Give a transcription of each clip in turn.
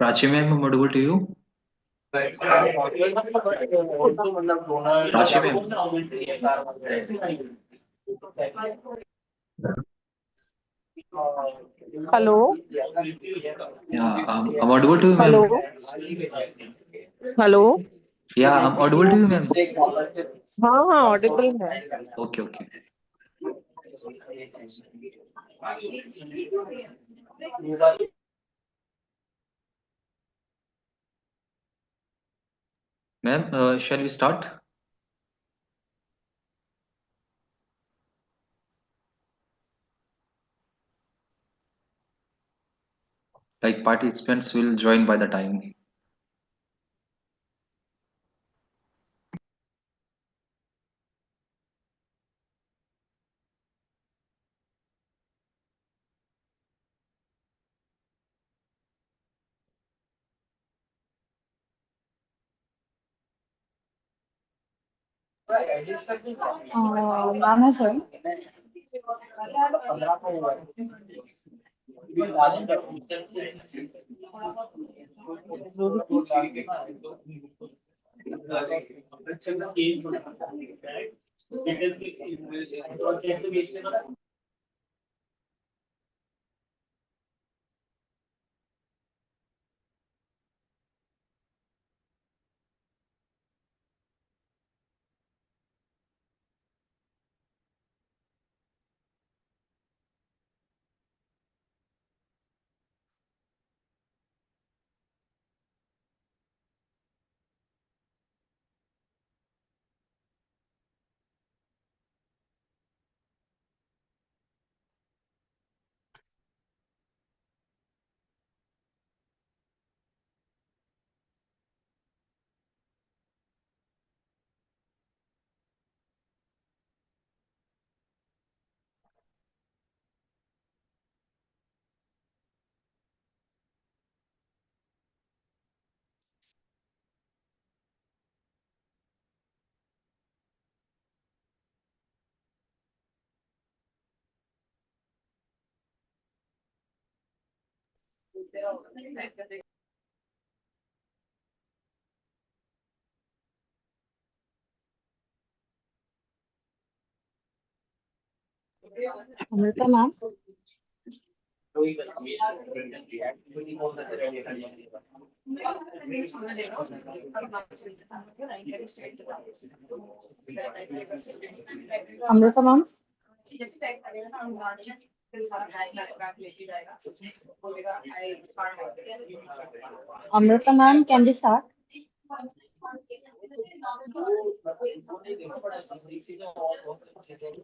Prachi ma'am, I'm audible to you? Prachi ma'am. Hello. Yeah, I'm audible to you, ma'am. Hello. Hello. Yeah, I'm audible to you, ma'am. हाँ हाँ Audible है. Okay, okay. Ma'am, shall we start? Like participants will join by the time. Manager. Amrita ma'am. Amrita ma'am. Amrita ma'am, can we start?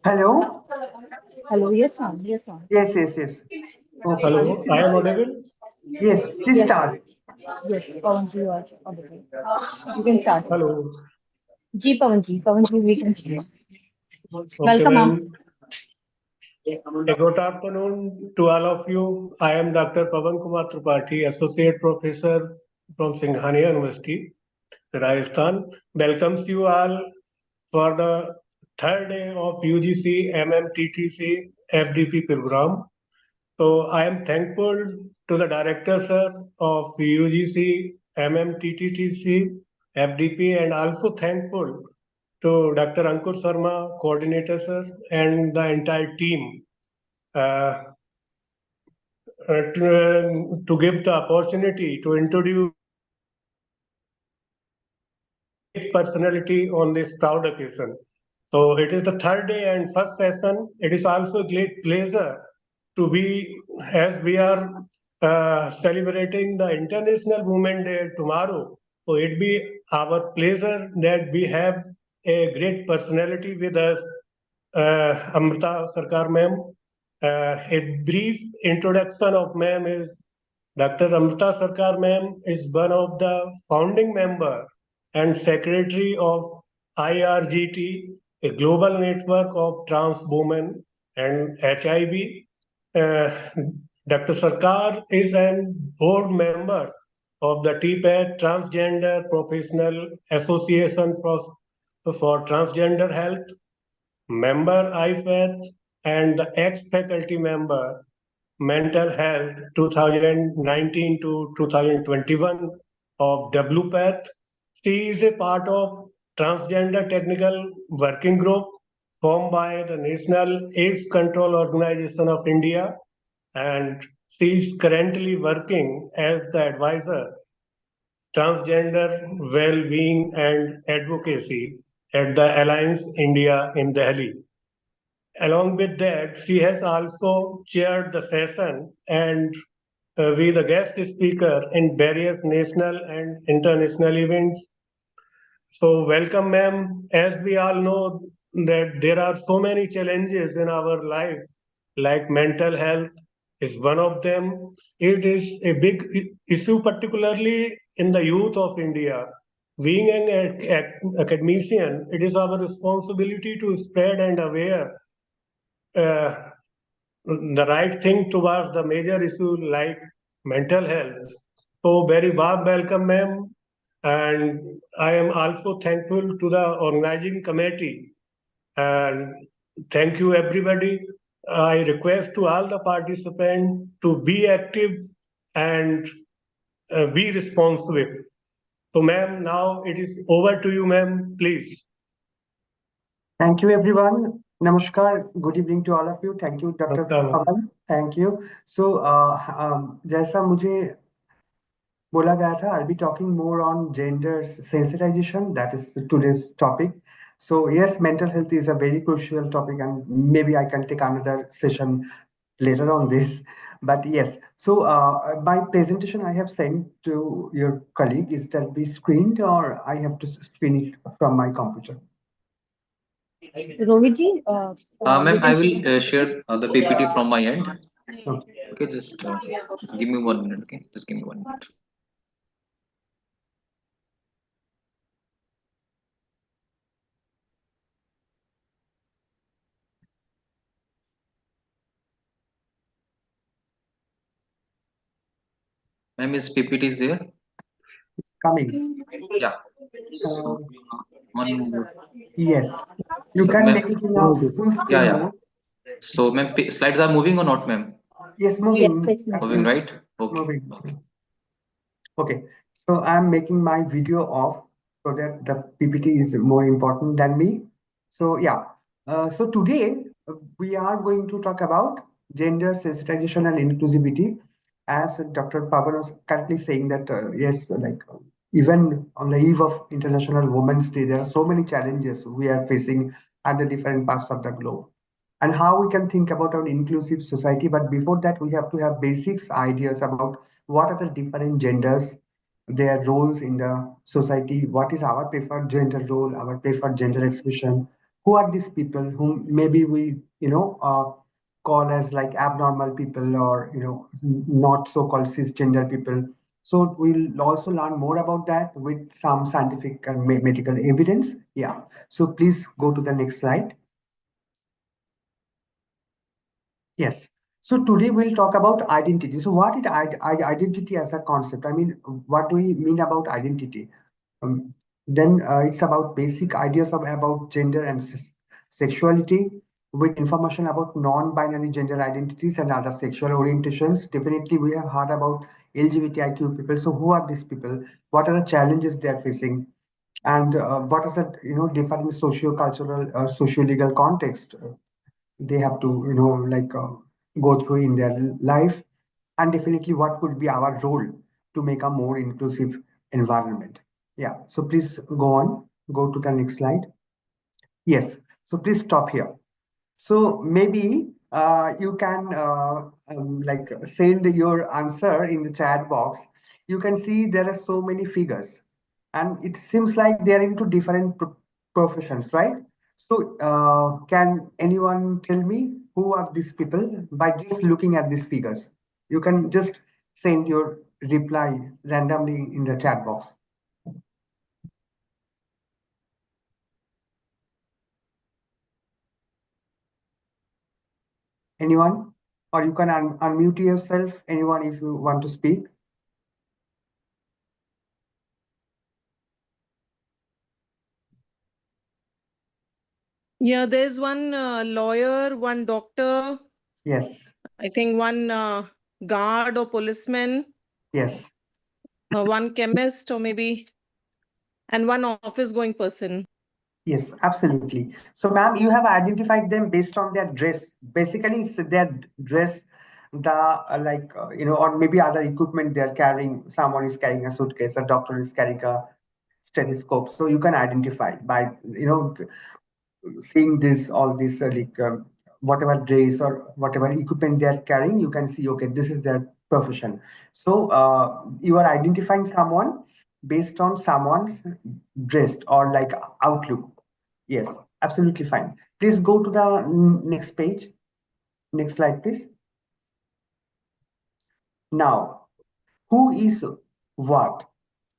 Hello? Hello. Yes ma'am. Yes ma'am. Yes, yes, yes. Okay. Hello, I am audible. Yes, please Yes. start. Yes. Pawan ji, you are audible. You can start. Hello. जी Pawan ji. Pawan ji, we can see you. Okay, Welcome ma'am. ma'am. Good afternoon to all of you. I am Dr. Pavan Kumar Tripathi, Associate Professor from Singhania University, Rajasthan. Welcomes you all for the third day of UGC MMTTC FDP program. So I am thankful to the Director Sir of UGC MMTTC FDP and also thankful to Dr. Ankur Sharma, Coordinator Sir, and the entire team uh, to give the opportunity to introduce personality on this proud occasion. So it is the third day and first session. It is also a great pleasure to be, as we are celebrating the International Women Day tomorrow. So it be our pleasure that we have a great personality with us Amrita Sarkar ma'am. A brief introduction of ma'am is Dr. Amrita Sarkar ma'am is one of the founding member and secretary of IRGT, a global network of trans women and HIV. Dr. Sarkar is an board member of the TPAT Transgender Professional Association for Transgender Health, member IFAT, and the ex-faculty member Mental Health 2019 to 2021 of WPATH. She is a part of Transgender Technical Working Group formed by the National AIDS Control Organization of India, and she is currently working as the advisor Transgender Well-being and Advocacy at the Alliance India in Delhi. Along with that, she has also chaired the session and be the guest speaker in various national and international events. So welcome, ma'am. As we all know that there are so many challenges in our life, like mental health is one of them. It is a big issue, particularly in the youth of India. Being an academician, it is our responsibility to spread and aware uh, the right thing towards the major issue like mental health. So very warm welcome, ma'am. And I am also thankful to the organizing committee. And thank you, everybody. I request to all the participants to be active and be responsible. So, ma'am, now it is over to you, ma'am, please. Thank you, everyone. Namaskar. Good evening to all of you. Thank you, Dr. Namaskar, ma'am. Pavan. Thank you. So, जैसा मुझे बोला गया था, I'll be talking more on gender sensitization. That is today's topic. So, yes, mental health is a very crucial topic, and maybe I can take another session later on this. But yes, so my presentation I have sent to your colleague. Is that be screened, or I have to screen it from my computer? Rohit ji, Ma'am, you I can will share the PPT from my end. Okay. Okay, just give me 1 minute. Okay, just give me 1 minute. Ma'am, is PPT is there? It's coming. Yeah. So, one more. Yes, you So, can ma'am, make it in a full yeah, screen yeah. mode. So, ma'am, slides are moving or not, ma'am? Yes, Yes, moving. it's moving. Moving, Absolutely. right? Okay. Moving. Okay. Okay, so I'm making my video off so that the PPT is more important than me. So yeah, so today we are going to talk about gender sensitization and inclusivity. As Dr. Pavan was currently saying that yes, like even on the eve of International Women's Day, there are so many challenges we are facing at the different parts of the globe, and how we can think about an inclusive society. But before that, we have to have basics ideas about what are the different genders, their roles in the society, what is our preferred gender role, our preferred gender expression, who are these people whom maybe we, call as like abnormal people, or, not so-called cisgender people. So we'll also learn more about that with some scientific and medical evidence. Yeah. So please go to the next slide. Yes. So today we'll talk about identity. So what is identity as a concept? I mean, what do we mean about identity? Then it's about basic ideas about gender and sexuality, with information about non-binary gender identities and other sexual orientations. Definitely, we have heard about LGBTIQ people. So who are these people? What are the challenges they are facing? And what is the different socio-cultural, socio-legal context they have to go through in their life, and definitely what could be our role to make a more inclusive environment. Yeah, so please go to the next slide. Yes, so please stop here. So maybe you can send your answer in the chat box. You can see there are so many figures, and it seems like they are into different professions, right? So can anyone tell me who are these people by just looking at these figures? You can just send your reply randomly in the chat box. Anyone? Or you can unmute yourself, anyone, if you want to speak. Yeah, there's one lawyer, one doctor, Yes, I think one guard or policeman, yes, one chemist, or maybe, and one office going person. yes, absolutely. So, ma'am, you have identified them based on their dress. Basically, it's their dress, the or maybe other equipment they're carrying. Someone is carrying a suitcase, a doctor is carrying a stethoscope. So you can identify by, seeing this, all this, whatever dress or whatever equipment they are carrying, you can see, okay, this is their profession. So you are identifying someone based on someone's dressed or like outlook. Yes, absolutely fine. Please go to the next page. Next slide, please. Now, who is what?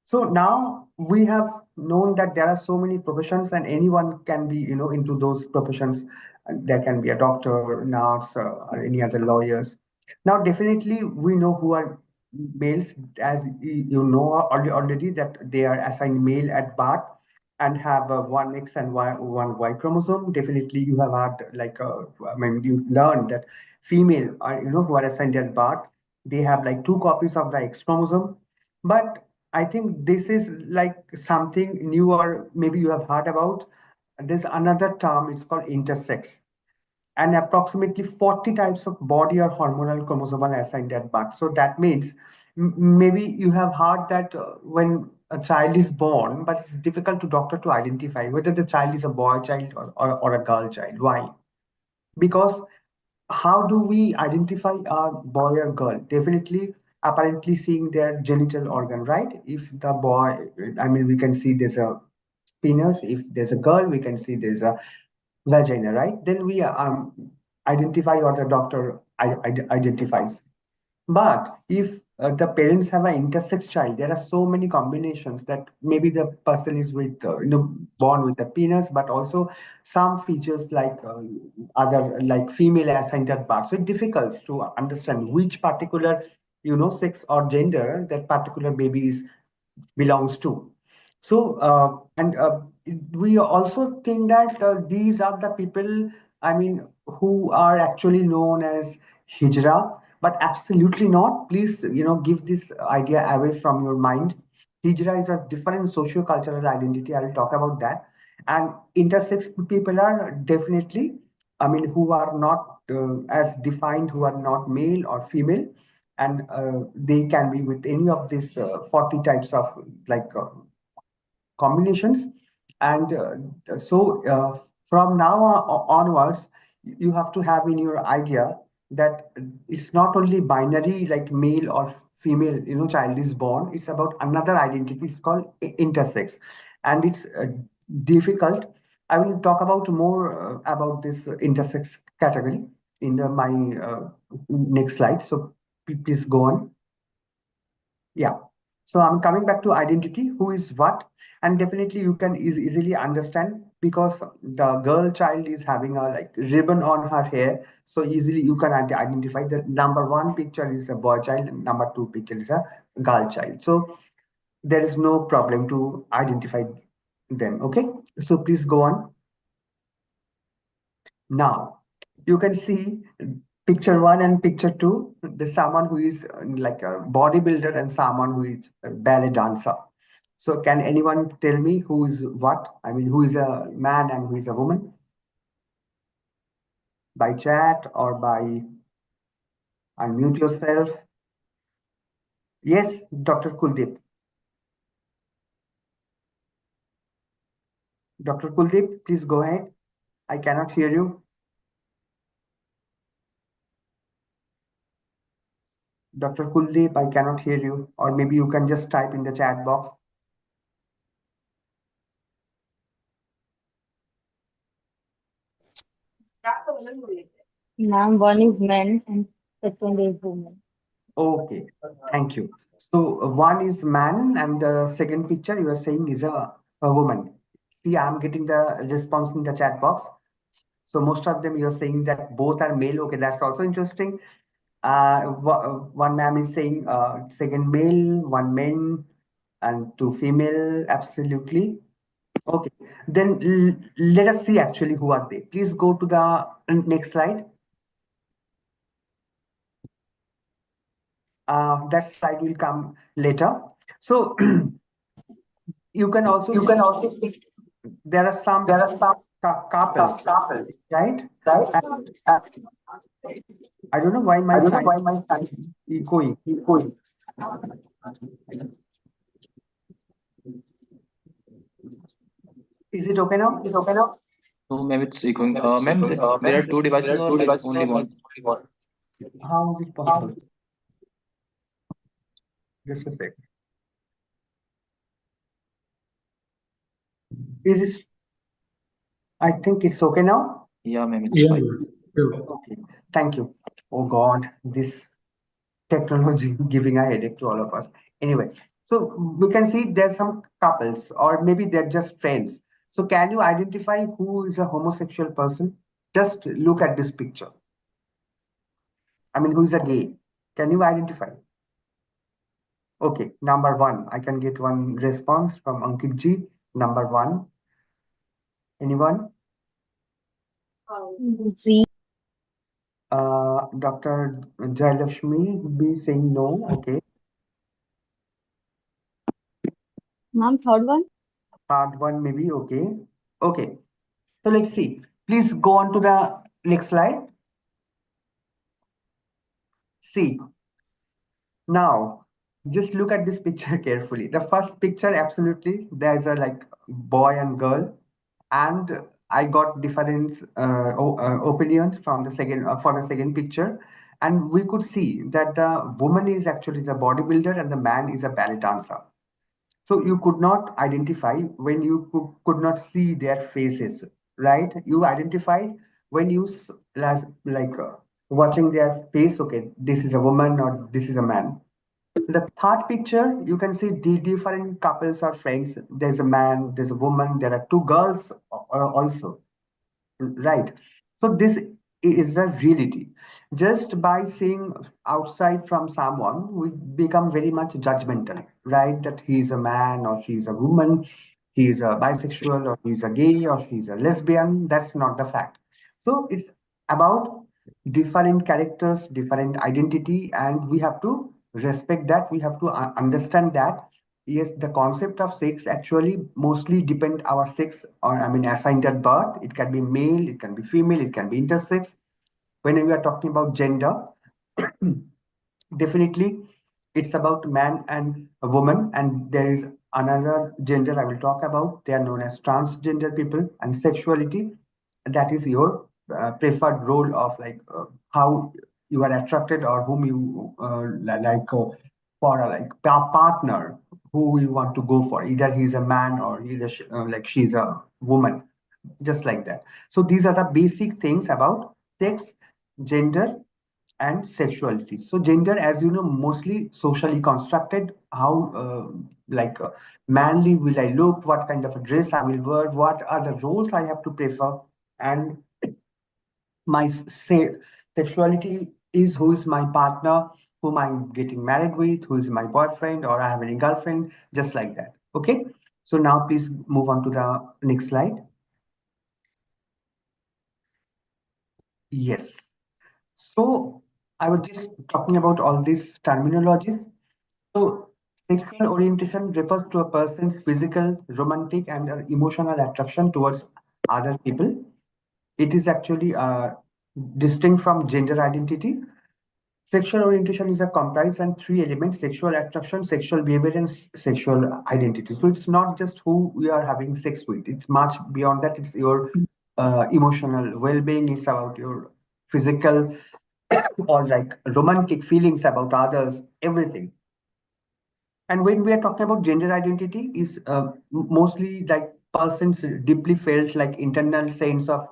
So now we have known that there are so many professions and anyone can be, into those professions. And there can be a doctor, nurse, or any other lawyers. Now, definitely we know who are males, as you know already that they are assigned male at birth and have one X and one Y chromosome. Definitely you have had you learned that female are, who are assigned at birth, they have like two copies of the X chromosome. But I think this is like something new, or maybe you have heard about. There's another term, it's called intersex. And approximately 40 types of body or hormonal chromosomal assigned at birth. So that means maybe you have heard that when a child is born, but it's difficult to doctor to identify whether the child is a boy child or a girl child. Why? Because how do we identify a boy or girl? Definitely, apparently seeing their genital organ, right? If the boy, I mean, we can see there's a penis. If there's a girl, we can see there's a vagina, right? Then we identify, or the doctor identifies. But if the parents have an intersex child, there are so many combinations that maybe the person is with, born with a penis, but also some features like other, like female assigned at birth. So it's difficult to understand which particular, sex or gender that particular baby belongs to. So, and we also think that these are the people, I mean, who are actually known as Hijra, but absolutely not. Please, give this idea away from your mind. Hijra is a different socio-cultural identity. I'll talk about that. And intersex people are definitely, I mean, who are not as defined, who are not male or female, and they can be with any of these 40 types of like combinations. And from now onwards, you have to have in your idea that it's not only binary like male or female, child is born. It's about another identity. It's called intersex, and it's difficult. I will talk about more about this intersex category in my next slide. So please go on. Yeah. So I'm coming back to identity, who is what, and definitely you can easily understand because the girl child is having a like ribbon on her hair. So easily you can identify that number one picture is a boy child, and number two picture is a girl child. So there is no problem to identify them. Okay. So please go on. Now you can see picture one and picture two. There's someone who is like a bodybuilder and someone who is a ballet dancer. So can anyone tell me who is what? I mean, who is a man and who is a woman? By chat or by unmute yourself. Yes, Dr. Kuldeep. Dr. Kuldeep, please go ahead. I cannot hear you. Dr. Kuldeep, I cannot hear you. Or maybe you can just type in the chat box. Ma'am, one is men and second is woman. Okay, thank you. So one is man, and the second picture you are saying is a woman. See, I'm getting the response in the chat box. So most of them you're saying that both are male. Okay, that's also interesting. One ma'am is saying second male, one man, and two female. Absolutely. Okay. Then let us see actually who are they. Please go to the next slide. That slide will come later. So you can also see there are some couples, right? And I don't know why my side is echoing. Is it okay now? No, ma'am, it's echoing. Ma'am, there are two devices or like only one? How is it possible? Just a sec. Is it? I think it's okay now. Yeah, ma'am, it's fine. Okay. Thank you. Oh God, this technology giving a headache to all of us. Anyway, so we can see there's some couples, or maybe they're just friends. So can you identify who is a homosexual person? Just look at this picture. I mean, who is a gay? Can you identify? Okay, number one. I can get one response from Ankit ji. Number one. Anyone? G. Dr. Jayalakshmi would be saying no. Okay. Ma'am, third one. Third one maybe. Okay. Okay. So let's see. Please go on to the next slide. See. Now, just look at this picture carefully. The first picture, absolutely, there's a like boy and girl, and I got different opinions from the second for the second picture, and we could see that the woman is actually the bodybuilder and the man is a ballet dancer. So you could not identify when you could not see their faces, right? You identified when you watching their face. Okay, this is a woman or this is a man. The third picture, you can see the different couples or friends. There's a man, there's a woman, there are two girls also, right? So this is the reality. Just by seeing outside from someone, we become very much judgmental, right? That he's a man or she's a woman, he's a bisexual or he's a gay or she's a lesbian. That's not the fact. So it's about different characters, different identity, and we have to respect that. We have to understand that yes, the concept of sex actually mostly depend our sex on, I mean, assigned at birth. It can be male, it can be female, it can be intersex. When we are talking about gender, definitely it's about man and a woman, and there is another gender I will talk about. They are known as transgender people, and sexuality, that is your preferred role of how you are attracted or whom you for a partner who you want to go for. Either he's a man or either she's a woman, just like that. So these are the basic things about sex, gender, and sexuality. So gender, as you know, mostly socially constructed. How manly will I look? What kind of a dress I will wear? What are the roles I have to prefer? And my sexuality is who is my partner, whom I'm getting married with, who is my boyfriend, or I have any girlfriend, just like that. Okay. So now please move on to the next slide. Yes. So I was just talking about all these terminologies. So sexual orientation refers to a person's physical, romantic, and emotional attraction towards other people. It is actually distinct from gender identity. Sexual orientation is a comprised and three elements: sexual attraction, sexual behavior, and sexual identity. So it's not just who we are having sex with. It's much beyond that. It's your emotional well-being. It's about your physical or like romantic feelings about others, everything. And when we are talking about gender identity, is mostly like persons deeply felt like internal sense of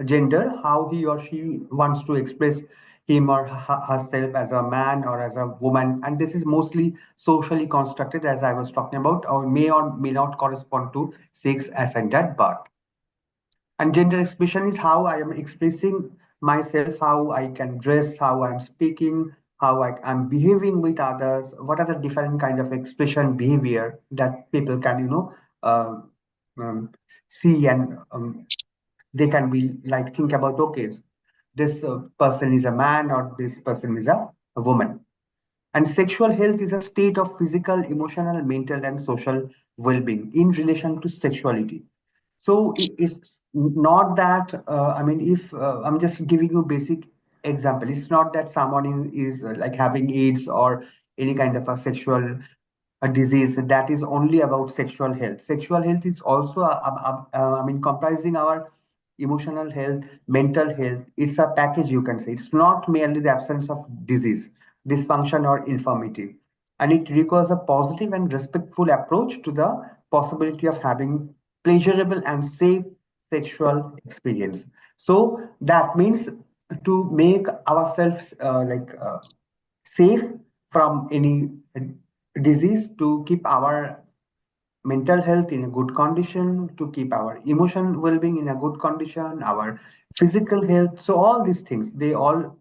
gender, how he or she wants to express him or herself as a man or as a woman. And this is mostly socially constructed, as I was talking about, or may not correspond to sex assigned at birth. And gender expression is how I am expressing myself, how I can dress, how I'm speaking, how I'm behaving with others, what are the different kind of expression behavior that people can, uh, um, see, and they can be like, think about, okay, this person is a man or this person is a woman. And sexual health is a state of physical, emotional, mental, and social well-being in relation to sexuality. So it's not that, I mean, if I'm just giving you basic example, it's not that someone is like having AIDS or any kind of a sexual a disease that is only about sexual health. Sexual health is also, I mean, comprising our emotional health, mental health. It's a package, you can say. It's not merely the absence of disease, dysfunction, or infirmity. And it requires a positive and respectful approach to the possibility of having pleasurable and safe sexual experience. So that means to make ourselves safe from any disease, to keep our mental health in a good condition, to keep our emotion well-being in a good condition, our physical health. So all these things, they all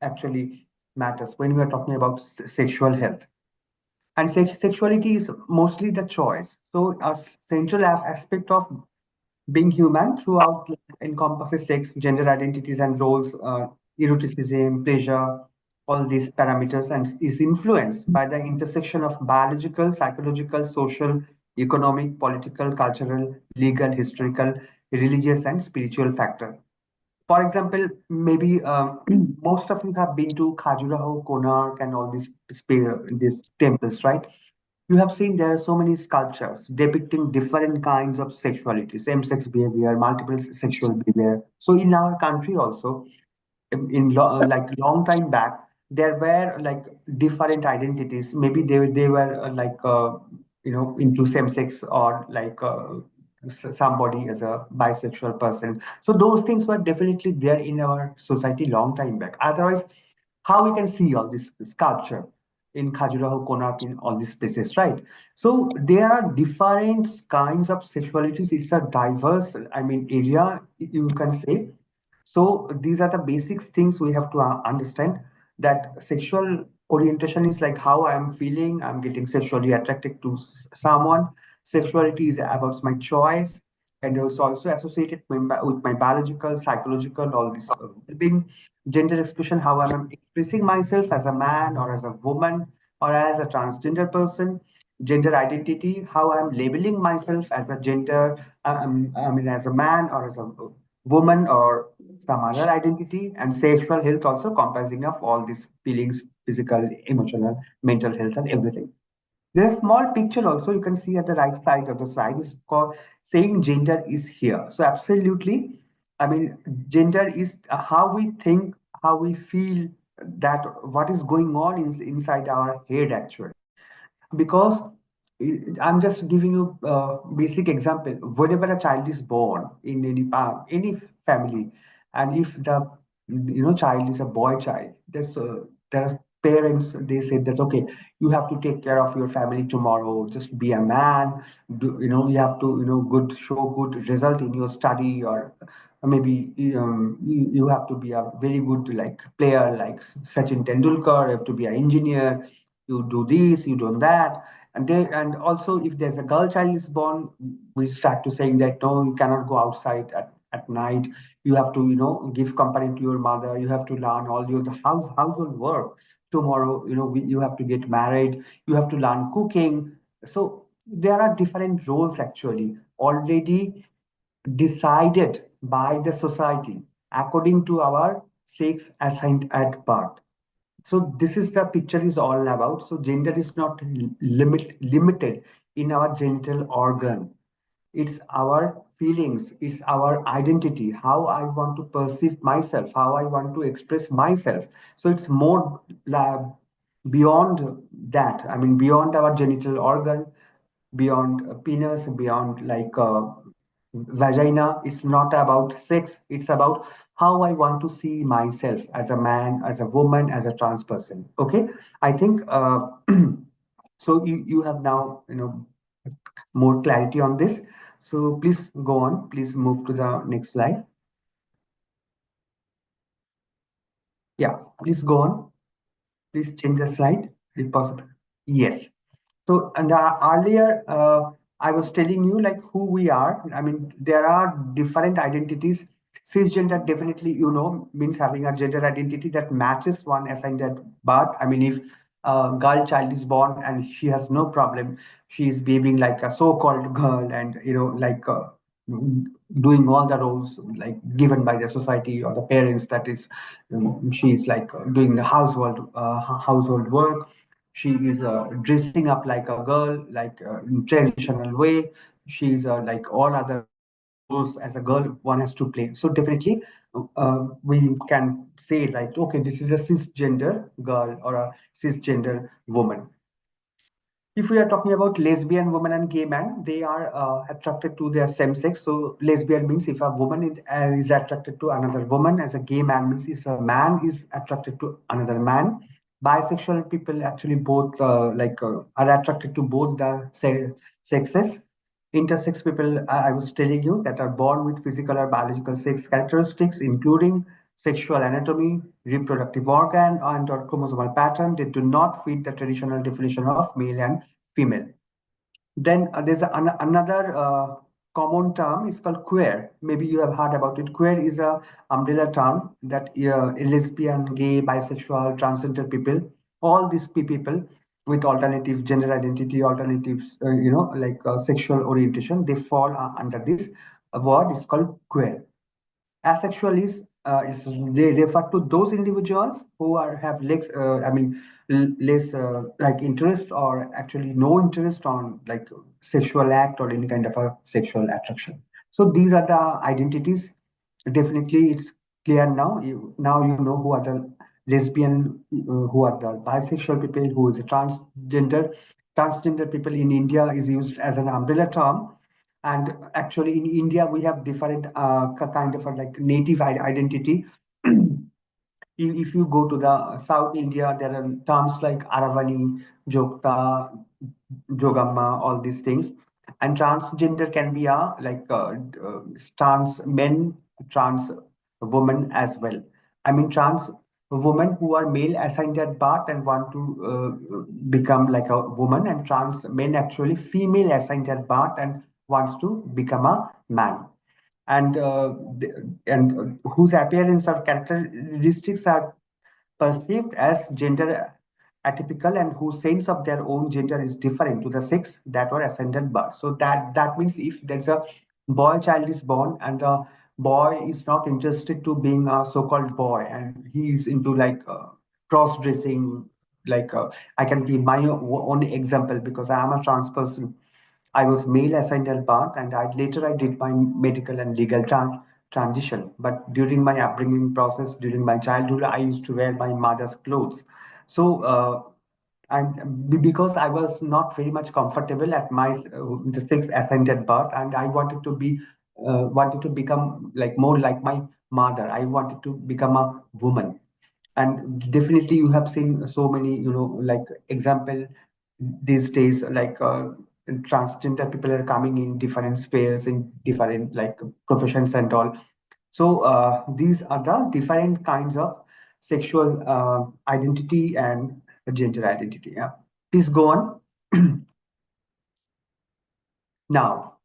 actually matters when we are talking about sexual health. And sexuality is mostly the choice. So a central aspect of being human throughout encompasses sex, gender identities and roles, eroticism, pleasure, all these parameters, and is influenced by the intersection of biological, psychological, social, economic, political, cultural, legal, historical, religious, and spiritual factor. For example, maybe most of you have been to Khajuraho, Konark, and all these temples, right? You have seen there are so many sculptures depicting different kinds of sexuality, same-sex behavior, multiple sexual behavior. So in our country also, like long time back, there were like different identities. Maybe they were into same-sex, or like somebody as a bisexual person. So those things were definitely there in our society long time back. Otherwise, how we can see all this sculpture in Khajuraho, Konark, in all these places, right? So there are different kinds of sexualities. It's a diverse, I mean, area, you can say. So these are the basic things we have to understand, that sexual orientation is like how I'm feeling, I'm getting sexually attracted to someone. Sexuality is about my choice, and it's also associated with my biological, psychological, all this being. Gender expression, how I'm expressing myself as a man or as a woman or as a transgender person. Gender identity, how I'm labeling myself as a gender, I mean, as a man or as a woman or some other identity. And sexual health also comprising of all these feelings, physical, emotional, mental health, and everything. There's a small picture also you can see at the right side of the slide, is called saying gender is here. So absolutely, I mean, gender is how we think, how we feel, that what is going on inside our head actually. Because I'm just giving you a basic example. Whenever a child is born in any family, and if the child is a boy child, there are parents, they say that, okay, you have to take care of your family tomorrow. Just be a man. You have to good show good result in your study, or maybe you have to be a very good like player like Sachin Tendulkar. You have to be an engineer. You do this, you do that. And also, if there's a girl child is born, we start to saying that no, you cannot go outside at night. You have to give company to your mother. You have to learn all your household work. Tomorrow, you have to get married. You have to learn cooking. So there are different roles actually already decided by the society according to our sex assigned at birth. So this is the picture is all about. So gender is not limited in our genital organ. It's our feelings, it's our identity, how I want to perceive myself, how I want to express myself. So it's more beyond that. I mean, beyond our genital organ, beyond penis, beyond like vagina. It's not about sex. It's about how I want to see myself as a man, as a woman, as a trans person. Okay, I think so. You have now more clarity on this. So please go on. Please move to the next slide. Yeah, please go on. Please change the slide if possible. Yes. So, and earlier, I was telling you like who we are. I mean, there are different identities. Cisgender definitely, means having a gender identity that matches one assigned at birth. I mean, if a girl child is born and she has no problem, she is behaving like a so-called girl and, like doing all the roles like given by the society or the parents, that is, she is like doing the household work. She is dressing up like a girl, like in traditional way. She's like all other roles as a girl one has to play. So definitely we can say like, okay, this is a cisgender girl or a cisgender woman. If we are talking about lesbian woman and gay man, they are attracted to their same sex. So lesbian means if a woman is attracted to another woman, as a gay man means if a man is attracted to another man. Bisexual people actually both are attracted to both the sexes. Intersex people, I was telling you, that are born with physical or biological sex characteristics, including sexual anatomy, reproductive organ, and or chromosomal pattern. They do not fit the traditional definition of male and female. Then there's another common term is called queer. Maybe you have heard about it. Queer is a umbrella term that lesbian, gay, bisexual, transgender people, all these people with alternative gender identity, alternatives, sexual orientation, they fall under this word. It's called queer. Asexual is they refer to those individuals who have less like interest or actually no interest on like sexual act or any kind of a sexual attraction. So these are the identities. Definitely, it's clear now. Now you know who are the lesbian, who are the bisexual people, who is a transgender. Transgender people in India is used as an umbrella term. And actually, in India, we have different kind of a, like native identity. If you go to the South India, there are terms like Aravani, Jokta, Jogamma, all these things. And transgender can be a trans men, trans women as well. I mean, trans women who are male assigned at birth and want to become like a woman, and trans men actually female assigned at birth and wants to become a man. And whose appearance or characteristics are perceived as gender atypical and whose sense of their own gender is different to the sex that were assigned at birth. So that means if there's a boy child is born and the boy is not interested to being a so-called boy and he is into like cross-dressing, like I can give my own example because I am a trans person. I was male assigned at birth, and later I did my medical and legal transition. But during my upbringing process, during my childhood, I used to wear my mother's clothes. So, because I was not very much comfortable at my the sex assigned at birth, and I wanted to become like more like my mother. I wanted to become a woman. And definitely you have seen so many like example these days, like transgender people are coming in different spheres, in different like professions and all. So these are the different kinds of sexual identity and gender identity. Yeah, please go on. Now,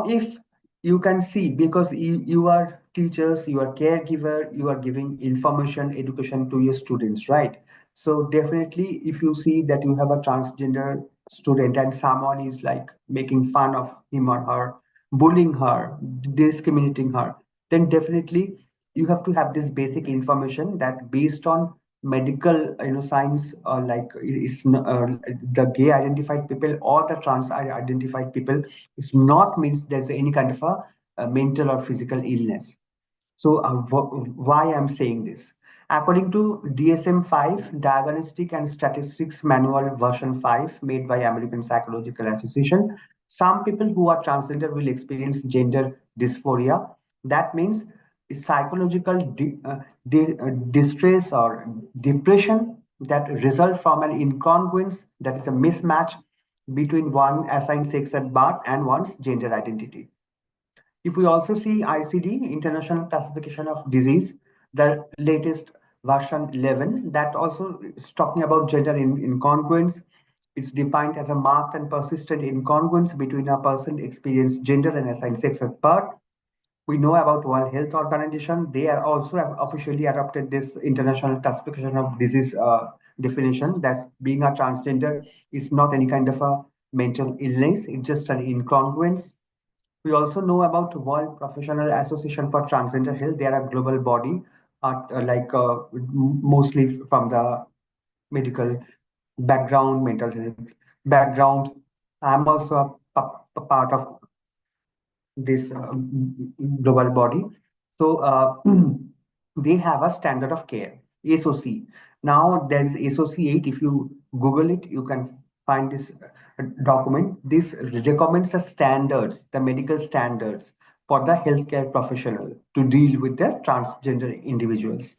if you can see, because you are teachers, you are caregiver, you are giving information, education to your students, right? So definitely, if you see that you have a transgender student and someone is like making fun of him or her, bullying her, discriminating her, then definitely you have to have this basic information that based on medical science, like the gay identified people or the trans identified people, it's not means there's any kind of a mental or physical illness. So why I'm saying this? According to DSM-5, Diagnostic and Statistics Manual version 5, made by American Psychological Association, Some people who are transgender will experience gender dysphoria. That means psychological distress or depression that result from an incongruence, that is a mismatch between one assigned sex at birth and one's gender identity. If we also see ICD, International Classification of Disease, the latest version 11, that also is talking about gender incongruence. It's defined as a marked and persistent incongruence between a person experienced gender and assigned sex at birth. We know about World Health Organization. They are also have officially adopted this International Classification of Disease definition, that being a transgender is not any kind of a mental illness. It's just an incongruence. We also know about World Professional Association for Transgender Health. They are a global body, mostly from the medical background, mental health background. I'm also a part of this global body. So they have a standard of care, SOC. Now there is SOC 8. If you Google it, you can find this document. This recommends the standards, the medical standards for the healthcare professional to deal with the transgender individuals.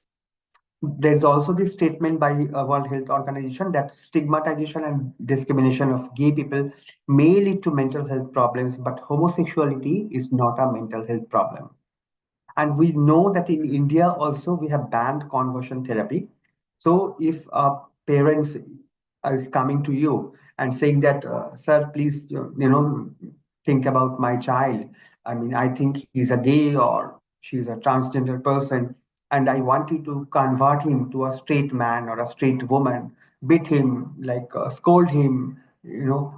There's also this statement by World Health Organization that stigmatization and discrimination of gay people may lead to mental health problems, but homosexuality is not a mental health problem. And we know that in India also we have banned conversion therapy. So if parents is coming to you and saying that, sir, please, think about my child. I mean, I think he's a gay or she's a transgender person, and I want you to convert him to a straight man or a straight woman, beat him, scold him,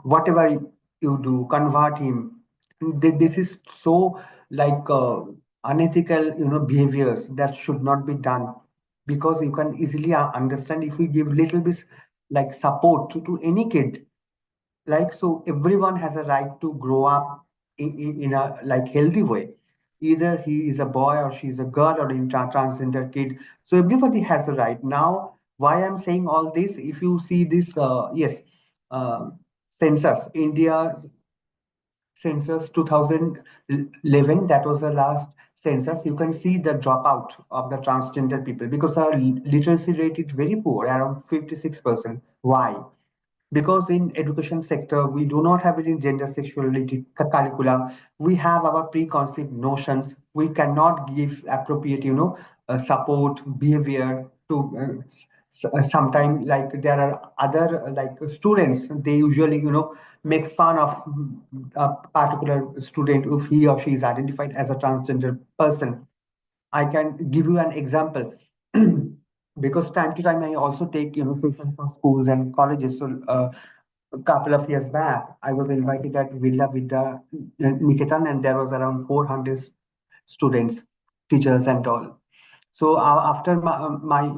whatever you do, convert him. This is so unethical, behaviors that should not be done, because you can easily understand if we give little bit support to any kid, so everyone has a right to grow up in a healthy way. Either he is a boy or she's a girl or a transgender kid. So everybody has a right. Now, why I'm saying all this, if you see this, census, India census 2011, that was the last census. You can see the dropout of the transgender people because our literacy rate is very poor, around 56%. Why? Because in education sector, we do not have any gender sexuality curricula. We have our preconceived notions. We cannot give appropriate, support, behavior to sometimes there are other students, they usually, make fun of a particular student if he or she is identified as a transgender person. I can give you an example. Because time to time I also take sessions for schools and colleges. So a couple of years back, I was invited at Villa Vidya Niketan, and there was around 400 students, teachers, and all. So after my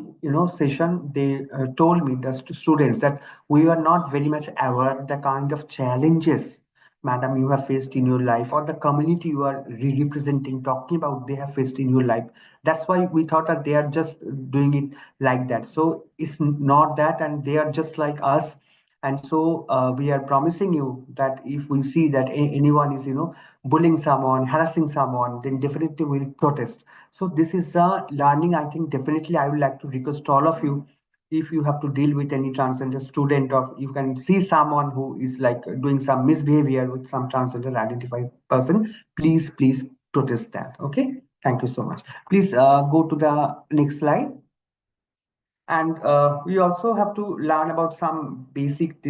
session, they told me, the students, that we were not very much aware the kind of challenges, madam, you have faced in your life, or the community you are representing, talking about, they have faced in your life. That's why we thought that they are just doing it like that. So it's not that, and they are just like us. And so we are promising you that if we see that anyone is, bullying someone, harassing someone, then definitely we'll protest. So this is a learning. I think definitely I would like to request all of you, if you have to deal with any transgender student, or you can see someone who is doing some misbehavior with some transgender identified person, please protest that. Okay, thank you so much. Please go to the next slide. And we also have to learn about some basic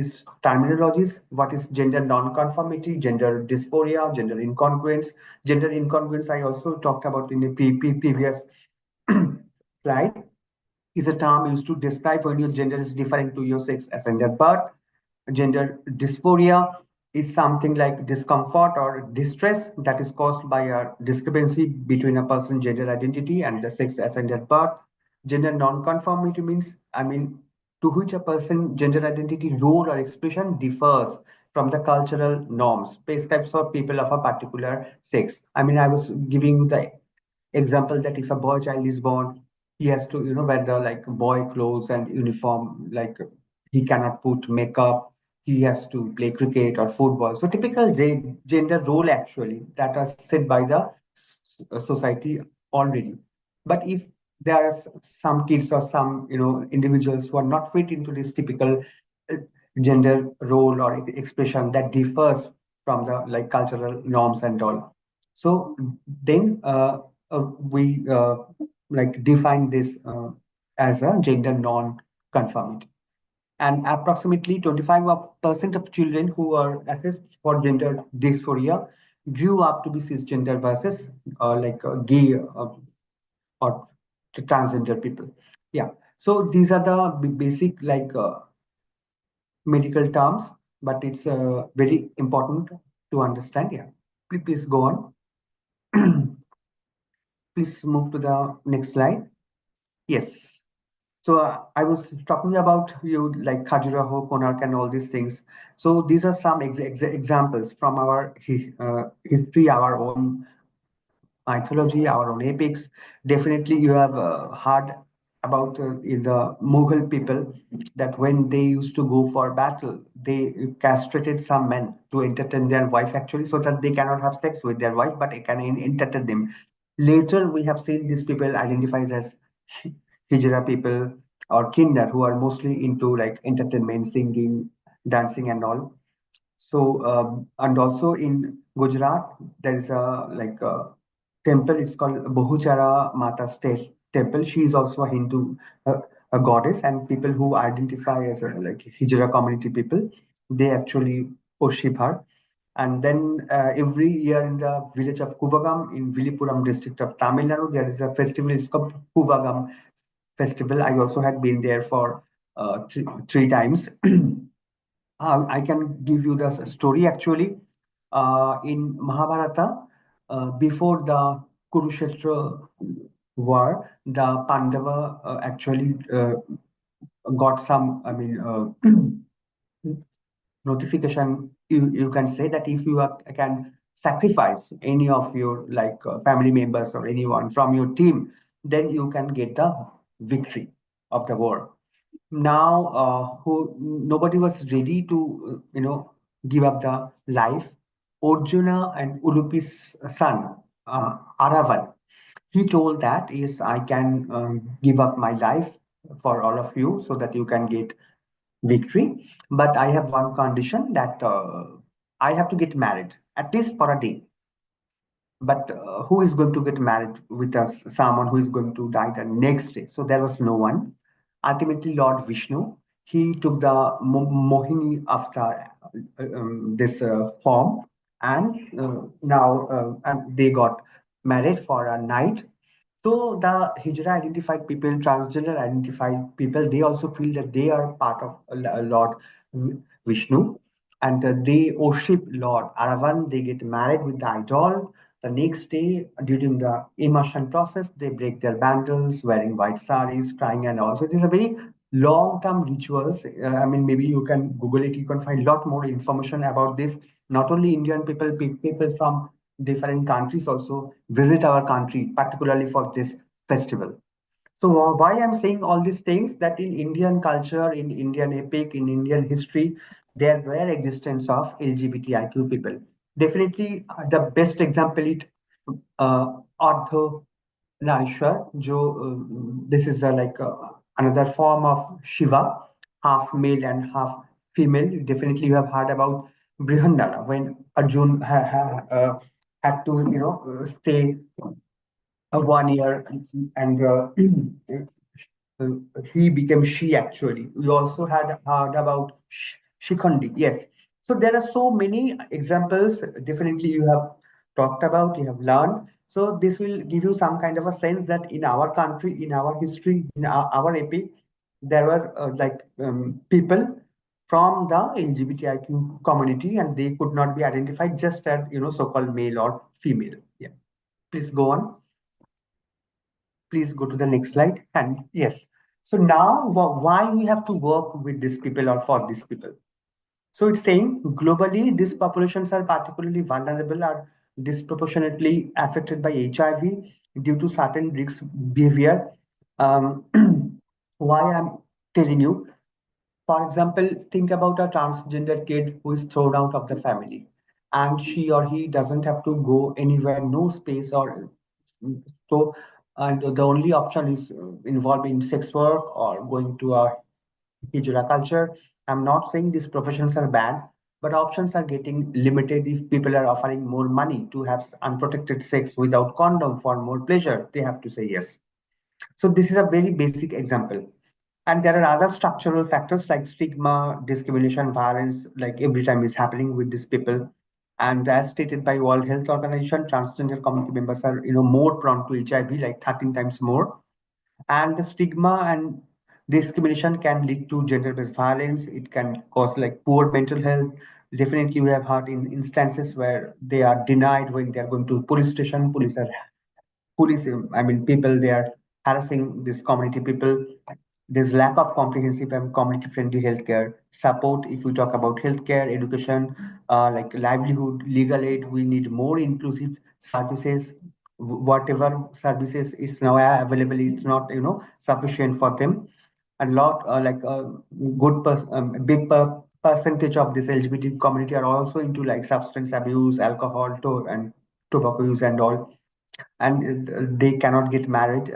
terminologies. What is gender non-conformity, gender dysphoria, gender incongruence? Gender incongruence I also talked about in the previous slide. Is a term used to describe when your gender is different to your sex assigned at birth. Gender dysphoria is something like discomfort or distress that is caused by a discrepancy between a person's gender identity and the sex assigned at birth. Gender non-conformity means, to which a person gender identity, role, or expression differs from the cultural norms prescribed for people of a particular sex. I was giving you the example that if a boy child is born, he has to, wear the boy clothes and uniform. He cannot put makeup. he has to play cricket or football. So typical gender role actually that are set by the society already. But if there are some kids or some individuals who are not fit into this typical uh, gender role or expression that differs from the cultural norms and all, so then we define this as a gender non-conformity. And approximately 25% of children who are assessed for gender dysphoria grew up to be cisgender versus gay or transgender people. Yeah. So these are the basic medical terms, but it's very important to understand. Yeah. Please go on. Please move to the next slide. Yes. So I was talking about like Khajuraho, Konark, and all these things. So these are some examples from our history, our own mythology, our own epics. Definitely, you have heard about in the Mughal people that when they used to go for battle, they castrated some men to entertain their wife actually, so that they cannot have sex with their wife, but it can entertain them. Later, we have seen these people identified as Hijra people or Kinder, who are mostly into like entertainment, singing, dancing, and all. So, and also in Gujarat, there is a temple. It's called Bahuchara Mata Temple. She is also a Hindu, a goddess, and people who identify as like Hijra community people, they actually worship her. And then every year in the village of Kuvagam in Villupuram district of Tamil Nadu, there is a festival. It's called Kuvagam Festival. I also had been there for three times. I can give you the story actually. In Mahabharata, before the Kurukshetra war, the Pandava actually got some, notification. You can say that if you can sacrifice any of your family members or anyone from your team, then you can get the victory of the war. Now who nobody was ready to give up the life. Arjuna and Ulupi's son, Aravan, he told that is I can give up my life for all of you so that you can get victory, but I have one condition that I have to get married at least for a day. But who is going to get married with us? Someone who is going to die the next day. So there was no one. Ultimately, Lord Vishnu, he took the Mohini avatar, this form, and now and they got married for a night. So the Hijra identified people, transgender identified people, they also feel that they are part of Lord Vishnu, and they worship Lord Aravan. They get married with the idol. The next day, during the immersion process, they break their bangles, wearing white saris, crying, and all. So these are very long-term rituals. Maybe you can Google it. You can find a lot more information about this. Not only Indian people, people from different countries also visit our country, particularly for this festival. So why I'm saying all these things, that in Indian culture, in Indian epic, in Indian history, there were existence of LGBTIQ people. Definitely the best example is Ardha Narishwar, this is another form of Shiva, half male and half female. Definitely you have heard about Brihandara when Arjun had to stay 1 year and he became she actually. We also had heard about Shikhandi. Yes. So there are so many examples. Definitely you have talked about, you have learned. So this will give you some kind of a sense that in our country, in our history, in our epic, there were people from the LGBTIQ community, and they could not be identified just as so-called male or female. Yeah. Please go on. Please go to the next slide. And yes, so now why we have to work with these people or for these people? So it's saying globally, these populations are particularly vulnerable, are disproportionately affected by HIV due to certain risk behavior. Why I'm telling you, For example, think about a transgender kid who is thrown out of the family, and she or he doesn't have to go anywhere, no space, or so, and the only option is involved in sex work or going to a hijra culture. I'm not saying these professions are bad, but options are getting limited if people are offering more money to have unprotected sex without condom for more pleasure. They have to say yes. So this is a very basic example. And there are other structural factors like stigma, discrimination, violence, like every time is happening with these people. And as stated by World Health Organization, transgender community members are more prone to HIV, like 13 times more. And the stigma and discrimination can lead to gender-based violence. It can cause like poor mental health. Definitely, we have heard in instances where they are denied when they are going to police station. People, they are harassing this community people. There's lack of comprehensive and community-friendly healthcare support. If we talk about healthcare, education, like livelihood, legal aid, we need more inclusive services. Whatever services is now available, it's not sufficient for them. A lot like a big percentage of this LGBT community are also into like substance abuse, alcohol, and tobacco use and all, and they cannot get married.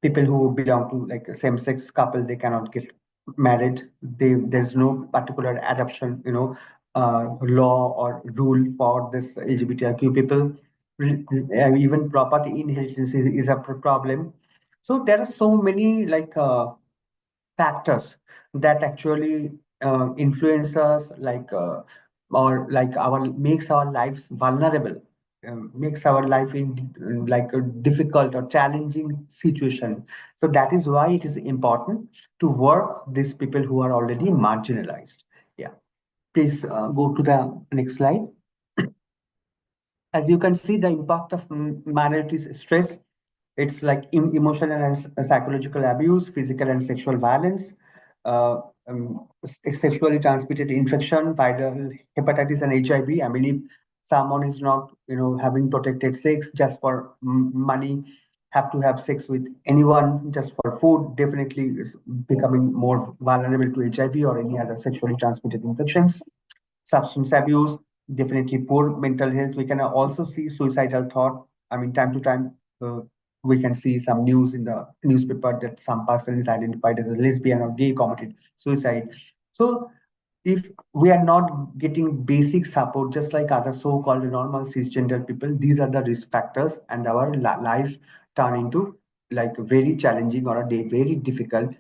People who belong to like a same-sex couple, they cannot get married. There's no particular adoption, law or rule for this LGBTIQ people. Even property inheritance is a problem. So there are so many like factors that actually influence us, like or like our makes our lives vulnerable, makes our life in like a difficult or challenging situation. So that is why it is important to work these people who are already marginalized. Yeah, please go to the next slide. As you can see, the impact of minorities stress, it's like emotional and psychological abuse, physical and sexual violence, sexually transmitted infection, viral hepatitis and HIV. I mean, if someone is not, having protected sex just for money, have to have sex with anyone just for food, definitely is becoming more vulnerable to HIV or any other sexually transmitted infections. Substance abuse, definitely poor mental health. We can also see suicidal thought. I mean, time to time, we can see some news in the newspaper that some person is identified as a lesbian or gay committed suicide. So if we are not getting basic support, just like other so-called normal cisgender people, these are the risk factors, and our life turn into like very challenging or very difficult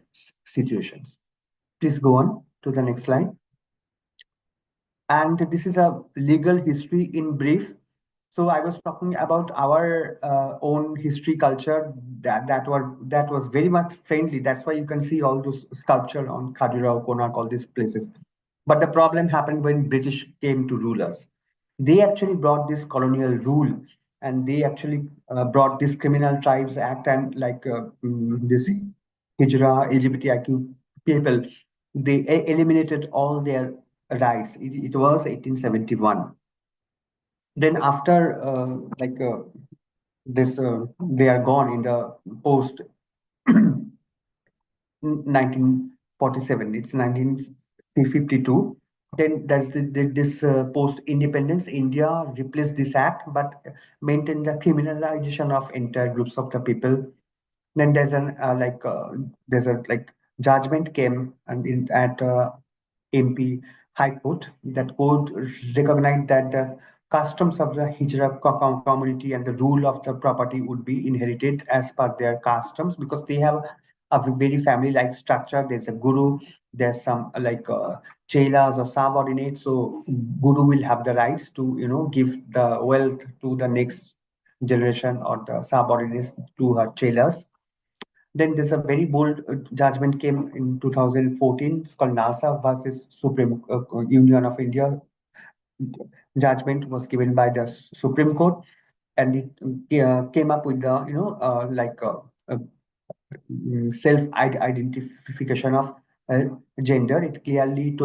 situations. Please go on to the next slide. And this is a legal history in brief. So I was talking about our own history culture that was very much friendly. That's why you can see all those sculpture on Khajuraho, Konark, all these places. But the problem happened when British came to rule us. They actually brought this colonial rule, and they actually brought this Criminal Tribes Act and like this Hijra, LGBTIQ people. They eliminated all their rights. It was 1871. Then after this, they are gone in the post 1947. It's 1952. Then there's this post-independence, India replaced this act, but maintained the criminalization of entire groups of the people. Then there's a judgment came and at MP High Court. That court recognized that the customs of the Hijra community and the rule of the property would be inherited as per their customs, because they have a very family-like structure. There's a guru, there's some chelas or subordinates. So guru will have the rights to give the wealth to the next generation, or the subordinates to her chelas. Then there's a very bold judgment came in 2014. It's called Nalsa versus Supreme Union of India. Judgment was given by the Supreme Court, and it came up with the self-identification of gender. It clearly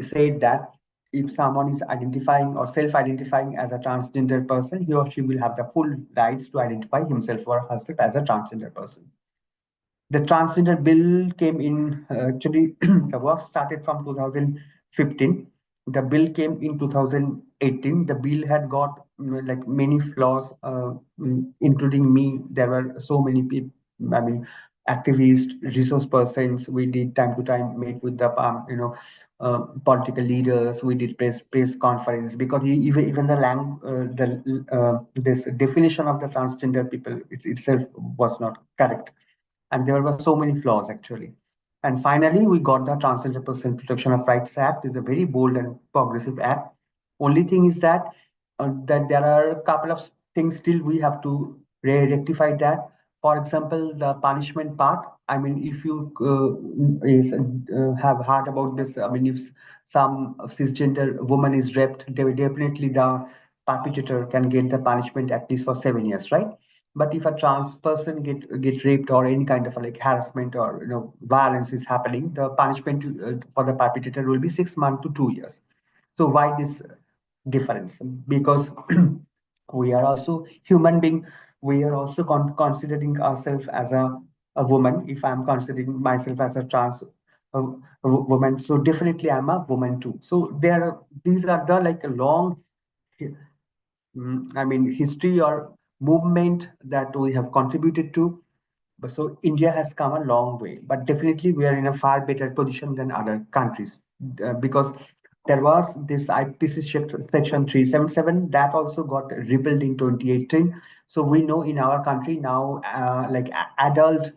said that if someone is identifying or self-identifying as a transgender person, he or she will have the full rights to identify himself or herself as a transgender person. The transgender bill came in, actually, the work started from 2015. The bill came in 2018. The bill had got like many flaws, including me. There were so many people, I mean, activists, resource persons. We did time to time meet with the, political leaders. We did press conference because even this definition of the transgender people itself was not correct, and there were so many flaws actually. And finally, we got the Transgender Person Protection of Rights Act. It's a very bold and progressive act. Only thing is that there are a couple of things still we have to rectify that. For example, the punishment part. I mean, if you have heard about this, I mean, if some cisgender woman is raped, definitely the perpetrator can get the punishment at least for 7 years, right? But if a trans person get raped or any kind of like harassment or violence is happening, the punishment for the perpetrator will be 6 months to 2 years. So why this difference? Because we are also human being. We are also considering ourselves as a woman. If I'm considering myself as a trans woman, so definitely I'm a woman too. So these are the like a long history or movement that we have contributed to. But so India has come a long way, but definitely we are in a far better position than other countries because there was this IPC section 377 that also got repealed in 2018. So we know in our country now, adult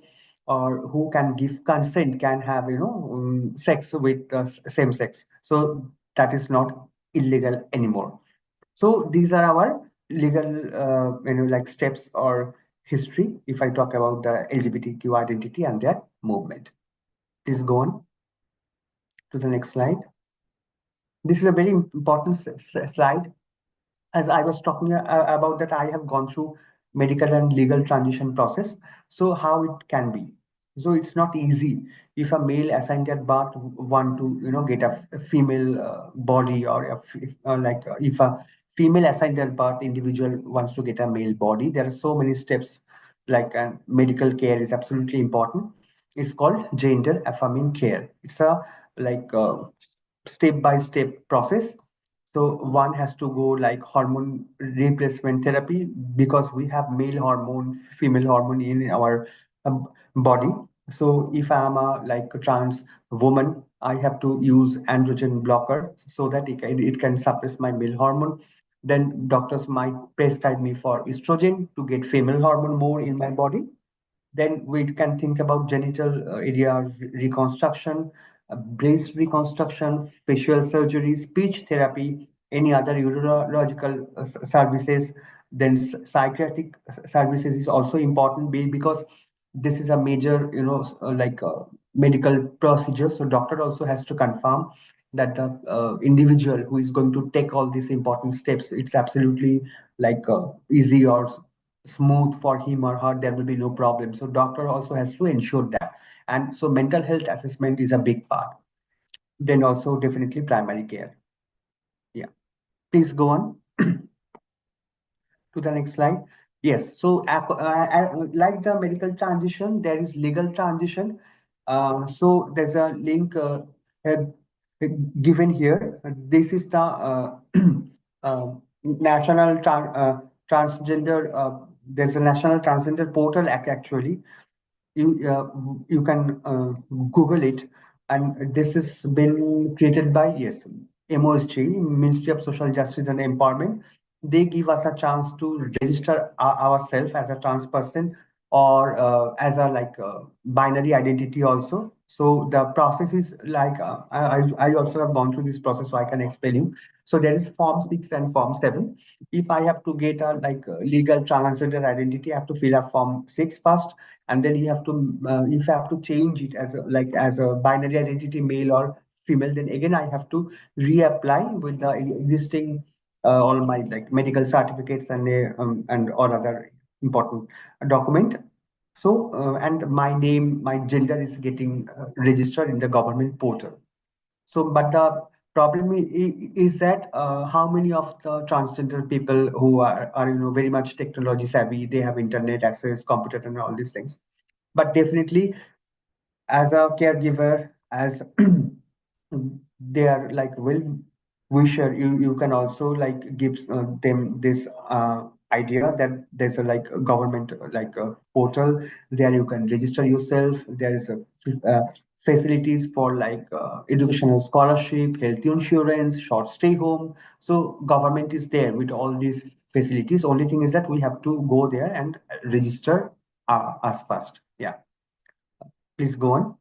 or who can give consent can have sex with same sex. So that is not illegal anymore. So these are our legal, steps or history. If I talk about the LGBTQ identity and their movement, please go on to the next slide. This is a very important slide. As I was talking about that, I have gone through medical and legal transition process. So how it can be. So it's not easy if a male assigned at birth want to get a female body, or if a female assigned at birth individual wants to get a male body. There are so many steps, medical care is absolutely important. It's called gender affirming care. It's a step-by-step process. So one has to go like hormone replacement therapy because we have male hormone, female hormone in our body. So if I'm a trans woman, I have to use androgen blocker so that it can suppress my male hormone. Then doctors might prescribe me for estrogen to get female hormone more in my body. Then we can think about genital area reconstruction, breast reconstruction, facial surgery, speech therapy, any other urological services. Then psychiatric services is also important because this is a major, medical procedure. So doctor also has to confirm that the individual who is going to take all these important steps, it's absolutely easy or smooth for him or her. There will be no problem. So doctor also has to ensure that. And so mental health assessment is a big part. Then also definitely primary care. Yeah, please go on to the next slide. Yes, so like the medical transition, there is legal transition. So there's a link given here. This is the national transgender. There's a national transgender portal actually. You can Google it, and this has been created by MOSG, Ministry of Social Justice and Empowerment. They give us a chance to register ourselves as a trans person or as a binary identity also. So the process is I also have gone through this process, so I can explain you. So there is Form 6 and Form 7. If I have to get a legal transgender identity, I have to fill up Form 6 first, and then you have to if I have to change it as a binary identity, male or female, then again I have to reapply with the existing all my medical certificates and all other important document. So and my name, my gender is getting registered in the government portal. So but the problem is that how many of the transgender people who are very much technology savvy, they have internet access, computer and all these things, but definitely as a caregiver, as they are like well wisher, you can also like give them this idea that there's a like a government like a portal there you can register yourself. There is a facilities for like educational scholarship, health insurance, short stay home. So government is there with all these facilities. Only thing is that we have to go there and register us first. Yeah, please go on.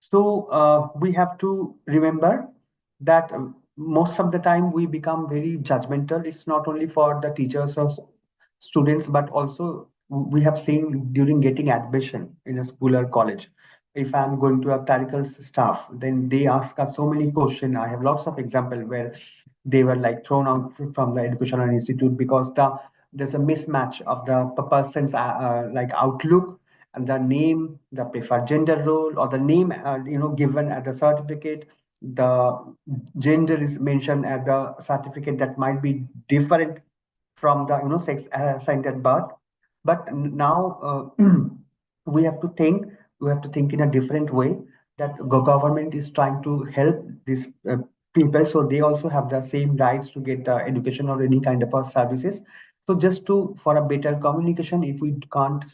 So we have to remember that most of the time we become very judgmental. It's not only for the teachers or students, but also we have seen during getting admission in a school or college. If I'm going to a clerical staff, then they ask us so many questions. I have lots of example where they were like thrown out from the educational institute because there's a mismatch of the person's like outlook and the name, the preferred gender role, or the name given at the certificate. The gender is mentioned at the certificate that might be different from the sex assigned at birth. But now we have to think. We have to think in a different way that government is trying to help these people, so they also have the same rights to get education or any kind of services. So just to for a better communication, if we can't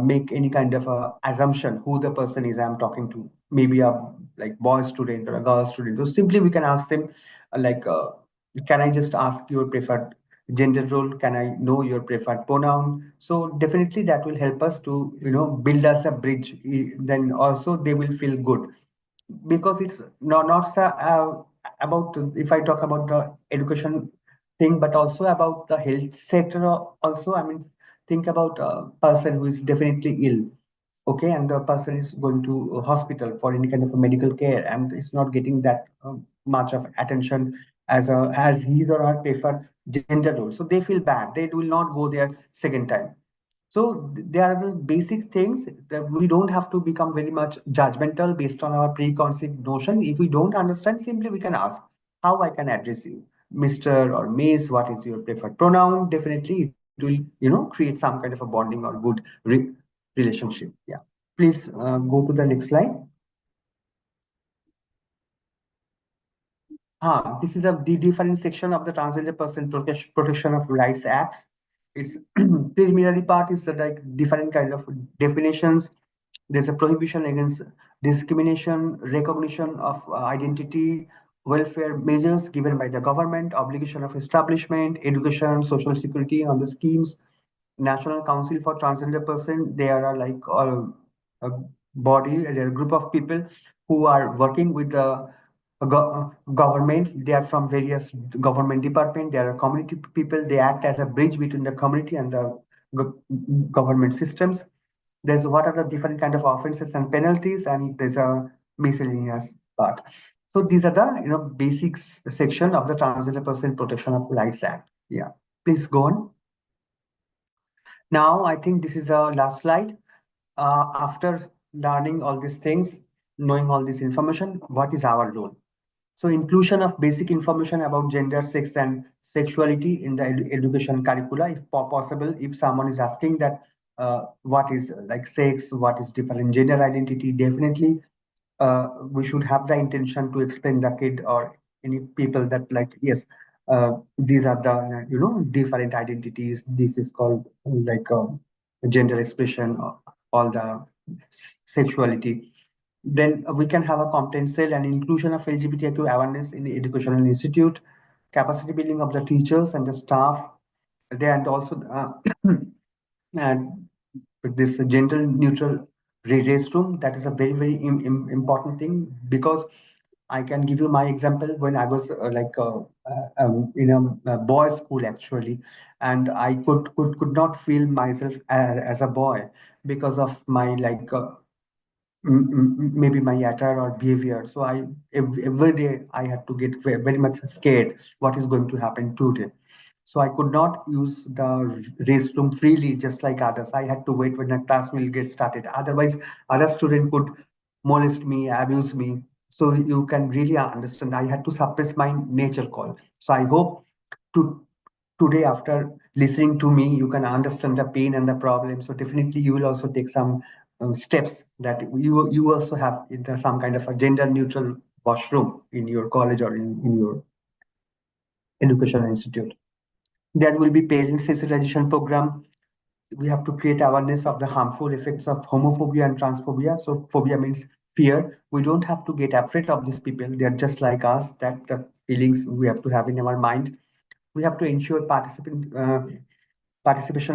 make any kind of assumption who the person is I'm talking to, maybe a like boy student or a girl student, so simply we can ask them can I just ask your preferred gender role, can I know your preferred pronoun? So definitely that will help us to build us a bridge. Then also they will feel good, because it's not about, if I talk about the education thing, but also about the health sector also. I mean, think about a person who is definitely ill, okay, and the person is going to a hospital for any kind of a medical care and is not getting that much of attention as he or her preferred gender role. So they feel bad. They will not go there second time. So there are the basic things that we don't have to become very much judgmental based on our preconceived notion. If we don't understand, simply we can ask, how I can address you, Mr. or Miss, what is your preferred pronoun? Definitely it will, create some kind of a bonding or good relationship. Yeah. Please go to the next slide. This is the different section of the Transgender Person Protection of Rights Acts. Its preliminary part is like different kind of definitions. There's a prohibition against discrimination, recognition of identity, welfare measures given by the government, obligation of establishment, education, social security on the schemes, National Council for Transgender Person. There are like a body, a group of people who are working with the government. They are from various government department. They are community people. They act as a bridge between the community and the government systems. There's what are the different kind of offenses and penalties, and there's a miscellaneous part. So these are the basics section of the Transgender Person Protection of Rights Act. Yeah, please go on. Now I think this is our last slide. After learning all these things, knowing all this information, what is our role? So inclusion of basic information about gender, sex, and sexuality in the education curricula, if possible. If someone is asking that what is like sex, what is different gender identity, definitely we should have the intention to explain the kid or any people that like, yes, these are the different identities. This is called like gender expression, all the sexuality. Then we can have a content cell and inclusion of LGBTQ awareness in the educational institute, capacity building of the teachers and the staff, and also and this gender neutral restroom. That is a very, very important thing, because I can give you my example. When I was in a boys' school actually, and I could not feel myself as a boy because of my like maybe my attire or behavior. So every day I had to get very much scared what is going to happen today. So I could not use the restroom freely just like others. I had to wait when the class will get started. Otherwise, other student could molest me, abuse me. So you can really understand. I had to suppress my nature call. So I hope to today, after listening to me, you can understand the pain and the problem. So definitely you will also take some steps that you also have some kind of a gender neutral washroom in your college or in your educational institute. There will be parent sensitization program. We have to create awareness of the harmful effects of homophobia and transphobia. So phobia means fear. We don't have to get afraid of these people. They're just like us. That the feelings we have to have in our mind. We have to ensure participation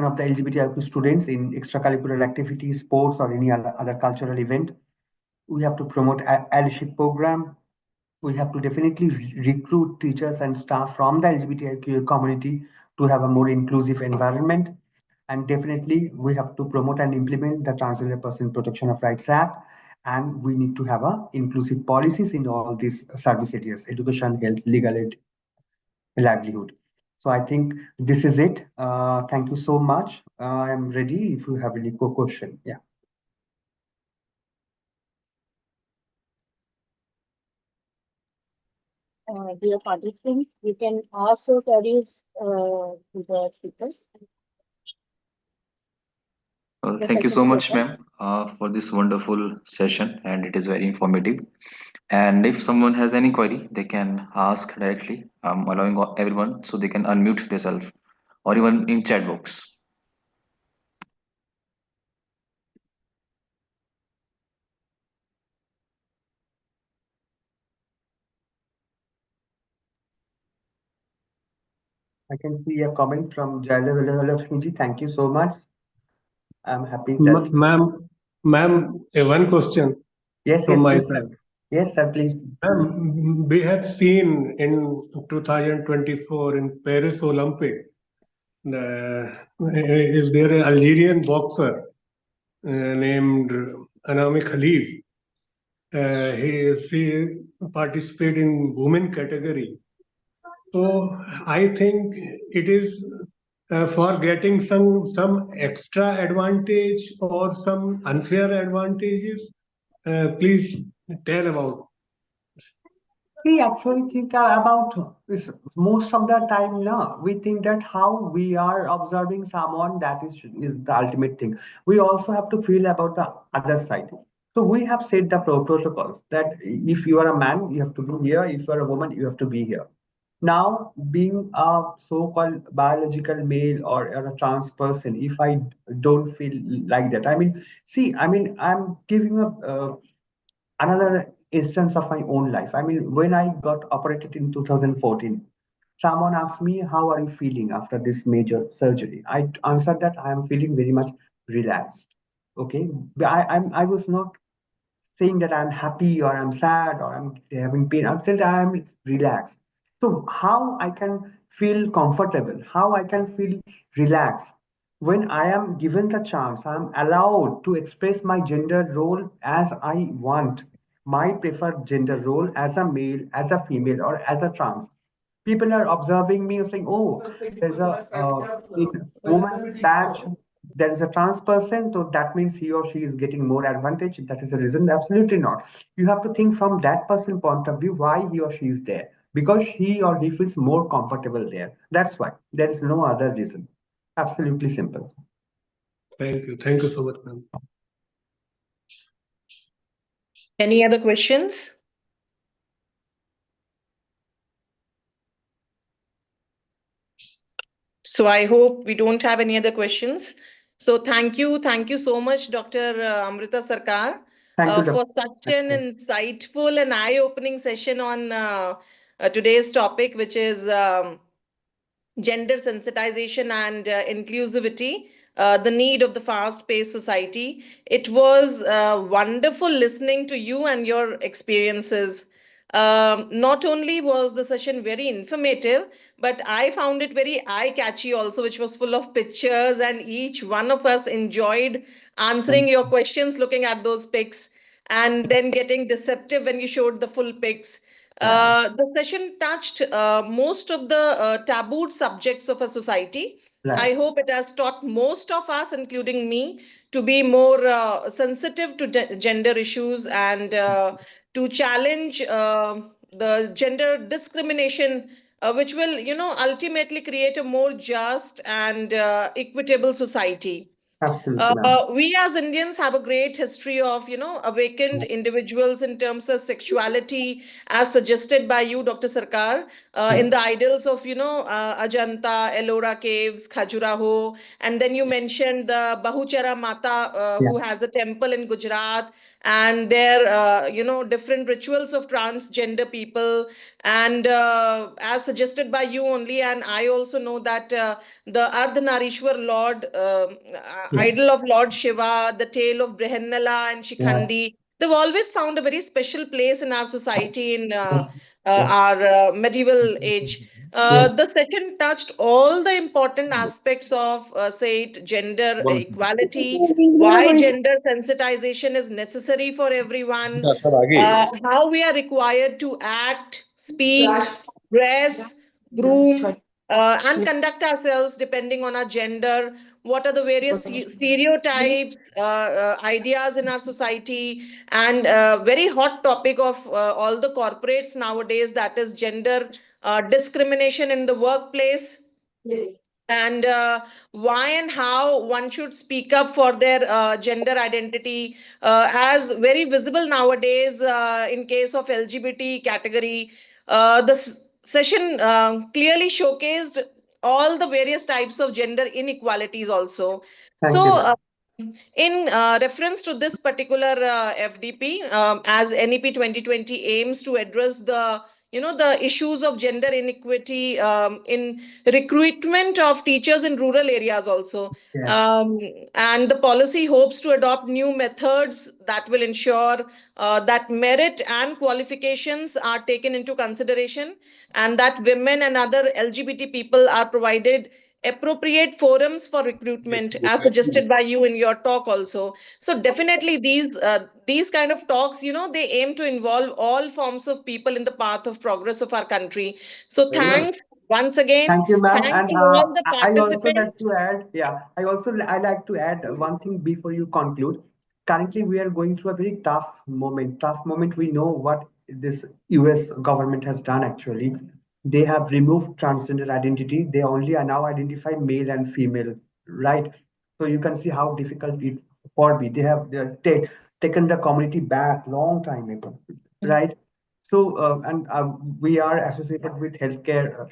of the LGBTIQ students in extracurricular activities, sports, or any other cultural event. We have to promote allyship program. We have to definitely recruit teachers and staff from the LGBTIQ community to have a more inclusive environment. And definitely we have to promote and implement the Transgender Person Protection of Rights Act. And we need to have inclusive policies in all these service areas: education, health, legal aid, livelihood. So I think this is it. Thank you so much. I am ready if you have any question. Yeah. Dear participants, you can also introduce to the speakers. Thank you so much, ma'am, for this wonderful session, and it is very informative. And if someone has any query, they can ask directly, allowing everyone so they can unmute themselves or even in chat box. I can see a comment from Jayalakshmi. Thank you so much. I'm happy that. Ma'am, one question Yes, from yes, my please, side. sir. Yes, sir, please. Ma'am, we have seen in 2024 in Paris Olympic, is there an Algerian boxer named Anami Khalif? He participated in women category. So I think it is for getting some extra advantage or some unfair advantages. Please tell about. We actually think about this most of the time now. We think that how we are observing someone, that is the ultimate thing. We also have to feel about the other side. So we have set the protocols that if you are a man, you have to be here. If you are a woman, you have to be here. Now, being a so-called biological male or a trans person, if I don't feel like that, I mean, see, I mean, I'm giving another instance of my own life. I mean, when I got operated in 2014, someone asked me, "How are you feeling after this major surgery?" I answered that I am feeling very much relaxed. Okay, I was not saying that I'm happy or I'm sad or I'm having pain. I'm saying that I'm relaxed. So how I can feel comfortable, how I can feel relaxed when I am given the chance, I'm allowed to express my gender role as I want, my preferred gender role as a male, as a female, or as a trans. People are observing me and saying, "Oh, there's a in woman badge, there is a trans person, so that means he or she is getting more advantage." That is the reason. Absolutely not. You have to think from that person point of view why he or she is there, because he or he feels more comfortable there. That's why. There is no other reason. Absolutely simple. Thank you. Thank you so much, ma'am. Any other questions? So I hope we don't have any other questions. So thank you so much, Dr. Amrita Sarkar, Thank you, for Dr. such an insightful and eye-opening session on today's topic, which is gender sensitization and inclusivity, the need of the fast-paced society. It was wonderful listening to you and your experiences. Not only was the session very informative, but I found it very eye-catchy also, which was full of pictures, and each one of us enjoyed answering your questions, looking at those pics, and then getting deceptive when you showed the full pics. The session touched most of the tabooed subjects of a society. Right. I hope it has taught most of us, including me, to be more sensitive to gender issues and to challenge the gender discrimination which will, ultimately create a more just and equitable society. Absolutely, ma'am. We as Indians have a great history of, awakened individuals in terms of sexuality, as suggested by you, Dr. Sarkar, in the idols of, Ajanta, Ellora caves, Khajuraho, and then you mentioned the Bahuchara Mata, Yeah. who has a temple in Gujarat, and their, different rituals of transgender people, and as suggested by you only, and I also know that. The Ardhanarishwar Lord, Yeah. idol of Lord Shiva, the tale of Brihannala and Yes. Shikhandi. They've always found a very special place in our society in Yes. Yes. our medieval age. Yes. The session touched all the important aspects of, say, it, gender equality, why gender sensitization is necessary for everyone, how we are required to act, speak, dress, groom, and conduct ourselves depending on our gender. What are the various stereotypes, ideas in our society, and very hot topic of all the corporates nowadays, that is gender discrimination in the workplace, and why and how one should speak up for their gender identity, as very visible nowadays in case of LGBT category. The session clearly showcased all the various types of gender inequalities also. Thank you, So ma'am. in reference to this particular FDP, as NEP 2020 aims to address the issues of gender inequity in recruitment of teachers in rural areas also. Yes. Um, and the policy hopes to adopt new methods that will ensure that merit and qualifications are taken into consideration, and that women and other LGBT people are provided appropriate forums for recruitment, as suggested by you in your talk also. So definitely these kind of talks, they aim to involve all forms of people in the path of progress of our country. So thanks once again. Thank you, ma'am. Thanks And to all the I also participants. like to add, yeah, I like to add one thing before you conclude. Currently, we are going through a very tough moment. Tough moment. We know what this US government has done actually. They have removed transgender identity. They only are now identify male and female, right? So you can see how difficult it for me. They have taken the community back long time ago, right? So and we are associated with healthcare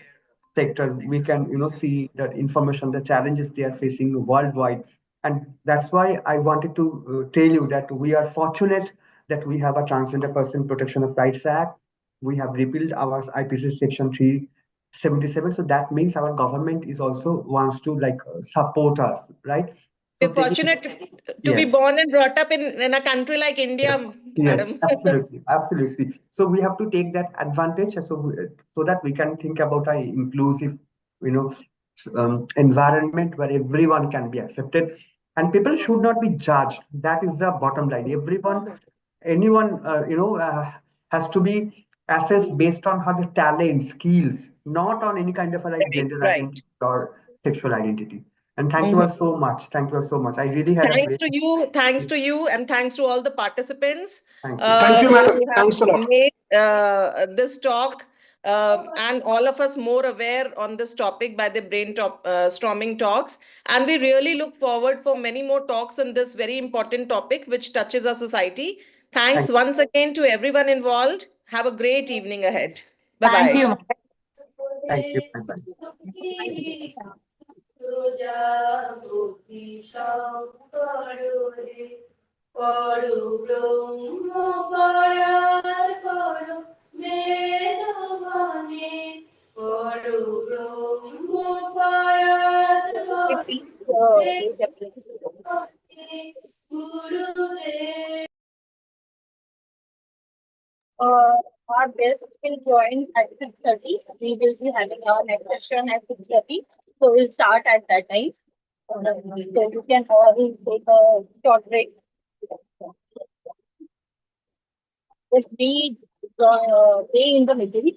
sector. We can see that information, the challenges they are facing worldwide, and that's why I wanted to tell you that we are fortunate that we have a Transgender Person Protection of Rights Act. We have repealed our IPC section 377, so that means our government is also wants to support us, right? So We're taking, fortunate to be yes. born and brought up in a country like India, Yes, yes, madam. absolutely, absolutely. So we have to take that advantage, so that we can think about a inclusive, you know, environment where everyone can be accepted, and people should not be judged. That is the bottom line. Anyone, has to be assessed based on her talent, skills, not on any kind of Right, gender right. identity or sexual identity. And thank you all Mhm. so much. Thank you all so much. I really had a great. Thanks to you, and thanks to all the participants Thank you. Thank you, madam. who have Thanks a lot. made this talk and all of us more aware on this topic by the storming talks. And we really look forward for many more talks on this very important topic, which touches our society. Thanks Thank once again to everyone involved. Have a great evening ahead. Bye Thank bye. you. Thank you. Bye-bye. পরু ব্রহ্ম পরার করো বেদবনে পরু ব্রহ্ম পরার করো বেদবনে গুরুদেব Our guest will join at 6:30. We will be having our next session at 6:30. So we'll start at that time. So you can all take a short break. Just be in the middle.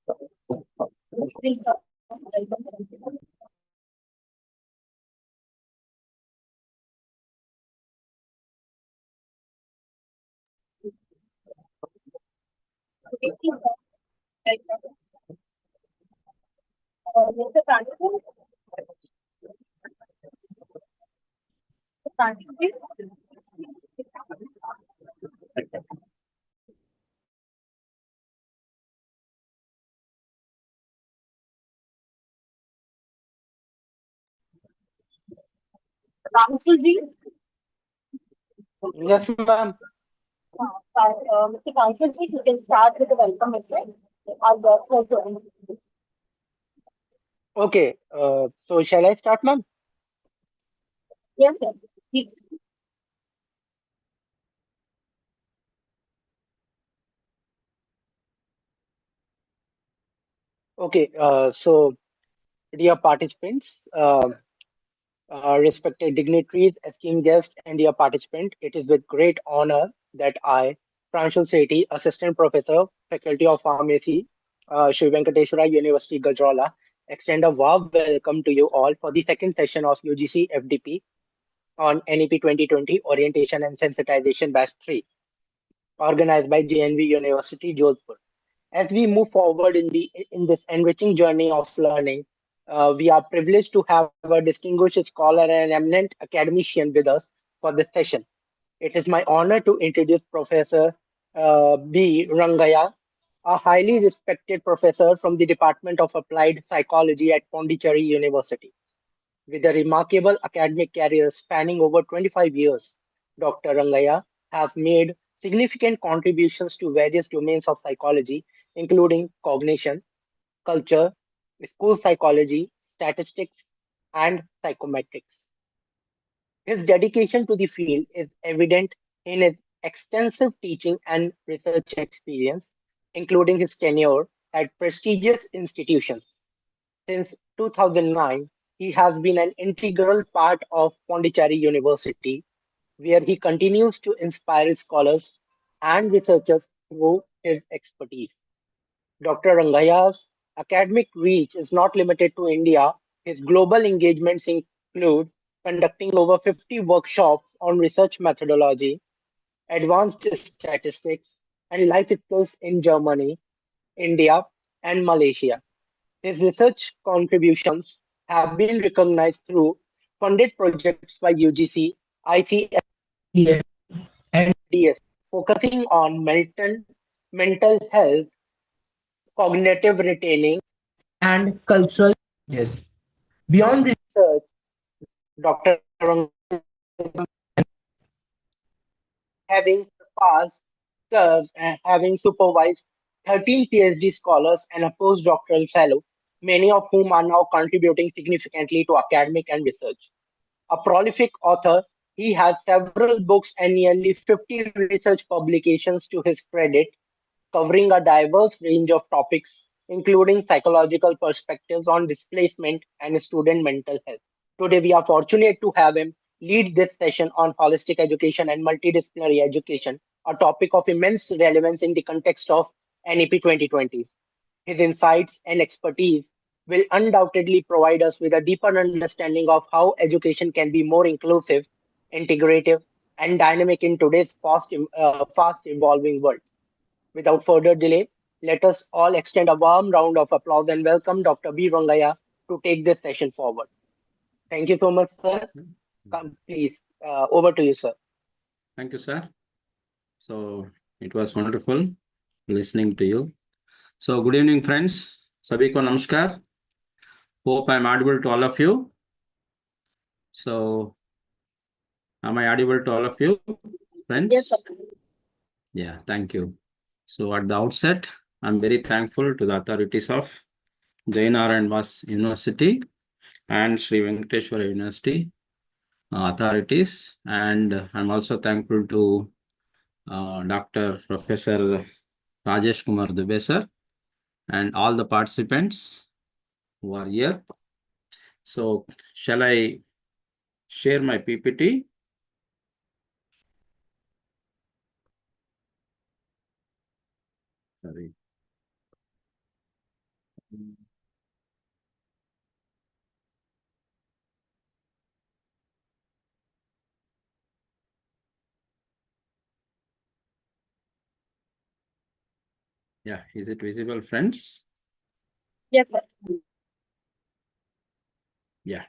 Mr. Francis, Francis, Francis ji, Yes, ma'am. Mr. Francis ji, you can start with the welcome address. Our guest has joined. Okay. So shall I start, ma'am? Yes, sir. Ji. Okay. So dear participants, respected dignitaries, esteemed guests, and dear participant, it is with great honor that I, Pranshul Sethi, Assistant Professor, Faculty of Pharmacy, Shri Venkateswara University, Gajrala, extend a warm welcome to you all for the second session of UGC FDP on NEP 2020 Orientation and Sensitization Batch 3, organized by JNV University, Jodhpur. As we move forward in this enriching journey of learning, we are privileged to have a distinguished scholar and eminent academician with us for this session. It is my honor to introduce Professor B. Rangaya, a highly respected professor from the Department of Applied Psychology at Pondicherry University. With a remarkable academic career spanning over 25 years, Dr. Rangaya has made significant contributions to various domains of psychology, including cognition, culture, school psychology, statistics, and psychometrics. His dedication to the field is evident in his extensive teaching and research experience, including his tenure at prestigious institutions. Since 2009, he has been an integral part of Pondicherry University, where he continues to inspire scholars and researchers through his expertise. Dr. Rangaya's academic reach is not limited to India. His global engagements include conducting over 50 workshops on research methodology, advanced statistics, and life skills in Germany, India, and Malaysia. His research contributions have been recognized through funded projects by UGC, ICSF, and DS, focusing on mental health, cognitive retaining, and cultural changes. Beyond research, Dr. having surpassed curves and having supervised 13 PhD scholars and a postdoctoral fellow, many of whom are now contributing significantly to academic and research. A prolific author, he has several books and nearly 50 research publications to his credit, covering a diverse range of topics, including psychological perspectives on displacement and student mental health. Today, we are fortunate to have him lead this session on holistic education and multidisciplinary education, a topic of immense relevance in the context of NEP 2020. His insights and expertise will undoubtedly provide us with a deeper understanding of how education can be more inclusive, integrative, and dynamic in today's fast evolving world. Without further delay, let us all extend a warm round of applause and welcome Dr. B. Rangaya to take this session forward. Thank you so much, sir. Come, please, over to you, sir. Thank you, sir. So it was wonderful listening to you. So good evening, friends. Sabhi ko namaskar. Hope I'm audible to all of you. So am I audible to all of you, friends? Yes, sir. Yeah, thank you. So at the outset, I'm very thankful to the authorities of Jainar and Vas University and Sri Venkateswara University authorities, and I'm also thankful to Dr. Professor Rajesh Kumar Dubey sir and all the participants who are here. So shall I share my PPT? Sorry. Yeah, is it visible, friends? Yes, sir. Yeah.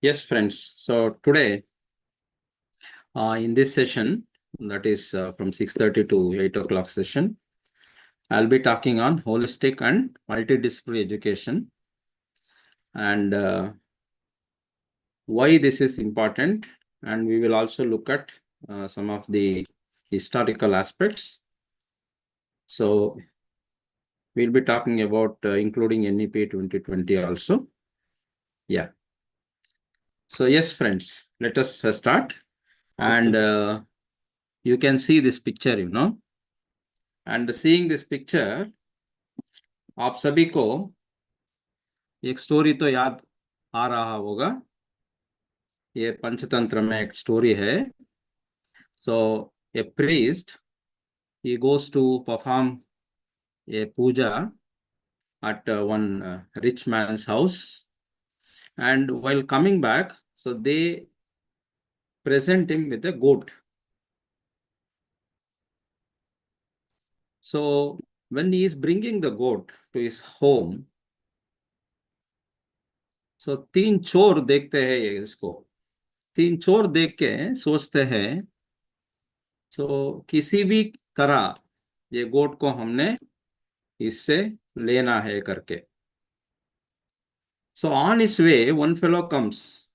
Yes, friends. So today, in this session, that is from 6:30 to 8 o'clock session, I'll be talking on holistic and multidisciplinary education and why this is important. And we will also look at some of the historical aspects. So we'll be talking about including NEP 2020 also. Yeah. So yes, friends, let us start. And you can see this picture, you know. And seeing this picture, आप सभी को एक story तो याद आ रहा होगा. ये पंचतंत्र में एक स्टोरी है. So a priest, he goes to perform a puja at one rich man's house, and while coming back, so they present him with a goat. So when he is bringing the goat to his home, so तीन चोर देखते हैं ये इसको. तीन चोर देख के सोचते हैं, सो किसी भी तरह ये गोट को हमने इससे लेना है करके. So on his way, one fellow comes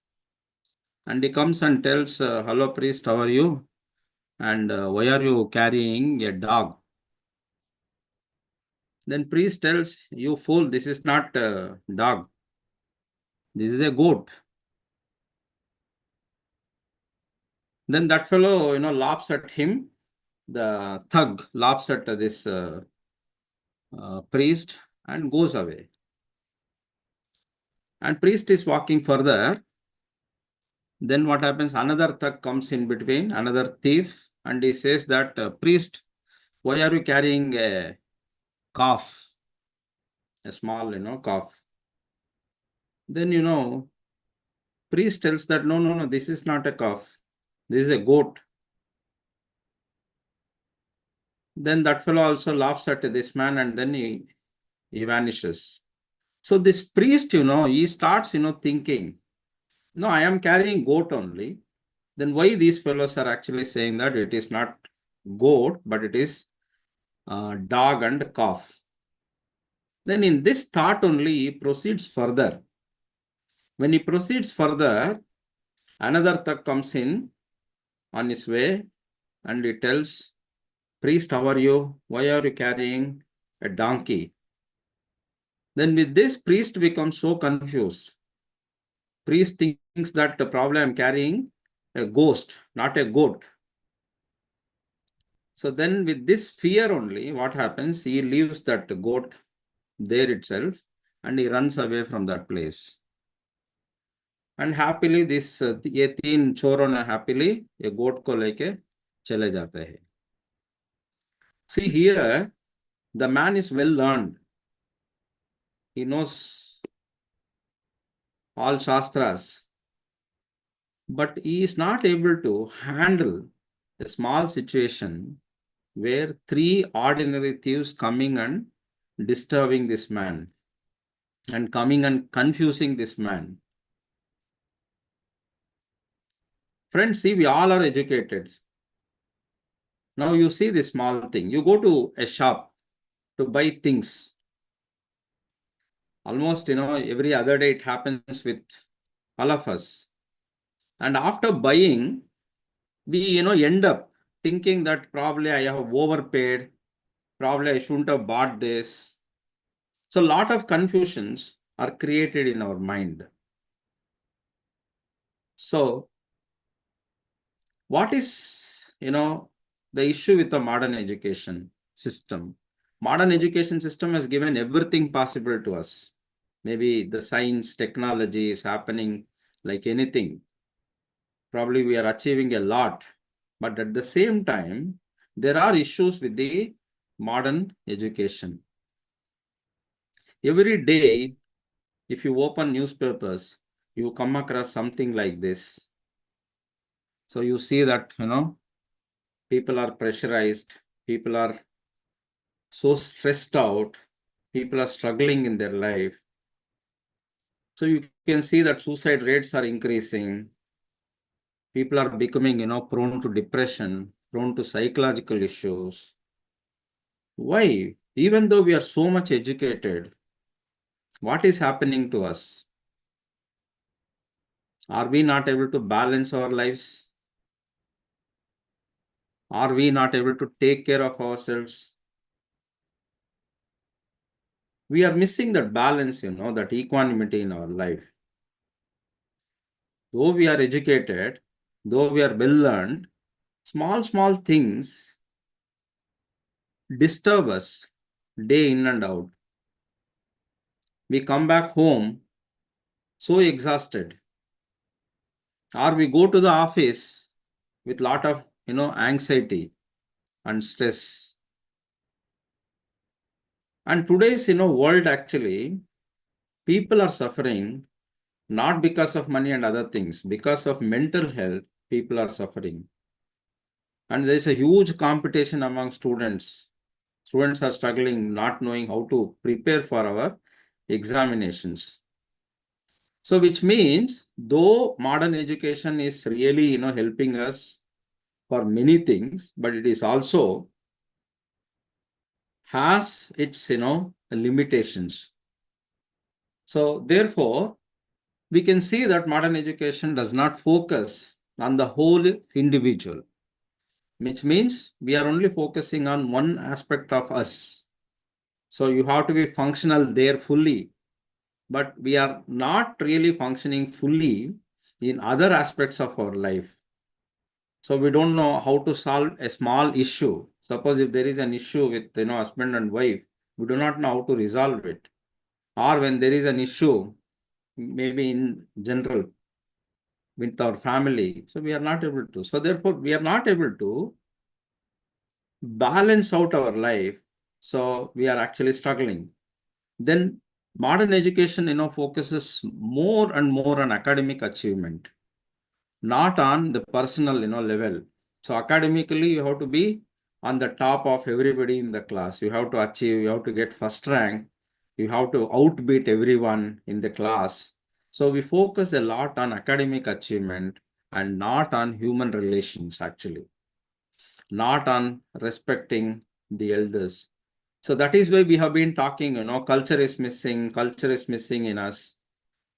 and he comes and tells, hello priest, how are you? And why are you carrying a dog? Then priest tells, you fool, this is not a dog. This is a goat. Then that fellow, you know, laughs at him. The thug laughs at this priest and goes away. And priest is walking further. Then what happens? Another thug comes in between, another thief, and he says that, priest, why are you carrying a calf? A small, you know, calf. Then, you know, priest tells that, no, this is not a calf. This is a goat. Then that fellow also laughs at this man and then he vanishes. So this priest, you know, he starts, you know, thinking, no, I am carrying goat only. Then why these fellows are actually saying that it is not goat, but it is dog and calf. Then in this thought only, he proceeds further. When he proceeds further, another thug comes in on his way and he tells, priest, how are you? Why are you carrying a donkey? Then with this, priest becomes so confused. Priest thinks that the problem I'm carrying a ghost, not a goat. So then with this fear only, what happens? He leaves that goat there itself and he runs away from that place. And happily this ये तीन चोरों ने happily ये goat को लेके चले जाते हैं. See here, the man is well learned. He knows all shastras, but he is not able to handle a small situation where three ordinary thieves coming and disturbing this man and coming and confusing this man. Friends, see, we all are educated. Now you see this small thing. You go to a shop to buy things. Almost, you know, every other day it happens with all of us. And after buying, we, you know, end up thinking that probably I have overpaid. Probably I shouldn't have bought this. So a lot of confusions are created in our mind. So what is, you know, the issue with the modern education system? Modern education system has given everything possible to us. Maybe the science, technology is happening like anything. Probably we are achieving a lot. But at the same time, there are issues with the modern education. Every day, if you open newspapers, you come across something like this. So you see that, people are pressurized, people are so stressed out, people are struggling in their life. So you can see that suicide rates are increasing. People are becoming, prone to depression, prone to psychological issues. Why? Even though we are so much educated, what is happening to us? Are we not able to balance our lives? Are we not able to take care of ourselves? We are missing that balance, that equanimity in our life. Though we are educated, though we are well learned, small things disturb us day in and out. We come back home so exhausted, or we go to the office with lot of anxiety and stress. And today's world, actually, people are suffering not because of money and other things, because of mental health. People are suffering, and there is a huge competition among students. Students are struggling, not knowing how to prepare for our examinations. So which means, though modern education is really helping us for many things, but it is also has its limitations. So therefore, we can see that modern education does not focus on the whole individual, which means we are only focusing on one aspect of us. So you have to be functional there fully, but we are not really functioning fully in other aspects of our life. So we don't know how to solve a small issue. Suppose if there is an issue with husband and wife, we do not know how to resolve it. Or when there is an issue, maybe in general, with our family, so we are not able to. So therefore, we are not able to balance out our life. So we are actually struggling. Then modern education, focuses more and more on academic achievement, not on the personal, level. So academically, you have to be on the top of everybody in the class. You have to achieve, you have to get first rank, you have to outbeat everyone in the class. So we focus a lot on academic achievement and not on human relations, actually, not on respecting the elders. So that is why we have been talking, culture is missing in us.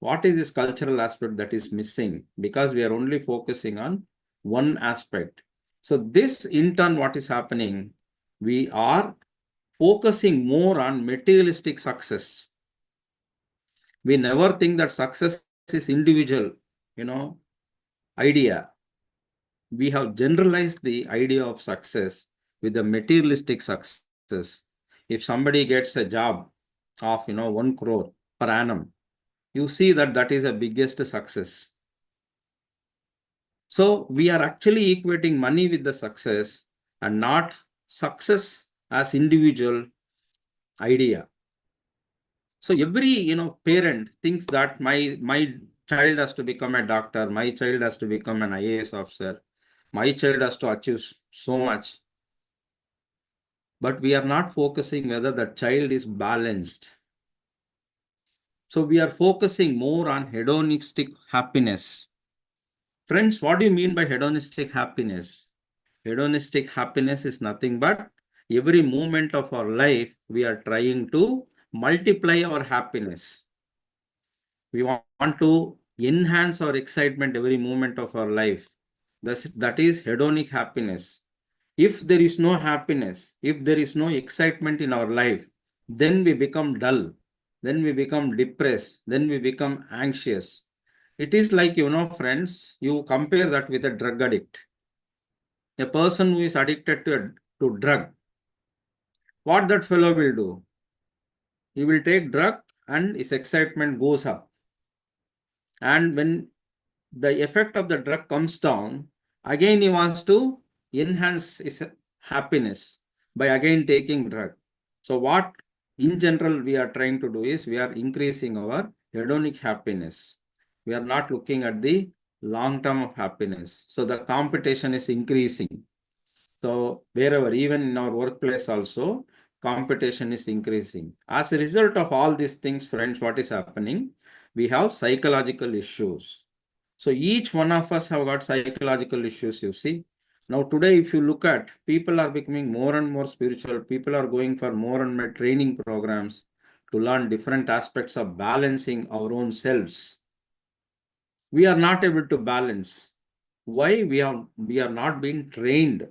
What is this cultural aspect that is missing? Because we are only focusing on one aspect. So this in turn, what is happening? We are focusing more on materialistic success. We never think that success is individual, idea. We have generalized the idea of success with the materialistic success. If somebody gets a job of 1 crore per annum, you see that that is the biggest success. So we are actually equating money with the success and not success as individual idea. So every parent thinks that my child has to become a doctor, my child has to become an IAS officer, my child has to achieve so much. But we are not focusing whether the child is balanced. So we are focusing more on hedonistic happiness. Friends, what do you mean by hedonistic happiness? Hedonistic happiness is nothing but every moment of our life, we are trying to multiply our happiness. We want to enhance our excitement every moment of our life. That is hedonic happiness. If there is no happiness, if there is no excitement in our life, then we become dull, then we become depressed, then we become anxious. It is like, friends, you compare that with a drug addict. A person who is addicted to drug, what that fellow will do? He will take drug and his excitement goes up. And when the effect of the drug comes down, again he wants to enhance his happiness by again taking drug. So what in general we are trying to do is we are increasing our hedonic happiness. We are not looking at the long term of happiness. So the competition is increasing. So wherever, even in our workplace also, competition is increasing. As a result of all these things, friends, what is happening? We have psychological issues. So each one of us have got psychological issues, you see. Now today, if you look at, people are becoming more and more spiritual. People are going for more and more training programs to learn different aspects of balancing our own selves. We are not able to balance. Why? We are not being trained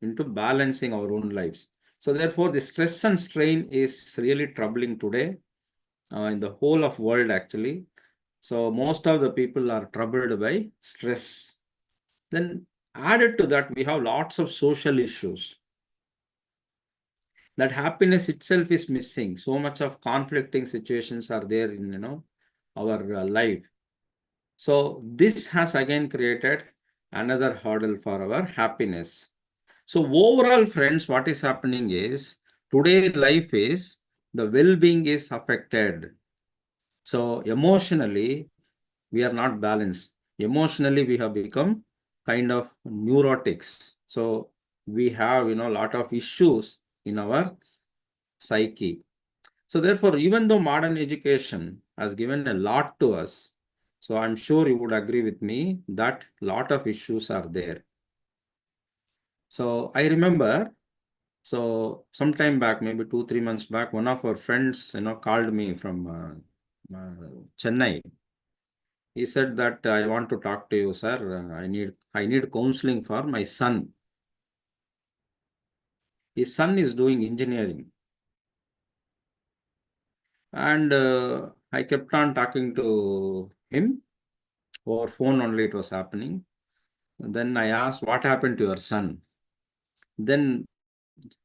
into balancing our own lives. So therefore, the stress and strain is really troubling today in the whole of world actually. So most of the people are troubled by stress. Then added to that, we have lots of social issues. That happiness itself is missing. So much of conflicting situations are there in our life. So this has again created another hurdle for our happiness. So overall, friends, what is happening is today life is the well-being is affected. So emotionally, we are not balanced. Emotionally, we have become kind of neurotics. So we have, a lot of issues in our psyche. So therefore, even though modern education has given a lot to us, so I'm sure you would agree with me that lot of issues are there. So I remember, so sometime back, maybe 2-3 months back, one of our friends, called me from Chennai. He said that I want to talk to you, sir. I need counseling for my son. His son is doing engineering. And I kept on talking to him. Over phone only it was happening. And then I asked, what happened to your son? Then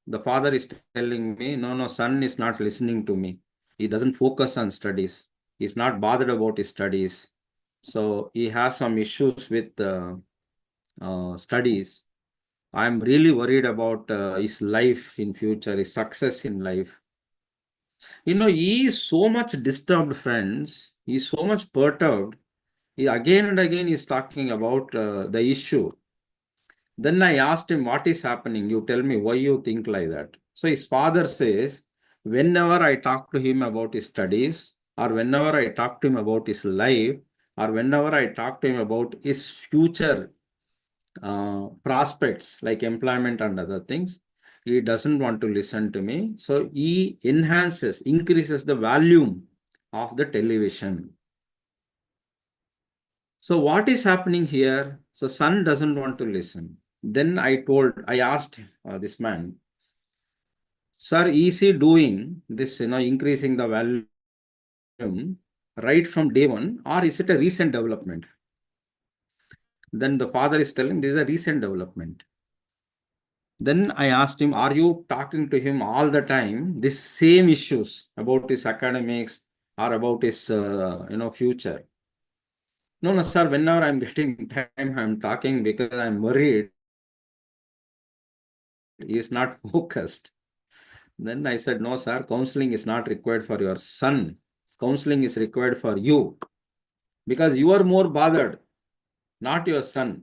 the father is telling me, no, son is not listening to me. He doesn't focus on studies. He's not bothered about his studies. So he has some issues with studies. I'm really worried about his life in future, his success in life. He is so much disturbed, friends. He is so much perturbed. He again and again is talking about the issue. Then I asked him, what is happening? You tell me why you think like that. So his father says, whenever I talk to him about his studies, or whenever I talk to him about his life, or whenever I talk to him about his future prospects like employment and other things, he doesn't want to listen to me. So he increases the volume of the television. So what is happening here? So son doesn't want to listen. Then I asked this man, sir, is he doing this, increasing the volume right from day one, or is it a recent development? Then the father is telling this is a recent development. Then I asked him, are you talking to him all the time, this same issues about his academics or about his, future? No, sir, whenever I'm getting time, I'm talking because I'm worried he is not focused. Then I said, no, sir, counseling is not required for your son. Counseling is required for you because you are more bothered, not your son.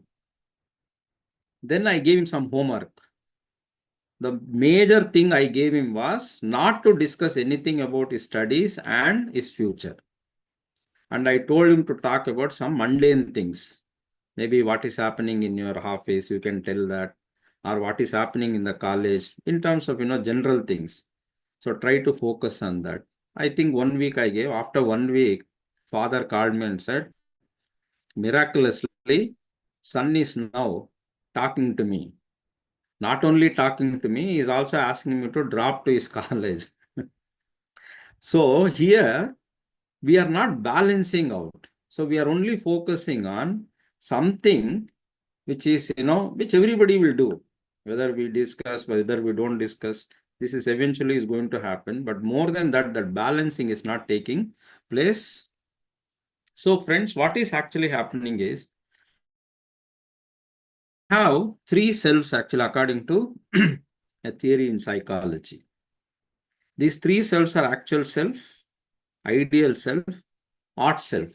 Then I gave him some homework. The major thing I gave him was not to discuss anything about his studies and his future. And I told him to talk about some mundane things. Maybe what is happening in your office, you can tell that, or what is happening in the college in terms of, general things. So try to focus on that. I think 1 week I gave. After 1 week, father called me and said, miraculously, son is now talking to me. Not only talking to me, he is also asking me to drop to his college. So here, we are not balancing out. So we are only focusing on something which is, which everybody will do. Whether we discuss, whether we don't discuss, this is eventually is going to happen. But more than that, that balancing is not taking place. So friends, what is actually happening is, have three selves actually according to a theory in psychology. These three selves are actual self, ideal self, art self.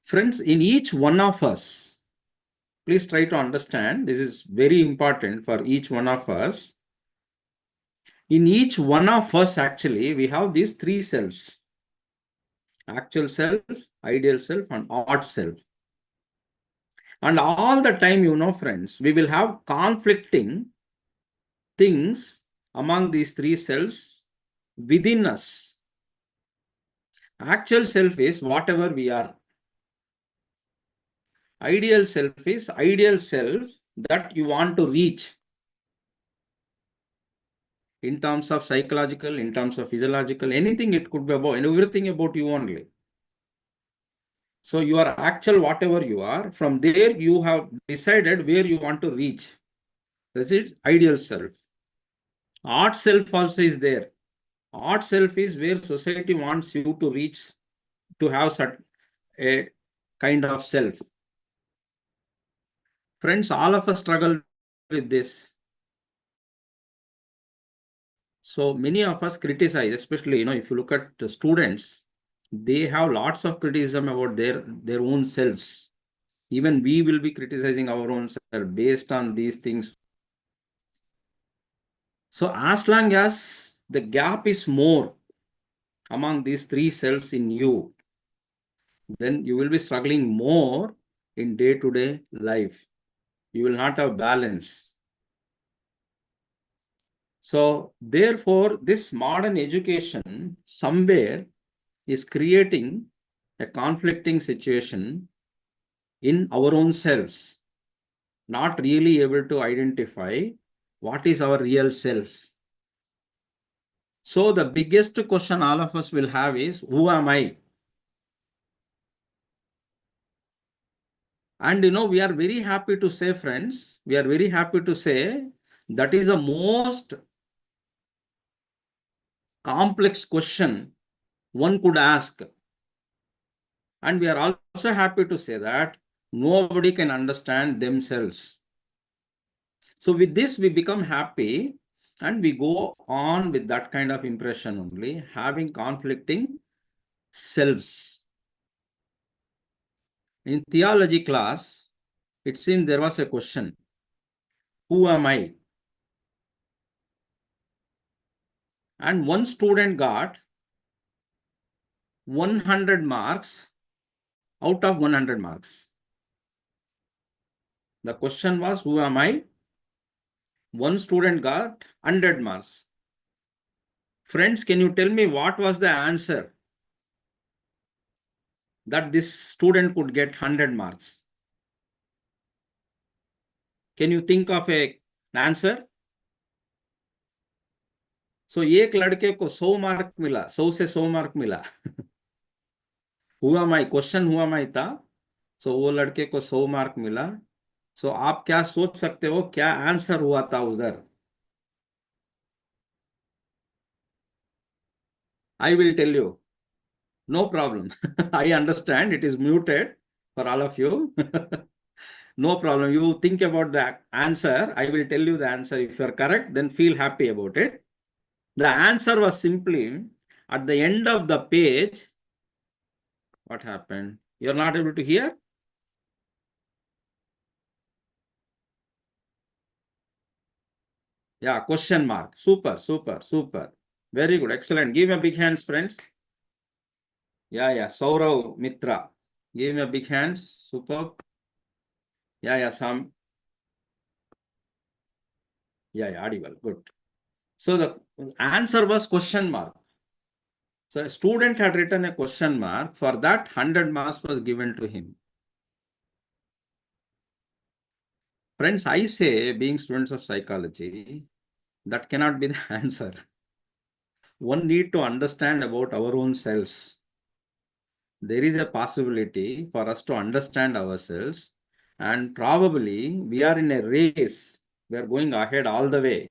Friends, in each one of us, please try to understand, this is very important for each one of us. In each one of us, actually, we have these three selves: actual self, ideal self, and art self. And all the time, you know, friends, we will have conflicting things among these three selves within us. Actual self is whatever we are. Ideal self is ideal self that you want to reach in terms of psychological, in terms of physiological, anything it could be about, everything about you only. So you are actual whatever you are. From there, you have decided where you want to reach. That's it, ideal self. Art self also is there. Art self is where society wants you to reach, to have such a kind of self. Friends, all of us struggle with this. So many of us criticize, especially, if you look at the students, they have lots of criticism about their own selves. Even we will be criticizing our own self based on these things. So as long as the gap is more among these three selves in you, then you will be struggling more in day-to-day life. You will not have balance. So therefore, this modern education somewhere is creating a conflicting situation in our own selves, not really able to identify what is our real self. So the biggest question all of us will have is, who am I? And we are very happy to say, friends, we are very happy to say that is the most complex question one could ask. And we are also happy to say that nobody can understand themselves. So with this, we become happy and we go on with that kind of impression only, having conflicting selves. In theology class, it seemed there was a question, who am I? And one student got 100 marks out of 100 marks. The question was, who am I? One student got 100 marks. Friends, can you tell me what was the answer that this student could get 100 marks? Can you think of an answer? So एक लड़के को 100 mark मिला, 100 से 100 mark मिला. हुआ my question हुआ माई था. सो वो लड़के को 100 मार्क मिला. सो आप क्या सोच सकते हो क्या आंसर हुआ था उधर? I will tell you. No problem. I understand it is muted for all of you. No problem. You think about the answer. I will tell you the answer. If you are correct, then feel happy about it. The answer was simply at the end of the page. What happened? You're not able to hear? Yeah, question mark. Super, super, super. Very good. Excellent. Give me a big hands, friends. Yeah. Saurav Mitra. Give me a big hands. Super. Yeah, some. Yeah, audible. Good. So the answer was question mark. So a student had written a question mark. For that, 100 marks was given to him. Friends, I say, being students of psychology, that cannot be the answer. One need to understand about our own selves. There is a possibility for us to understand ourselves, and probably we are in a race. We are going ahead all the way,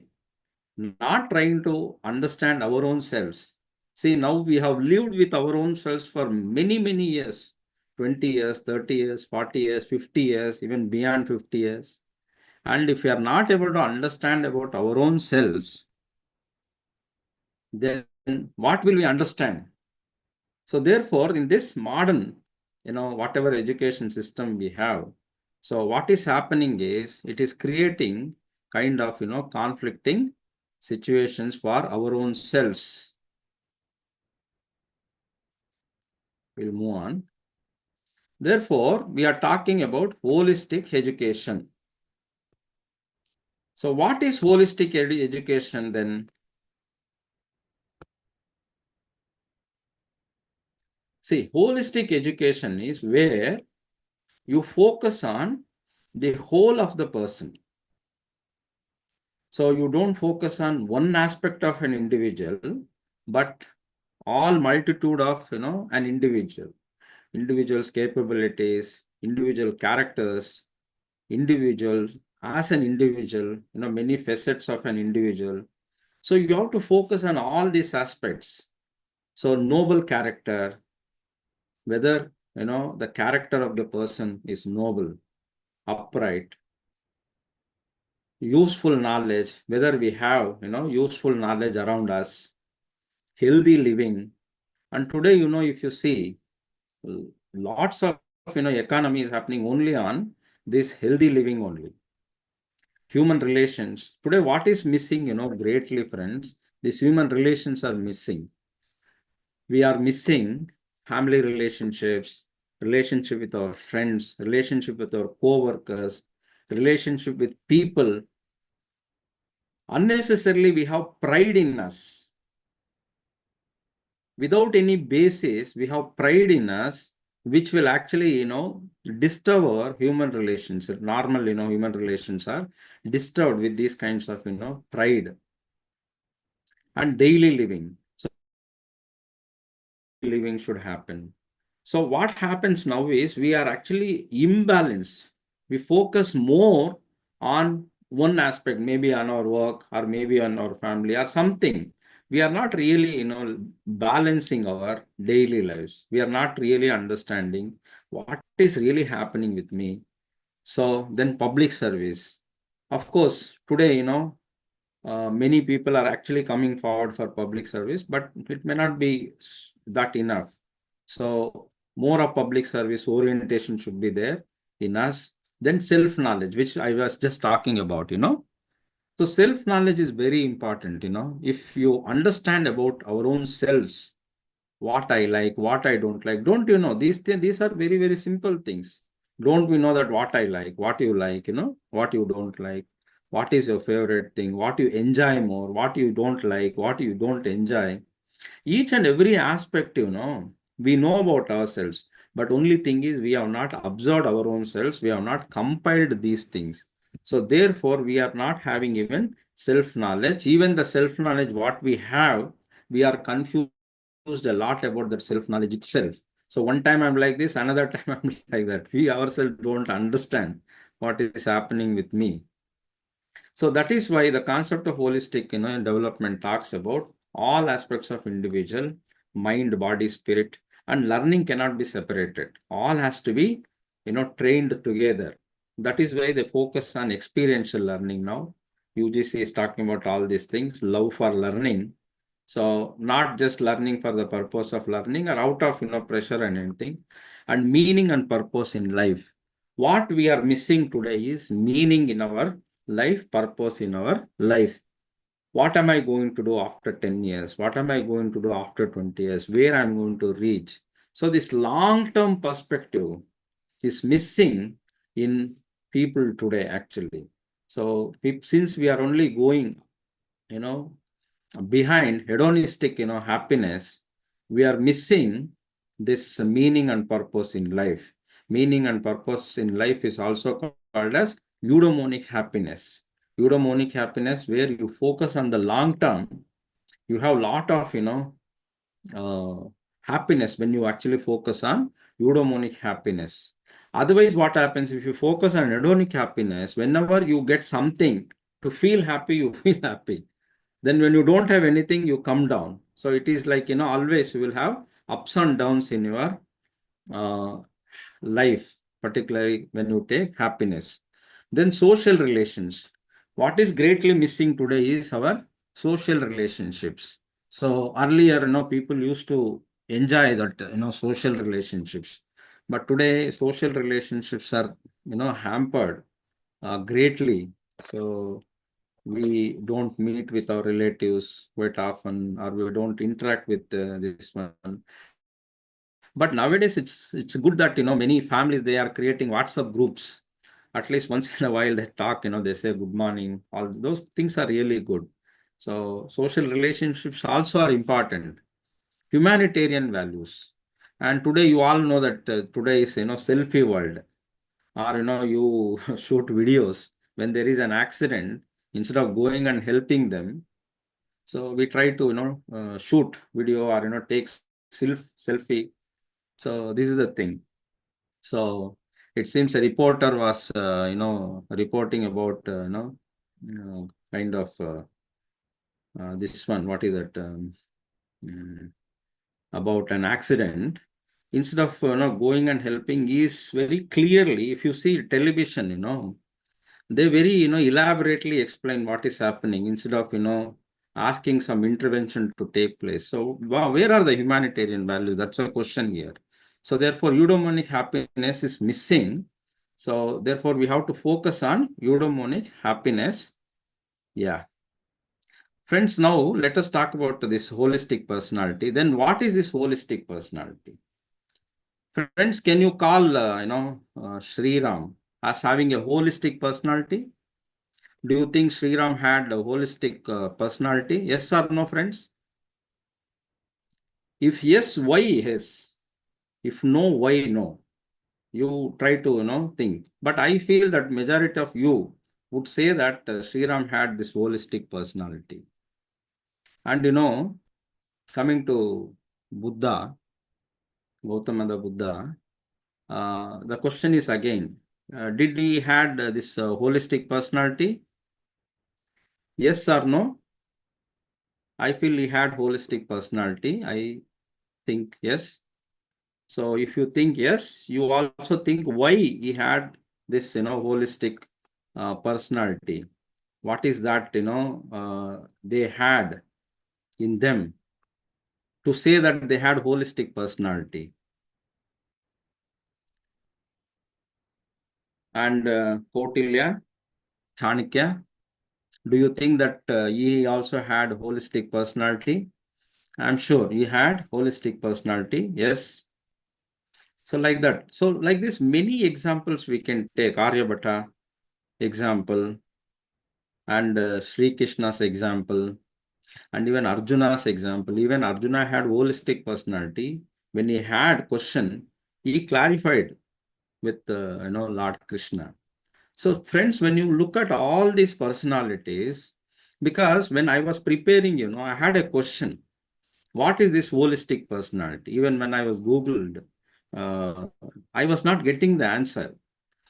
not trying to understand our own selves. See, now we have lived with our own selves for many, many years, 20 years, 30 years, 40 years, 50 years, even beyond 50 years. And if we are not able to understand about our own selves, then what will we understand? So therefore, in this modern, whatever education system we have, so what is happening is it is creating kind of, conflicting situations for our own selves. We'll move on. Therefore, we are talking about holistic education. So what is holistic education then? See, holistic education is where you focus on the whole of the person. So you don't focus on one aspect of an individual, but all multitude of, an individual's capabilities, individual characters, individual as an individual, many facets of an individual. So you have to focus on all these aspects. So noble character, whether, the character of the person is noble, upright, useful knowledge, whether we have, useful knowledge around us, healthy living. And today, if you see, lots of, economy is happening only on this healthy living only. Human relations. Today, what is missing, greatly, friends, these human relations are missing. We are missing family relationships, relationship with our friends, relationship with our co-workers, relationship with people. Unnecessarily, we have pride in us. Without any basis, we have pride in us, which will actually, disturb our human relations. Normal, human relations are disturbed with these kinds of, pride. And daily living. So living should happen. So what happens now is we are actually imbalanced. We focus more on one aspect, maybe on our work or maybe on our family or something. We are not really, balancing our daily lives. We are not really understanding what is really happening with me. So then public service. Of course, today, many people are actually coming forward for public service, but it may not be that enough. So more of public service orientation should be there in us. Then self-knowledge, which I was just talking about, So self-knowledge is very important, If you understand about our own selves, what I like, what I don't like, don't you know, these are very, very simple things. Don't we know that what I like, what you like, what you don't like, what is your favorite thing, what you enjoy more, what you don't like, what you don't enjoy. Each and every aspect, we know about ourselves, but only thing is we have not observed our own selves. We have not compiled these things. So therefore, we are not having even self-knowledge. Even the self-knowledge, what we have, we are confused a lot about that self-knowledge itself. So one time I'm like this, another time I'm like that. We ourselves don't understand what is happening with me. So that is why the concept of holistic, development talks about all aspects of individual, mind, body, spirit, and learning cannot be separated. All has to be, trained together. That is why they focus on experiential learning now. UGC is talking about all these things, love for learning. So not just learning for the purpose of learning or out of, pressure and anything, and meaning and purpose in life. What we are missing today is meaning in our life, purpose in our life. What am I going to do after 10 years? What am I going to do after 20 years? Where I'm going to reach? So this long-term perspective is missing in people today, actually. So since we are only going, behind hedonistic, happiness, we are missing this meaning and purpose in life. Meaning and purpose in life is also called as eudaimonic happiness. Eudaimonic happiness, where you focus on the long term, you have a lot of, happiness when you actually focus on eudaimonic happiness. Otherwise, what happens if you focus on hedonic happiness, whenever you get something to feel happy, you feel happy. Then when you don't have anything, you come down. So it is like, always you will have ups and downs in your life, particularly when you take happiness. Then social relations. What is greatly missing today is our social relationships. So earlier, people used to enjoy that, social relationships. But today, social relationships are, hampered greatly. So we don't meet with our relatives quite often, or we don't interact with this one. But nowadays, it's good that many families, they are creating WhatsApp groups. At least once in a while they talk, they say good morning. All those things are really good. So social relationships also are important. Humanitarian values. And today you all know that today is selfie world. Or you shoot videos when there is an accident, instead of going and helping them. So we try to shoot video or take selfie. So this is the thing. So it seems a reporter was reporting about kind of this one. What is that? About an accident. Instead of going and helping, is very clearly, if you see television, they very elaborately explain what is happening, instead of asking some intervention to take place. So where are the humanitarian values? That's a question here. So therefore eudaimonic happiness is missing. So therefore we have to focus on eudaimonic happiness. Yeah. Friends, now let us talk about this holistic personality. Then what is this holistic personality? Friends, can you call Sri Ram as having a holistic personality? Do you think Sri Ram had a holistic personality? Yes or no, friends? If yes, why yes? If no, why no? You try to think. But I feel that majority of you would say that Sri Ram had this holistic personality. And coming to Buddha, Gautama the Buddha, the question is again, did he had this holistic personality? Yes or no? I feel he had holistic personality. I think yes. So if you think yes, you also think why he had this holistic personality. What is that they had in them to say that they had holistic personality? And Kautilya, Chanakya, do you think that he also had holistic personality? I'm sure he had holistic personality. Yes. So like that. So like this, many examples we can take. Aryabhata example, and Sri Krishna's example, and even Arjuna's example. Even Arjuna had holistic personality. When he had question, he clarified with Lord Krishna. So friends, when you look at all these personalities, because when I was preparing, I had a question. What is this holistic personality? Even when I was Googled, I was not getting the answer.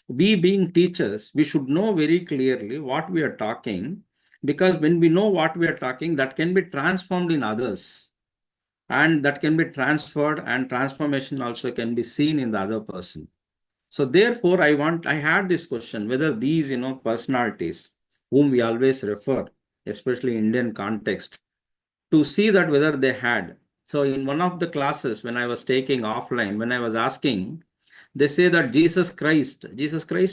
We being teachers, we should know very clearly what we are talking, because when we know what we are talking, that can be transformed in others, and that can be transferred, and transformation also can be seen in the other person. So therefore, I had this question, whether these, personalities whom we always refer, especially Indian context, to see that whether they had. So in one of the classes, when I was taking offline, when I was asking, they say that Jesus Christ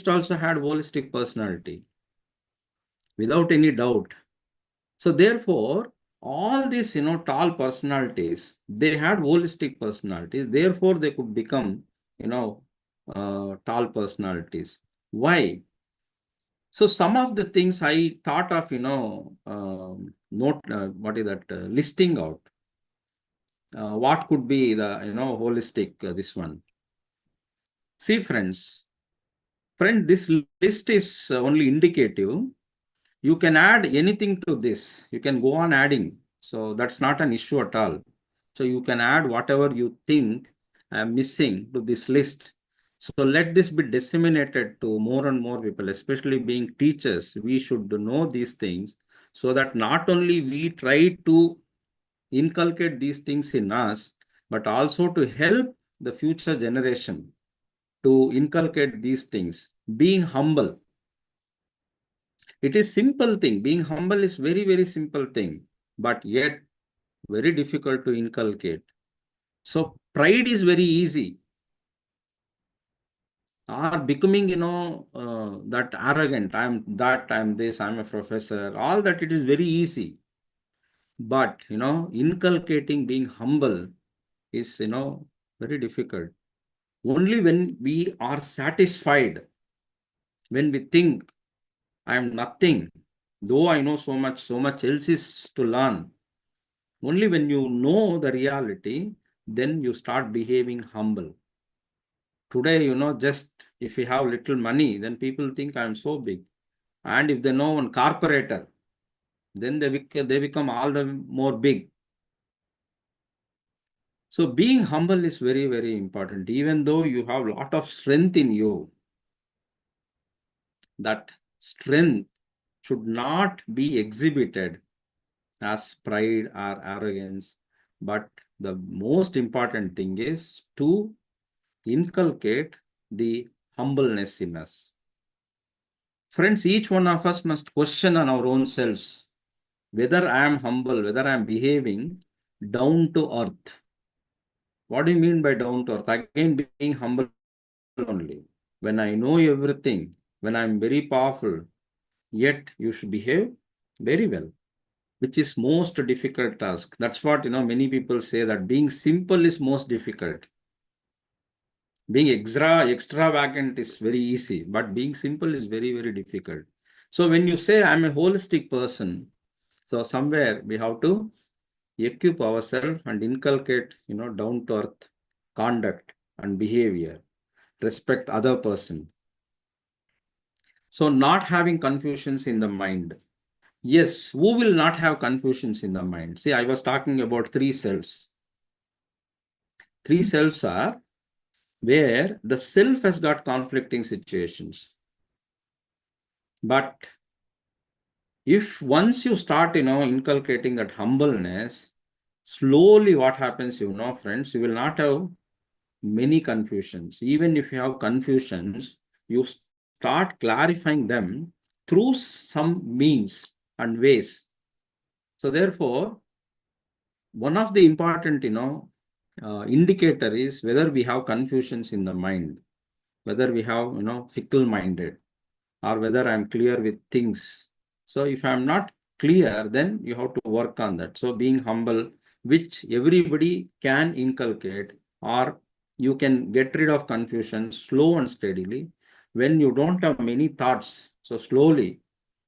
also had holistic personality, without any doubt. So therefore, all these, tall personalities, they had holistic personalities. Therefore, they could become, tall personalities. Why? So some of the things I thought of, what is that, listing out. What could be the, holistic, this one. See, friend, this list is only indicative. You can add anything to this. You can go on adding. So that's not an issue at all. So you can add whatever you think missing to this list. So let this be disseminated to more and more people, especially being teachers. We should know these things, so that not only we try to inculcate these things in us, but also to help the future generation. to inculcate these things. Being humble. It is simple thing. Being humble is very, very simple thing, but yet very difficult to inculcate. So pride is very easy. Or becoming, that arrogant, I'm this, I'm a professor, all that, it is very easy. But, inculcating being humble is, very difficult. Only when we are satisfied, when we think I am nothing, though I know so much else is to learn. Only when you know the reality, then you start behaving humble. Today, just if you have little money, then people think I'm so big. And if they know one corporator, then they become all the more big. So being humble is very, very important. Even though you have a lot of strength in you, that strength should not be exhibited as pride or arrogance. But the most important thing is to inculcate the humbleness in us. Friends, each one of us must question on our own selves whether I am humble, whether I am behaving down to earth. What do you mean by down to earth? Again, being humble only. When I know everything, when I am very powerful, yet you should behave very well, which is most difficult task. That's what, many people say, that being simple is most difficult. Being extravagant is very easy, but being simple is very, very difficult. So when you say I'm a holistic person, so somewhere we have to equip ourselves and inculcate, down to earth conduct and behavior, respect other person. So not having confusions in the mind. Yes, who will not have confusions in the mind? See, I was talking about 3 selves. 3 selves are where the self has got conflicting situations. But if once you start, inculcating that humbleness, slowly what happens, friends, you will not have many confusions. Even if you have confusions, you start clarifying them through some means and ways. So therefore, one of the important, indicator is whether we have confusions in the mind, whether we have, fickle-minded, or whether I'm clear with things. So if I'm not clear, then you have to work on that. So being humble, which everybody can inculcate, or you can get rid of confusion slow and steadily. When you don't have many thoughts, so slowly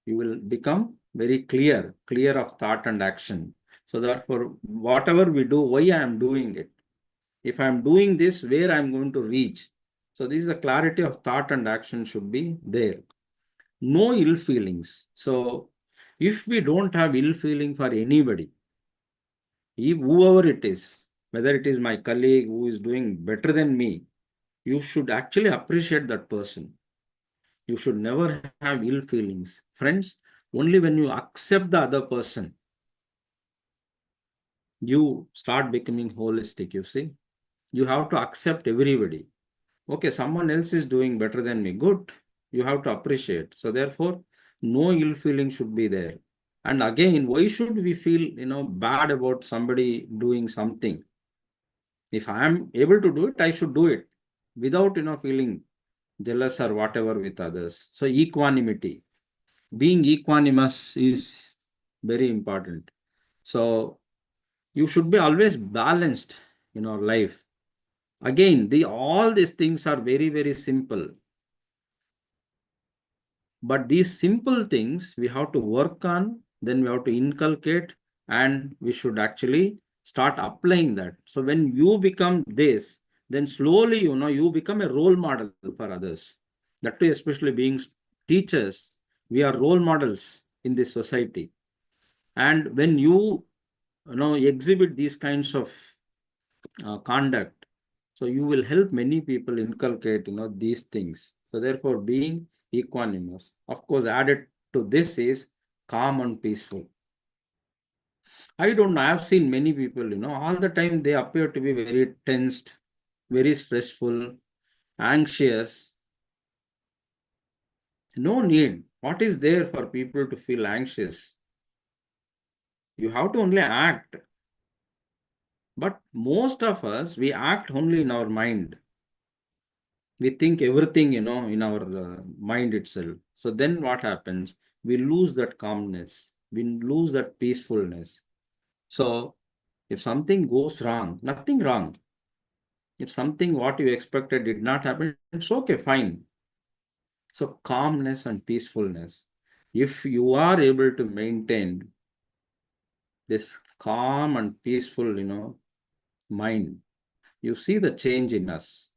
you will become very clear of thought and action. So therefore, whatever we do, why I am doing it? If I am doing this, where I am going to reach? So this is a clarity of thought and action should be there. No ill feelings. So if we don't have ill feeling for anybody, whoever it is, whether it is my colleague who is doing better than me, you should actually appreciate that person. You should never have ill feelings. Friends, only when you accept the other person, you start becoming holistic, you see. You have to accept everybody. Okay, someone else is doing better than me. Good. You have to appreciate. So therefore, no ill feeling should be there. And again, why should we feel, bad about somebody doing something? If I am able to do it, I should do it without, feeling jealous or whatever with others. So equanimity, being equanimous is very important. So you should be always balanced in our life. Again, all these things are very, very simple. But these simple things we have to work on, then we have to inculcate, and we should actually start applying that. So when you become this, then slowly, you become a role model for others. That too, especially being teachers, we are role models in this society. And when you exhibit these kinds of conduct, so you will help many people inculcate, these things. So therefore, being equanimous. Of course, added to this is calm and peaceful. I don't know, I have seen many people, all the time they appear to be very tensed, very stressful, anxious. No need. What is there for people to feel anxious? You have to only act. But most of us, we act only in our mind. We think everything, in our mind itself. So then what happens? We lose that calmness. We lose that peacefulness. So if something goes wrong, nothing wrong. If something what you expected did not happen, it's okay, fine. So calmness and peacefulness. If you are able to maintain this calm and peaceful, mind, you see the change in us.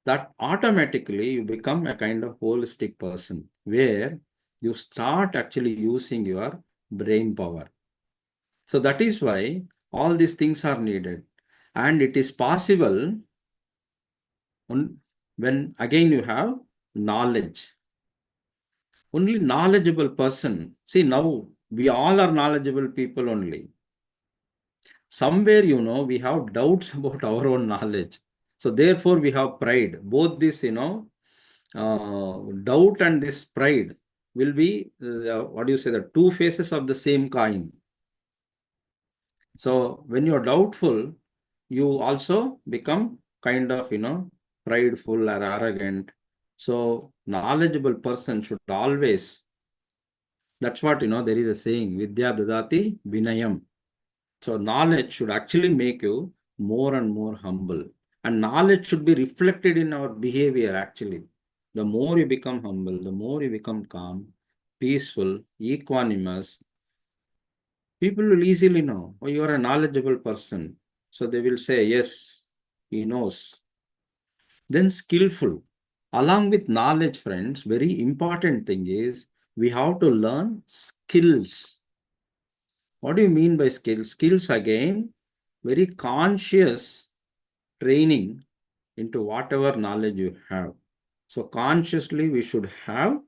That automatically you become a kind of holistic person where you start actually using your brain power. So that is why all these things are needed. And it is possible when again you have knowledge. Only knowledgeable person. See, now we all are knowledgeable people only. Somewhere, we have doubts about our own knowledge. So therefore, we have pride. Both this, doubt and this pride will be, the two faces of the same coin. So when you're doubtful, you also become kind of, prideful or arrogant. So knowledgeable person should always, that's what, there is a saying, Vidya Dadati Vinayam. So knowledge should actually make you more and more humble. And knowledge should be reflected in our behavior actually. The more you become humble, the more you become calm, peaceful, equanimous, people will easily know, oh, you are a knowledgeable person. So they will say, yes, he knows. Then skillful. Along with knowledge, friends, very important thing is we have to learn skills. What do you mean by skills? Skills, again, very conscious training into whatever knowledge you have. So consciously, we should have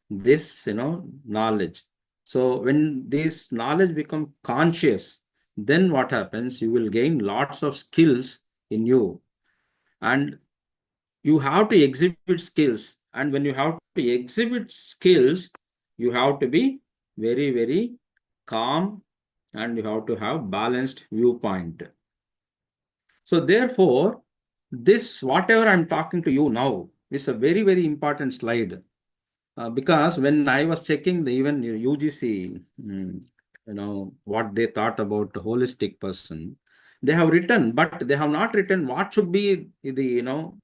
this, knowledge. So when this knowledge becomes conscious, then what happens? You will gain lots of skills in you. And you have to exhibit skills. And when you have to exhibit skills, you have to be very, very calm and you have to have balanced viewpoint. So therefore, this, whatever I'm talking to you now, is a very, very important slide. Because when I was checking even UGC, what they thought about the holistic person, they have written, but they have not written what should be the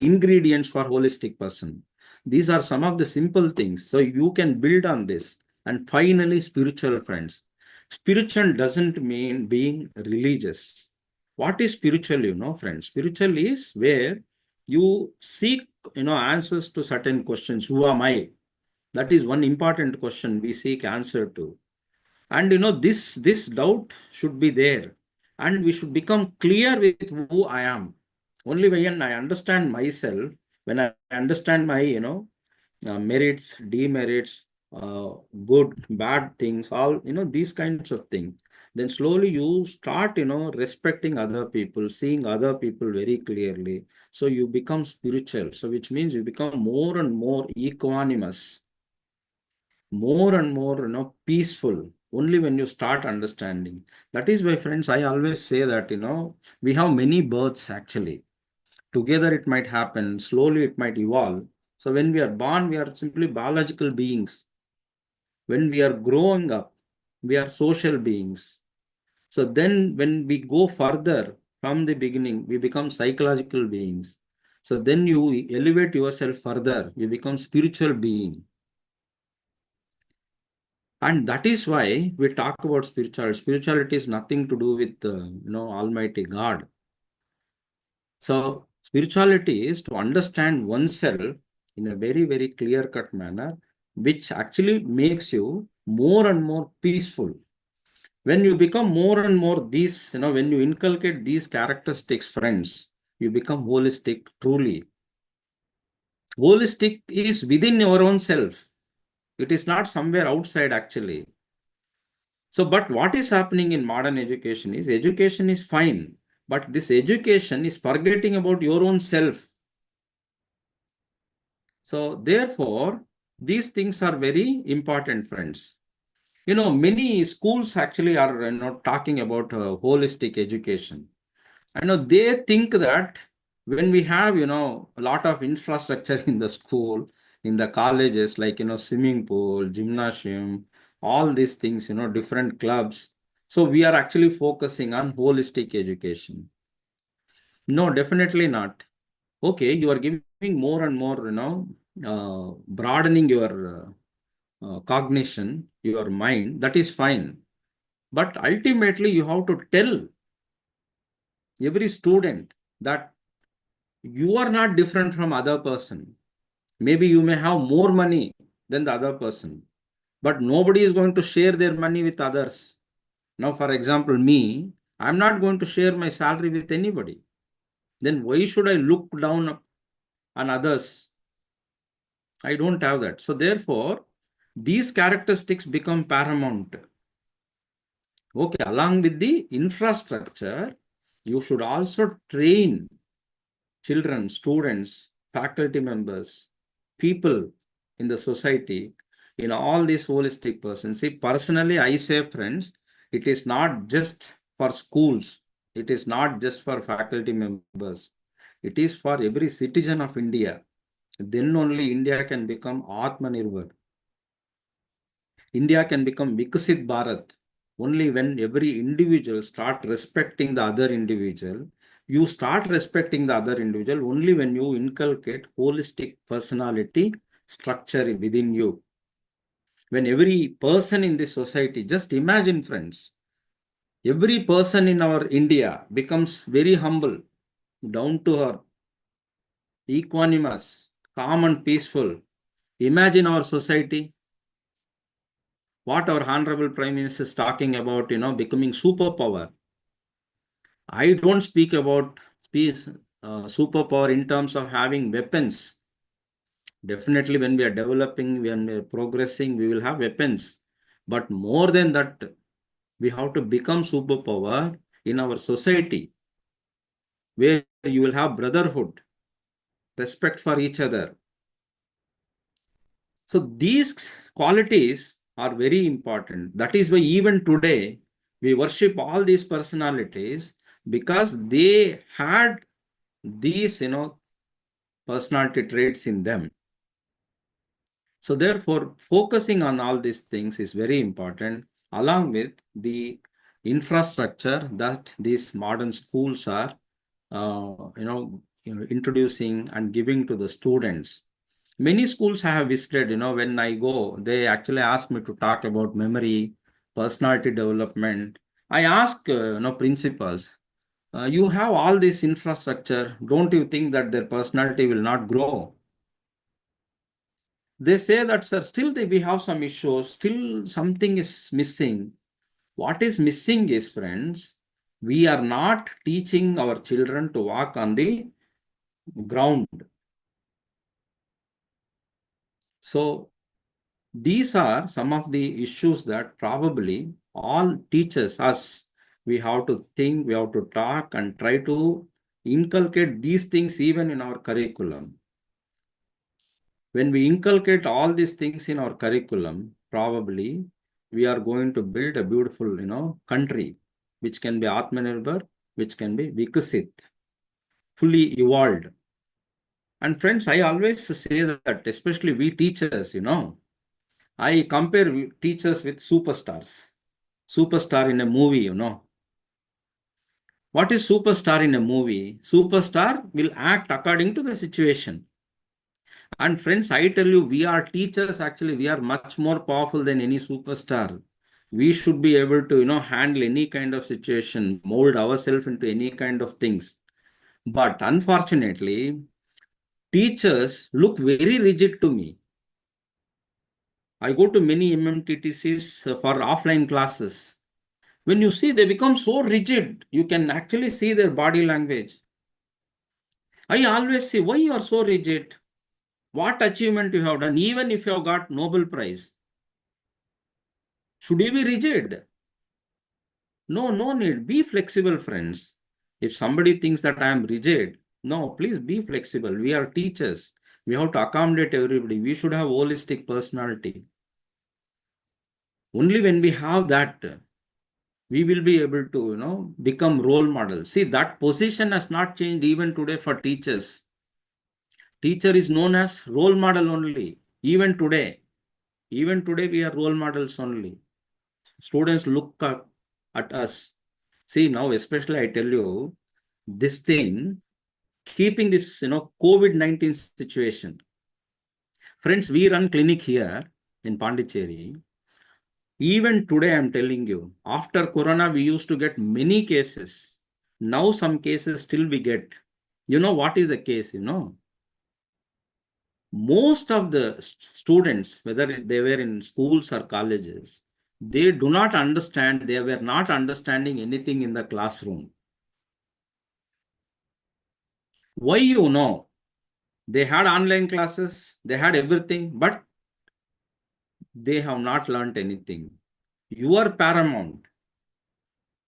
ingredients for holistic person. These are some of the simple things. So you can build on this. And finally, spiritual, friends. Spiritual doesn't mean being religious. What is spiritual, friends? Spiritual is where you seek, answers to certain questions. Who am I? That is one important question we seek answer to. And, this doubt should be there. And we should become clear with who I am. Only when I understand myself, when I understand my, merits, demerits, good, bad things, all, these kinds of things, then slowly you start, respecting other people, seeing other people very clearly. So you become spiritual. So which means you become more and more equanimous, more and more, peaceful, only when you start understanding. That is why, friends, I always say that, we have many births actually. Together it might happen, slowly it might evolve. So when we are born, we are simply biological beings. When we are growing up, we are social beings. So then when we go further from the beginning, we become psychological beings. So then you elevate yourself further, you become spiritual being. And that is why we talk about spirituality. Spirituality is nothing to do with, Almighty God. So spirituality is to understand oneself in a very, very clear-cut manner, which actually makes you more and more peaceful. When you become more and more these, when you inculcate these characteristics, friends, you become holistic truly. Holistic is within your own self. It is not somewhere outside actually. So, but what is happening in modern education is fine, But this education is forgetting about your own self. So therefore, these things are very important, friends. Many schools actually are talking about holistic education. They think that when we have, a lot of infrastructure in the school, in the colleges, like, swimming pool, gymnasium, all these things, different clubs. So we are actually focusing on holistic education. No, definitely not. Okay, you are giving more and more, broadening your cognition, your mind, that is fine. But ultimately, you have to tell every student that you are not different from other person. Maybe you may have more money than the other person, but nobody is going to share their money with others. Now, for example, me, I'm not going to share my salary with anybody. Then why should I look down on others? I don't have that. So therefore, these characteristics become paramount. Okay, along with the infrastructure, you should also train children, students, faculty members, people in the society, in all these holistic persons. See, personally, I say, friends, it is not just for schools. It is not just for faculty members. It is for every citizen of India. Then only India can become Atmanirbhar. India can become Viksit Bharat only when every individual start respecting the other individual. You start respecting the other individual only when you inculcate holistic personality structure within you. When every person in this society, just imagine, friends, every person in our India becomes very humble, down to earth, equanimous, calm and peaceful. Imagine our society. What our Honorable Prime Minister is talking about, becoming superpower. I don't speak about superpower in terms of having weapons. Definitely, when we are developing, when we are progressing, we will have weapons. But more than that, we have to become superpower in our society, where you will have brotherhood, respect for each other. So these qualities are very important. That is why even today, we worship all these personalities because they had these, personality traits in them. So therefore, focusing on all these things is very important, along with the infrastructure that these modern schools are, introducing and giving to the students. Many schools I have visited, when I go, they actually ask me to talk about memory, personality development. I ask, principals, you have all this infrastructure. Don't you think that their personality will not grow? They say that, sir, still we have some issues, still something is missing. What is missing is, friends, we are not teaching our children to walk on the ground. So these are some of the issues that probably all teachers, us, we have to think, we have to talk and try to inculcate these things even in our curriculum. When we inculcate all these things in our curriculum, probably we are going to build a beautiful, country, which can be Atmanirbhar, which can be Vikasit, fully evolved. And friends, I always say that, especially we teachers, I compare teachers with superstars. Superstar in a movie, What is superstar in a movie? Superstar will act according to the situation. And friends, I tell you, we are teachers, actually, we are much more powerful than any superstar. We should be able to, handle any kind of situation, mold ourselves into any kind of things. But unfortunately, teachers look very rigid to me. I go to many MMTTCs for offline classes. When you see, they become so rigid, you can actually see their body language. I always say, why you are so rigid? What achievement you have done, even if you have got Nobel Prize? Should you be rigid? No need. Be flexible, friends. If somebody thinks that I am rigid, no, please be flexible. We are teachers. We have to accommodate everybody. We should have holistic personality. Only when we have that, we will be able to, become role models. See, that position has not changed even today for teachers. Teacher is known as role model only. Even today, we are role models only. Students look up at us. See, now, especially I tell you, this thing, keeping this, COVID-19 situation. Friends, we run clinic here in Pondicherry. Even today, I'm telling you, after Corona, we used to get many cases. Now some cases still we get. You know what is the case, Most of the students, whether they were in schools or colleges, they do not understand, they were not understanding anything in the classroom. Why, they had online classes, they had everything, but they have not learned anything. You are paramount.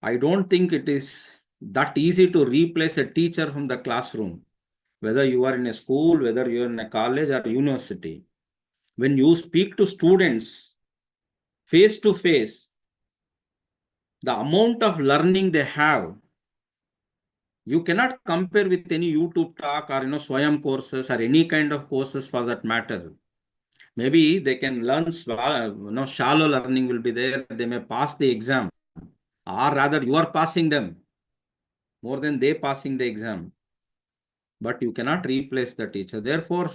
I don't think it is that easy to replace a teacher from the classroom, whether you are in a school, whether you are in a college or university. When you speak to students face to face, the amount of learning they have, you cannot compare with any YouTube talk or Swayam courses or any kind of courses for that matter. Maybe they can learn, shallow learning will be there. They may pass the exam, or rather you are passing them more than they passing the exam. But you cannot replace the teacher. Therefore,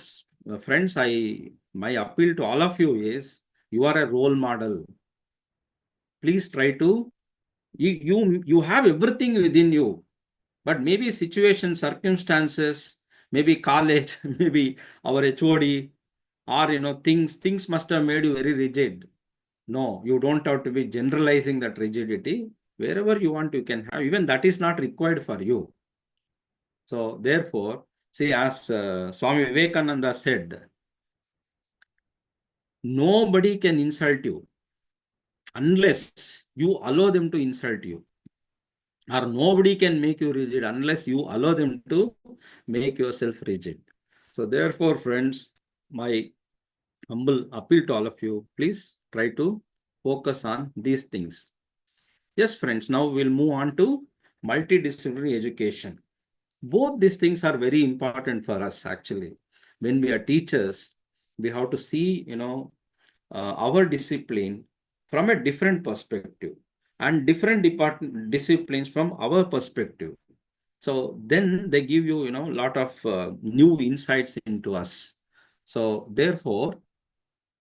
friends, my appeal to all of you is, you are a role model. Please try to, you have everything within you, but maybe situation, circumstances, maybe college, maybe our HOD, or things must have made you very rigid. No, you don't have to be generalizing that rigidity. Wherever you want, you can have. Even that is not required for you. So therefore, see, as Swami Vivekananda said, nobody can insult you unless you allow them to insult you. Or nobody can make you rigid unless you allow them to make yourself rigid. So therefore, friends, my humble appeal to all of you, please try to focus on these things. Yes, friends, now we'll move on to multidisciplinary education. Both these things are very important for us, actually. When we are teachers, we have to see, our discipline from a different perspective and different disciplines from our perspective. So then they give you, a lot of new insights into us. So therefore,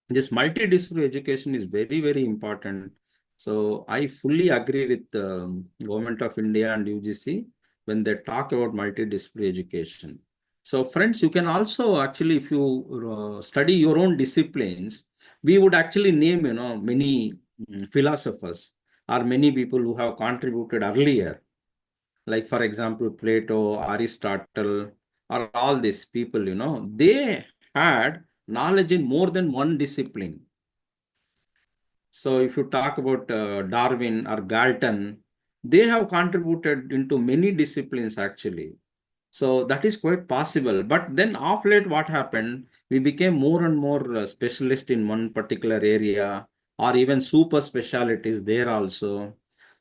this multidisciplinary education is very, very important. So I fully agree with the Government of India and UGC when they talk about multidisciplinary education. So friends, you can also actually, if you study your own disciplines, we would actually name, many philosophers or many people who have contributed earlier. Like, for example, Plato, Aristotle, or all these people, they had knowledge in more than one discipline. So if you talk about Darwin or Galton, they have contributed into many disciplines actually. So that is quite possible. But then of late, what happened? We became more and more specialist in one particular area, or even super specialities there also.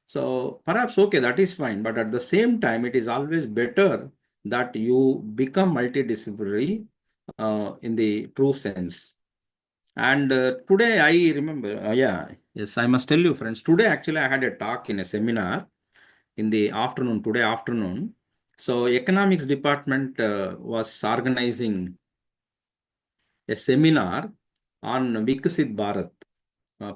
So perhaps, okay, that is fine. But at the same time, it is always better that you become multidisciplinary in the true sense. And today I remember, yes, I must tell you, friends, today actually I had a talk in a seminar in the afternoon, today afternoon. So economics department was organizing a seminar on Viksit Bharat,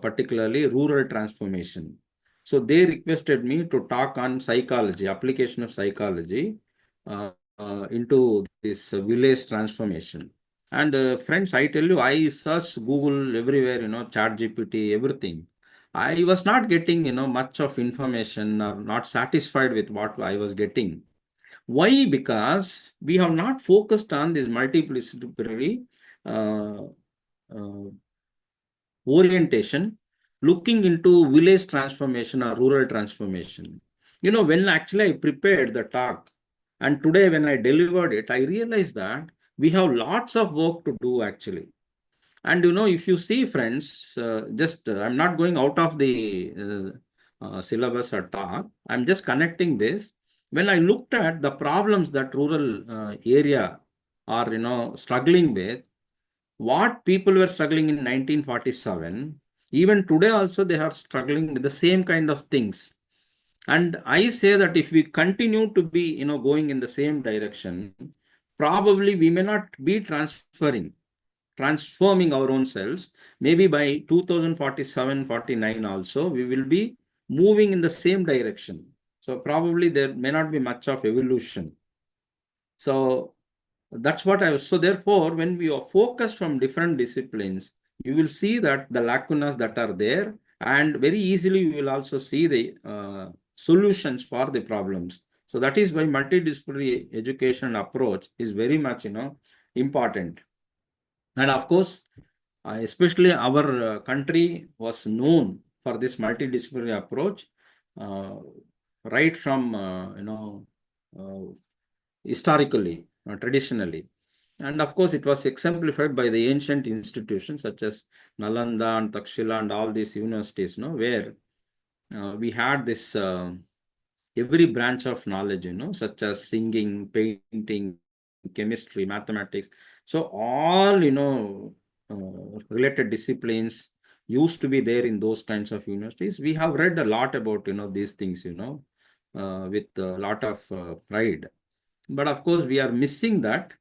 particularly rural transformation. So they requested me to talk on psychology, application of psychology into this village transformation. And friends, I tell you, I searched Google everywhere, ChatGPT, everything. I was not getting, much of information or not satisfied with what I was getting. Why? Because we have not focused on this multidisciplinary orientation, looking into village transformation or rural transformation. You know, when actually I prepared the talk and today when I delivered it, I realized that we have lots of work to do actually. And you know, if you see, friends, I'm not going out of the syllabus or talk. I'm just connecting this. When I looked at the problems that rural area are, you know, struggling with, what people were struggling in 1947, even today also they are struggling with the same kind of things. And I say that if we continue to be, you know, going in the same direction, probably we may not be transforming our own selves. Maybe by 2047, 49 also, we will be moving in the same direction. So probably there may not be much of evolution. So that's what I was. So therefore, when we are focused from different disciplines, you will see that the lacunas that are there, and very easily you will also see the solutions for the problems. So that is why multidisciplinary education approach is very much, you know, important. And of course, especially our country was known for this multidisciplinary approach, right from, historically, traditionally. And of course, it was exemplified by the ancient institutions such as Nalanda and Takshila and all these universities, where we had this every branch of knowledge, such as singing, painting, chemistry, mathematics. So all, related disciplines used to be there in those kinds of universities. We have read a lot about, these things, with a lot of pride. But of course, we are missing that.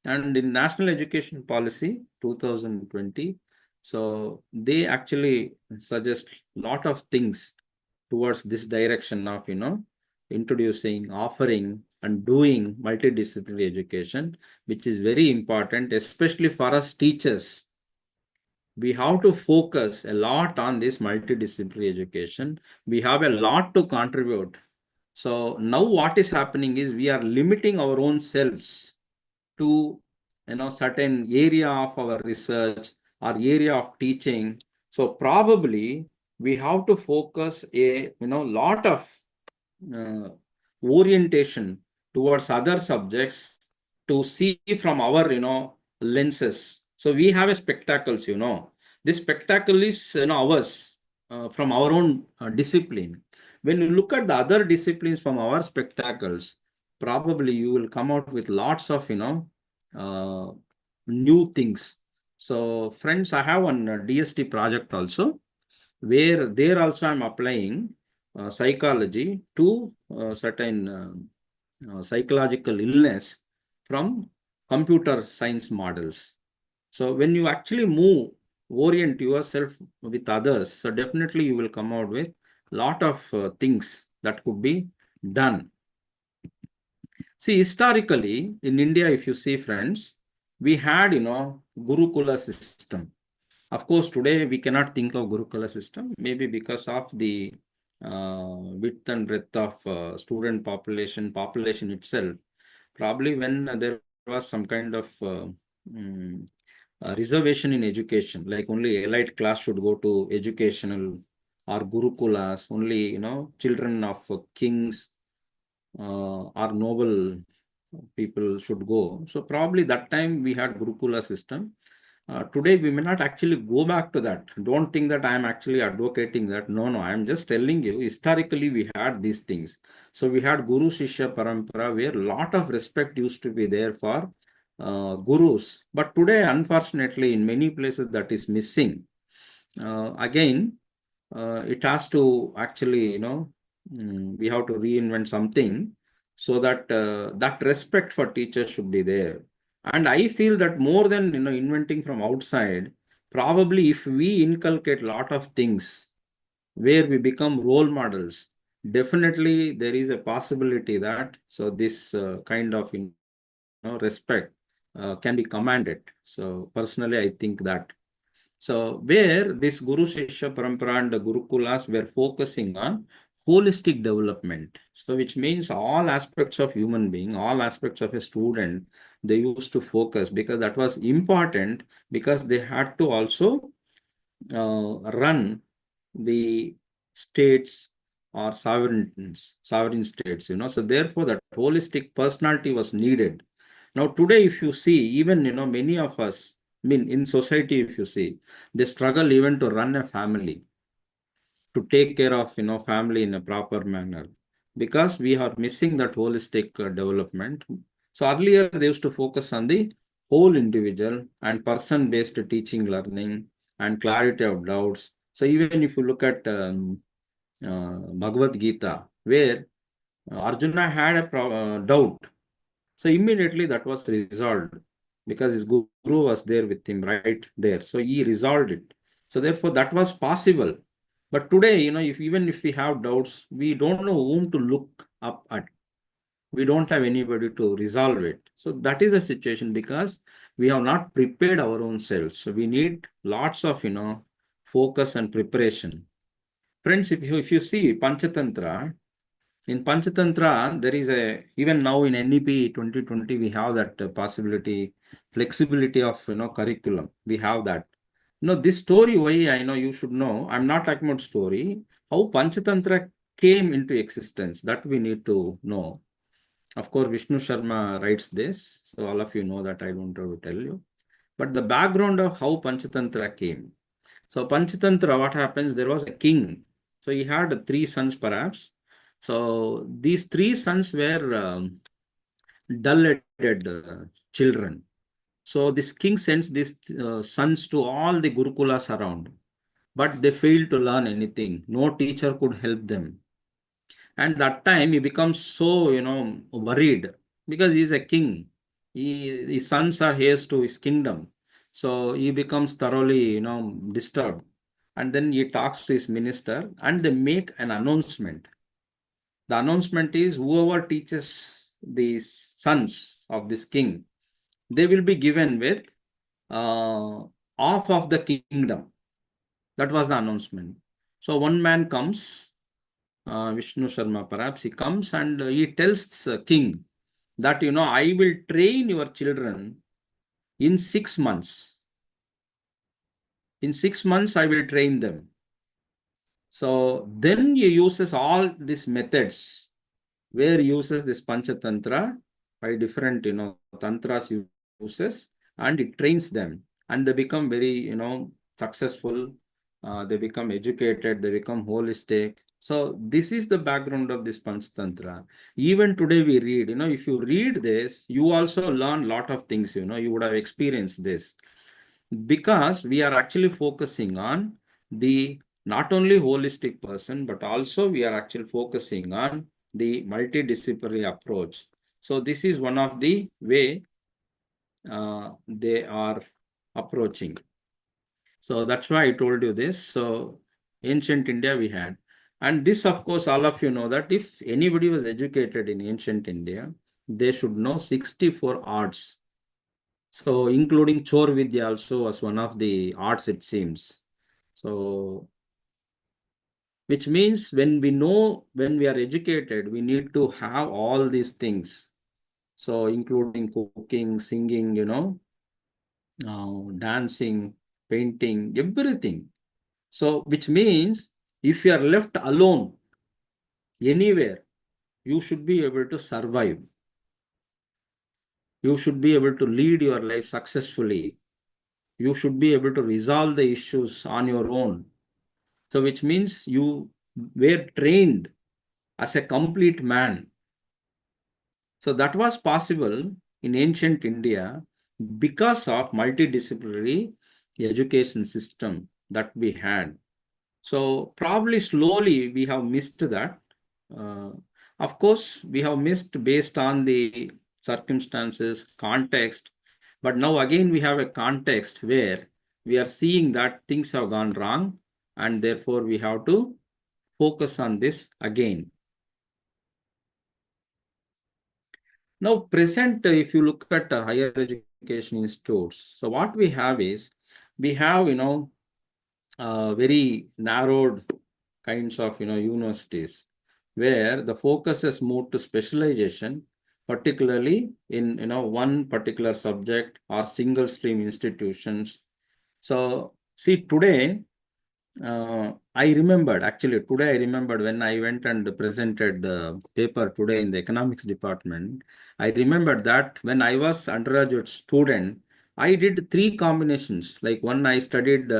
And in National Education Policy 2020, so they actually suggest a lot of things towards this direction of, introducing, offering, and doing multidisciplinary education, which is very important, especially for us teachers. We have to focus a lot on this multidisciplinary education. We have a lot to contribute. So now what is happening is we are limiting our own selves to, certain area of our research or area of teaching. So probably we have to focus a, lot of orientation towards other subjects to see from our, lenses. So we have a spectacles, This spectacle is, ours from our own discipline. When you look at the other disciplines from our spectacles, probably you will come out with lots of, new things. So friends, I have one DST project also, where there also I'm applying psychology to certain psychological illness from computer science models. So when you actually orient yourself with others, so definitely you will come out with a lot of things that could be done. See, historically in India, if you see, friends, we had, Gurukula system. Of course, today we cannot think of Gurukula system, maybe because of the width and breadth of student population itself. Probably when there was some kind of reservation in education, like only elite class should go to educational or Gurukulas, only, children of kings or noble people should go. So probably that time we had Gurukula system. Today, we may not actually go back to that. Don't think that I am actually advocating that. No, I am just telling you, historically, we had these things. So we had Guru Shishya Parampara, where a lot of respect used to be there for gurus. But today, unfortunately, in many places, that is missing. Again, it has to actually, we have to reinvent something so that that respect for teachers should be there. And I feel that more than, inventing from outside, probably if we inculcate a lot of things where we become role models, definitely there is a possibility that so this kind of, respect can be commanded. So personally, I think that. So where this Guru Shishya Parampara and the Gurukulas were focusing on holistic development. So which means all aspects of human being, all aspects of a student, they used to focus because that was important, because they had to also run the states or sovereign states, So therefore, that holistic personality was needed. Now, today, if you see, even, many of us, in society, if you see, they struggle even to run a family, to take care of, family in a proper manner, because we are missing that holistic development. So earlier, they used to focus on the whole individual and person-based teaching, learning, and clarity of doubts. So even if you look at Bhagavad Gita, where Arjuna had a doubt, so immediately that was resolved because his guru was there with him right there. So he resolved it. So therefore, that was possible. But today, even if we have doubts, we don't know whom to look up at. We don't have anybody to resolve it. So that is the situation because we have not prepared our own selves. So we need lots of, focus and preparation. Friends, if you see Panchatantra, in Panchatantra, there is even now in NEP 2020, we have that possibility, flexibility of, curriculum. We have that. This story, why I know you should know, I'm not talking about story, how Panchatantra came into existence, that we need to know. Of course, Vishnu Sharma writes this, so all of you know that, I don't have to tell you. But the background of how Panchatantra came. So Panchatantra, what happens, there was a king. So he had 3 sons perhaps. So these 3 sons were dull-headed children. So this king sends these sons to all the Gurukulas around, but they failed to learn anything. No teacher could help them. And that time he becomes so, worried because he's a king. His sons are heirs to his kingdom. So he becomes thoroughly, disturbed. And then he talks to his minister and they make an announcement. The announcement is whoever teaches these sons of this king, they will be given with half of the kingdom. That was the announcement. So one man comes, Vishnu Sharma, perhaps he comes and he tells king that, I will train your children in 6 months. In 6 months, I will train them. So then he uses all these methods where he uses this Panchatantra by different, tantras he uses, and it trains them and they become very, successful. They become educated, they become holistic. So this is the background of this Panchatantra. Even today we read, if you read this, you also learn a lot of things, you would have experienced this. Because we are actually focusing on the not only holistic person, but also we are actually focusing on the multidisciplinary approach. So this is one of the way they are approaching. So that's why I told you this. So ancient India we had. And this, of course, all of you know that if anybody was educated in ancient India, they should know 64 arts. So including Chor Vidya also was one of the arts, it seems. So, which means when we are educated, we need to have all these things. So including cooking, singing, dancing, painting, everything. So which means if you are left alone anywhere, you should be able to survive. You should be able to lead your life successfully. You should be able to resolve the issues on your own. So which means you were trained as a complete man. So that was possible in ancient India because of multidisciplinary education system that we had. So probably slowly we have missed that. Of course, we have missed based on the circumstances, context. But now again, we have a context where we are seeing that things have gone wrong, and therefore we have to focus on this again. Now, present, if you look at higher education institutes, so what we have is, we have, very narrowed kinds of, universities where the focus has moved to specialization, particularly in, one particular subject or single stream institutions. So see, today, I remembered actually today. I remembered when I went and presented the paper today in the economics department. I remembered that when I was undergraduate student, I did 3 combinations. Like one, I studied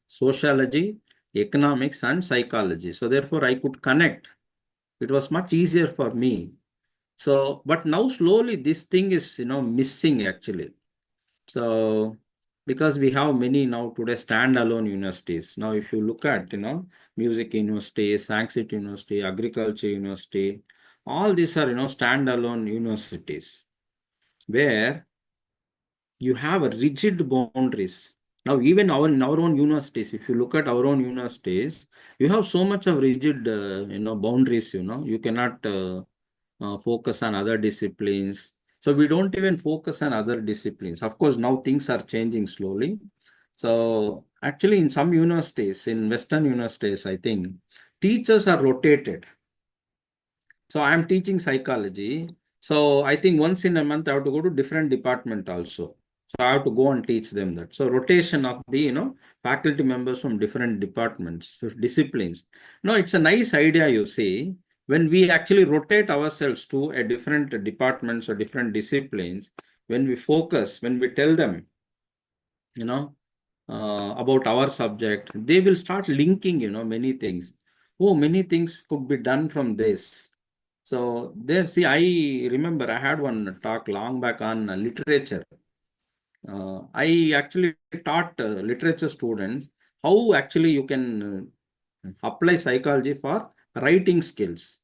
sociology, economics, and psychology. So therefore, I could connect. It was much easier for me. So, but now slowly this thing is missing actually. So because we have many now today standalone universities. Now, if you look at, music university, Sanskrit University, agriculture university, all these are, standalone universities where you have a rigid boundaries. Now, even in our own universities, if you look at our own universities, you have so much of rigid, boundaries, you cannot focus on other disciplines. So we don't even focus on other disciplines. Of course, now things are changing slowly. So actually, in some universities, in Western universities, I think teachers are rotated. So I'm teaching psychology. So I think once in a month I have to go to different department also. So I have to go and teach them that. So rotation of the faculty members from different departments, disciplines. No, it's a nice idea, you see. When we actually rotate ourselves to a different departments or different disciplines, when we focus, when we tell them, about our subject, they will start linking, many things. Oh, many things could be done from this. So there, see, I remember I had one talk long back on literature. I actually taught literature students how actually you can apply psychology for writing skills.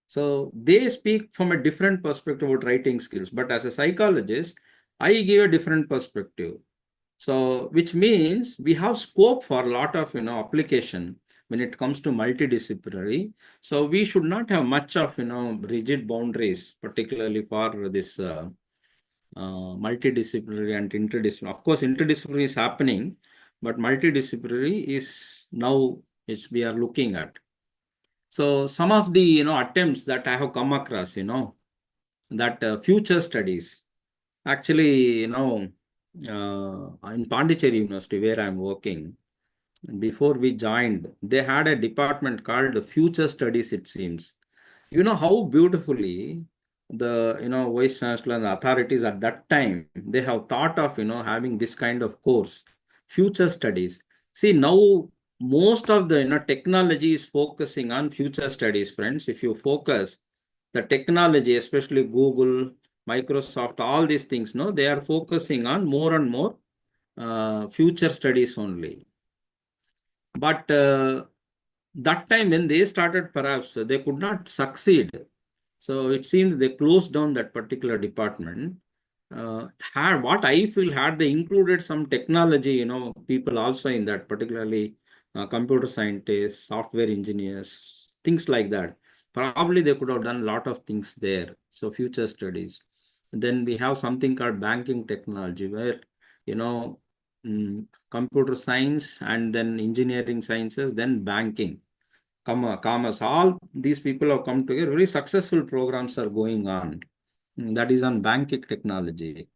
So they speak from a different perspective about writing skills, but as a psychologist, I give a different perspective. So which means we have scope for a lot of application when it comes to multidisciplinary. So we should not have much of rigid boundaries, particularly for this multidisciplinary and interdisciplinary. Of course, interdisciplinary is happening, but multidisciplinary is now is we are looking at. So some of the attempts that I have come across, that future studies. Actually, in Pondicherry University where I'm working, before we joined, they had a department called Future Studies, it seems. You know how beautifully the vice chancellor and the authorities at that time they have thought of having this kind of course, future studies. See, now most of the technology is focusing on future studies, friends. If you focus the technology, especially Google, Microsoft, all these things, no, they are focusing on more and more future studies only. But that time when they started, perhaps they could not succeed. So it seems they closed down that particular department. Had what I feel, had they included some technology, people also in that, particularly computer scientists, software engineers, things like that. Probably they could have done a lot of things there. So future studies. Then we have something called banking technology, where computer science and then engineering sciences, then banking, commerce, all these people have come together. Very successful programs are going on. That is on banking technology.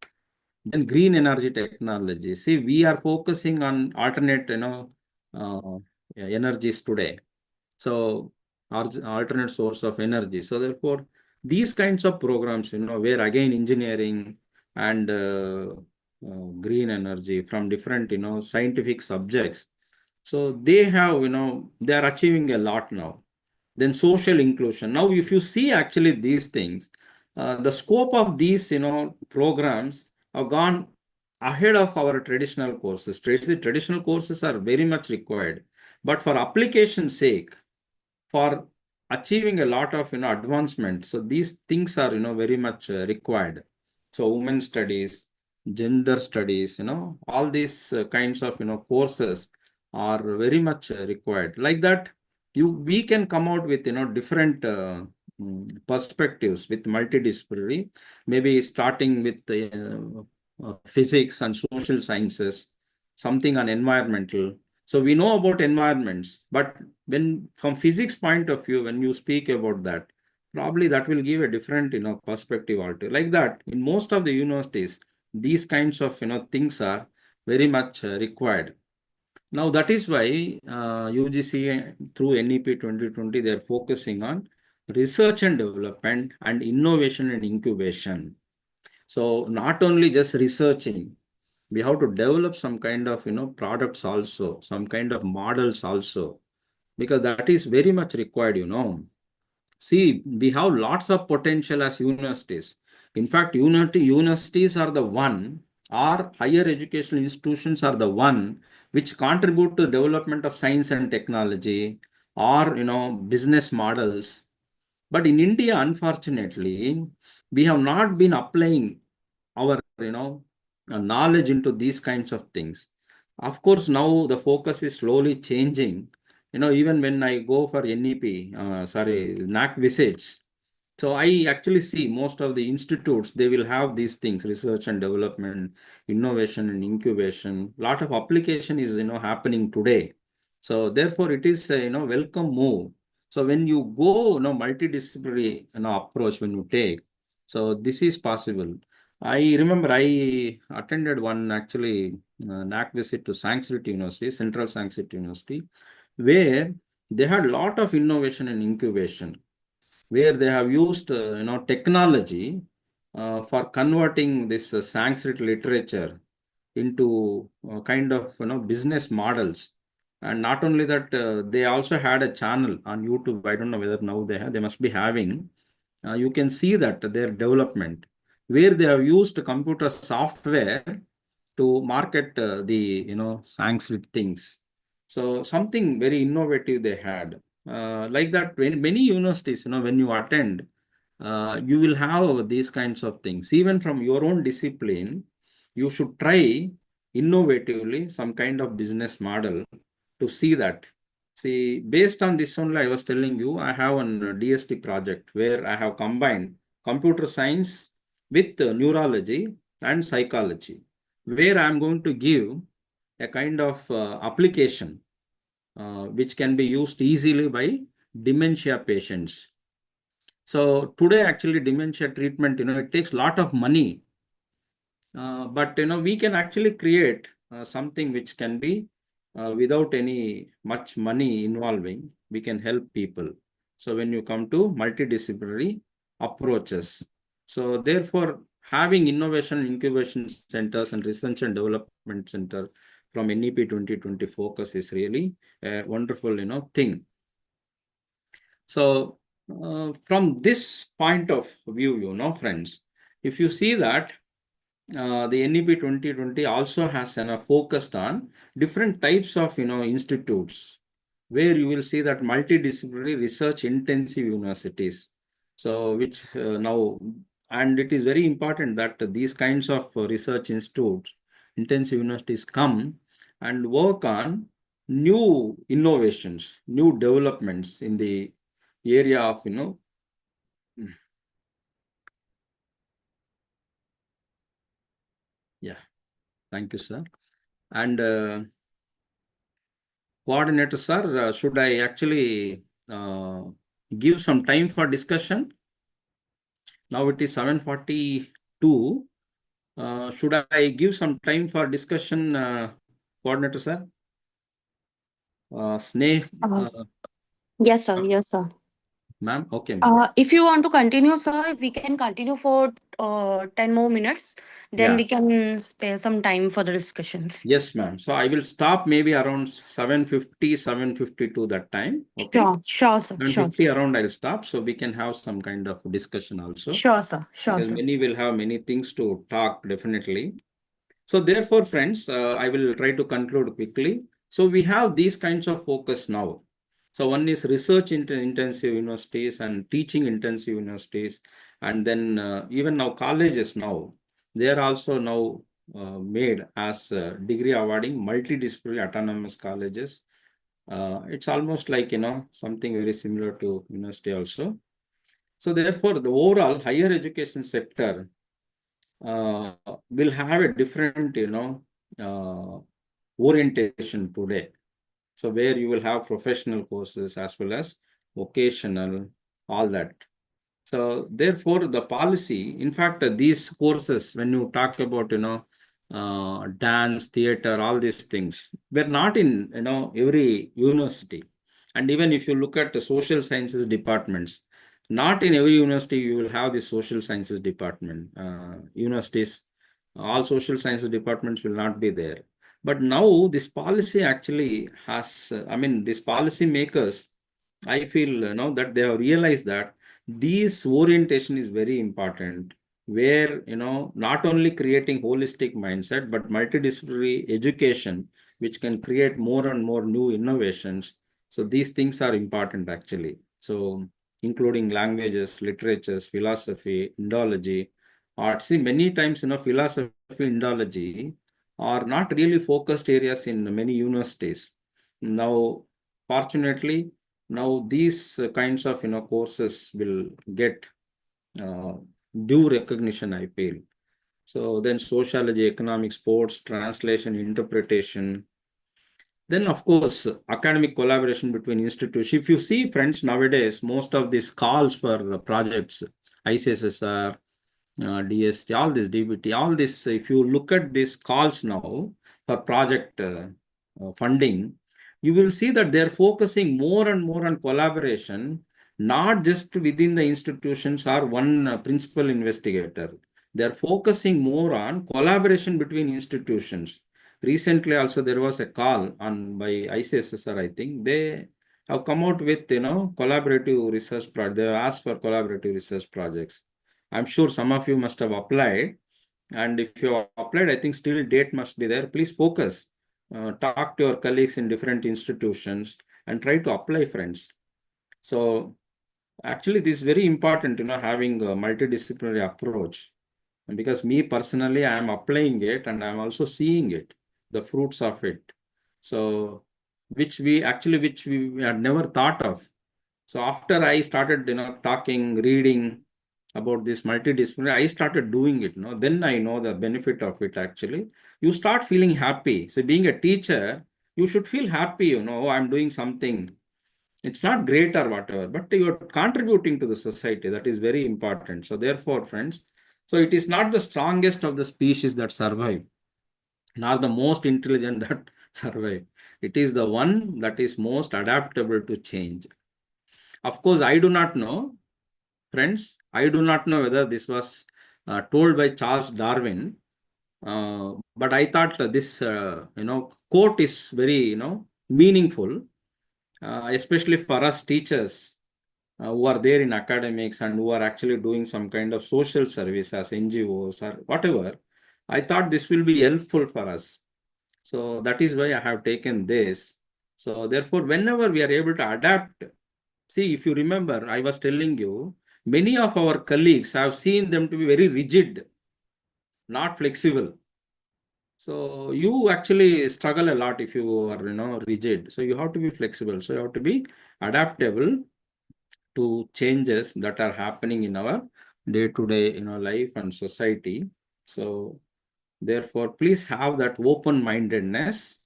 Then green energy technology. See, we are focusing on alternate, energies today. So alternate source of energy. So therefore, these kinds of programs, where again engineering and green energy from different, scientific subjects. So they have, they are achieving a lot now. Then social inclusion. Now, if you see actually these things, the scope of these, programs have gone ahead of our traditional courses. Traditional courses are very much required, but for application sake, for achieving a lot of advancement, so these things are very much required. So women studies, gender studies, all these kinds of courses are very much required. Like that, we can come out with different perspectives with multidisciplinary, maybe starting with physics and social sciences, something on environmental. So we know about environments, but when from physics point of view, when you speak about that, probably that will give a different perspective altogether. Like that, in most of the universities, these kinds of things are very much required. Now that is why UGC through NEP 2020, they're focusing on research and development and innovation and incubation. So not only just researching, we have to develop some kind of, products also, some kind of models also, because that is very much required. See, we have lots of potential as universities. In fact, universities are the one, or higher educational institutions are the one which contribute to development of science and technology, or business models. But in India, unfortunately, we have not been applying our knowledge into these kinds of things. Of course, now the focus is slowly changing. Even when I go for NAC visits, so I actually see most of the institutes, they will have these things: research and development, innovation and incubation. Lot of application is happening today. So therefore, it is a welcome move. So when you go multidisciplinary approach, when you take, so this is possible. I remember I attended one actually NAC visit to Sanskrit University, Central Sanskrit University, where they had a lot of innovation and incubation, where they have used technology for converting this Sanskrit literature into kind of business models. And not only that, they also had a channel on YouTube. I don't know whether now they must be having. You can see that their development, where they have used computer software to market the Sanskrit things. So something very innovative they had. Like that, when many universities, when you attend, you will have these kinds of things. Even from your own discipline, you should try innovatively some kind of business model to see that. See, based on this only, I was telling you, I have a DST project where I have combined computer science with neurology and psychology, where I'm going to give a kind of application which can be used easily by dementia patients. So today, actually, dementia treatment, it takes a lot of money. But, we can actually create something which can be without any much money involving, we can help people. So when you come to multidisciplinary approaches, so therefore, having innovation incubation centers and research and development center from NEP 2020 focus is really a wonderful, thing. So from this point of view, friends, if you see that the NEP 2020 also has focused on different types of institutes, where you will see that multidisciplinary research intensive universities. So which now, and it is very important that these kinds of research institutes, intensive universities come and work on new innovations, new developments in the area of yeah. Thank you, sir. And coordinator, sir, should I actually give some time for discussion? Now it is 7:42. Should I give some time for discussion, coordinator, sir? Sneh, Yes, sir. Yes, sir. ma'am. Okay, ma'am. If you want to continue, sir, we can continue for 10 more minutes. Then Yeah. we can spare some time for the discussions. Yes, ma'am. So I will stop maybe around 7:50, 7:52 that time. Okay. Sure, sir. Sure, 7:50 sir. around I'll stop, so we can have some kind of discussion also. Sure, sir. Sure, Because sir. many will have many things to talk, definitely. So therefore, friends, I will try to conclude quickly. So we have these kinds of focus now. So one is research intensive universities and teaching intensive universities. And then even now colleges now, they are also now made as degree awarding multidisciplinary autonomous colleges. It's almost like, something very similar to university also. So therefore, the overall higher education sector will have a different, orientation today. So where you will have professional courses as well as vocational, all that. So therefore, the policy, in fact, these courses, when you talk about, dance, theater, all these things were not in, every university. And even if you look at the social sciences departments, not in every university you will have the social sciences department. Universities, all social sciences departments will not be there. But now this policy actually has, these policy makers, I feel, that they have realized that this orientation is very important, where, not only creating holistic mindset, but multidisciplinary education, which can create more and more new innovations. So these things are important actually. So including languages, literatures, philosophy, Indology, art. See, many times, philosophy, Indology are not really focused areas in many universities. Now, fortunately, now these kinds of, courses will get due recognition, I feel. So then sociology, economics, sports, translation, interpretation. Then, of course, academic collaboration between institutions. If you see, friends, nowadays, most of these calls for projects, ICSSR, DST, all this, DBT, all this, if you look at these calls now for project funding, you will see that they're focusing more and more on collaboration, not just within the institutions or one principal investigator. They're focusing more on collaboration between institutions. Recently, also, there was a call on by ICSSR, I think. They have come out with, collaborative research projects. They have asked for collaborative research projects. I'm sure some of you must have applied. And if you have applied, I think still date must be there. Please focus. Talk to your colleagues in different institutions and try to apply, friends. So actually, this is very important, having a multidisciplinary approach. And because me personally, I am applying it and I'm also seeing it, the fruits of it. So which we had never thought of. So after I started, talking, reading about this multidisciplinary, I started doing it. Then I know the benefit of it. Actually, you start feeling happy. So being a teacher, you should feel happy. Oh, I'm doing something. It's not great or whatever, but you're contributing to the society. That is very important. So therefore, friends, so it is not the strongest of the species that survive, nor the most intelligent that survive. It is the one that is most adaptable to change. Of course, I do not know, friends, I do not know whether this was told by Charles Darwin, but I thought this, quote is very, meaningful, especially for us teachers who are there in academics and who are actually doing some kind of social service as NGOs or whatever. I thought this will be helpful for us. So that is why I have taken this. So therefore, whenever we are able to adapt, see, if you remember, I was telling you, many of our colleagues have seen them to be very rigid, not flexible. So you actually struggle a lot if you are, rigid. So you have to be flexible. So you have to be adaptable to changes that are happening in our day-to-day, life and society. So therefore, please have that open-mindedness.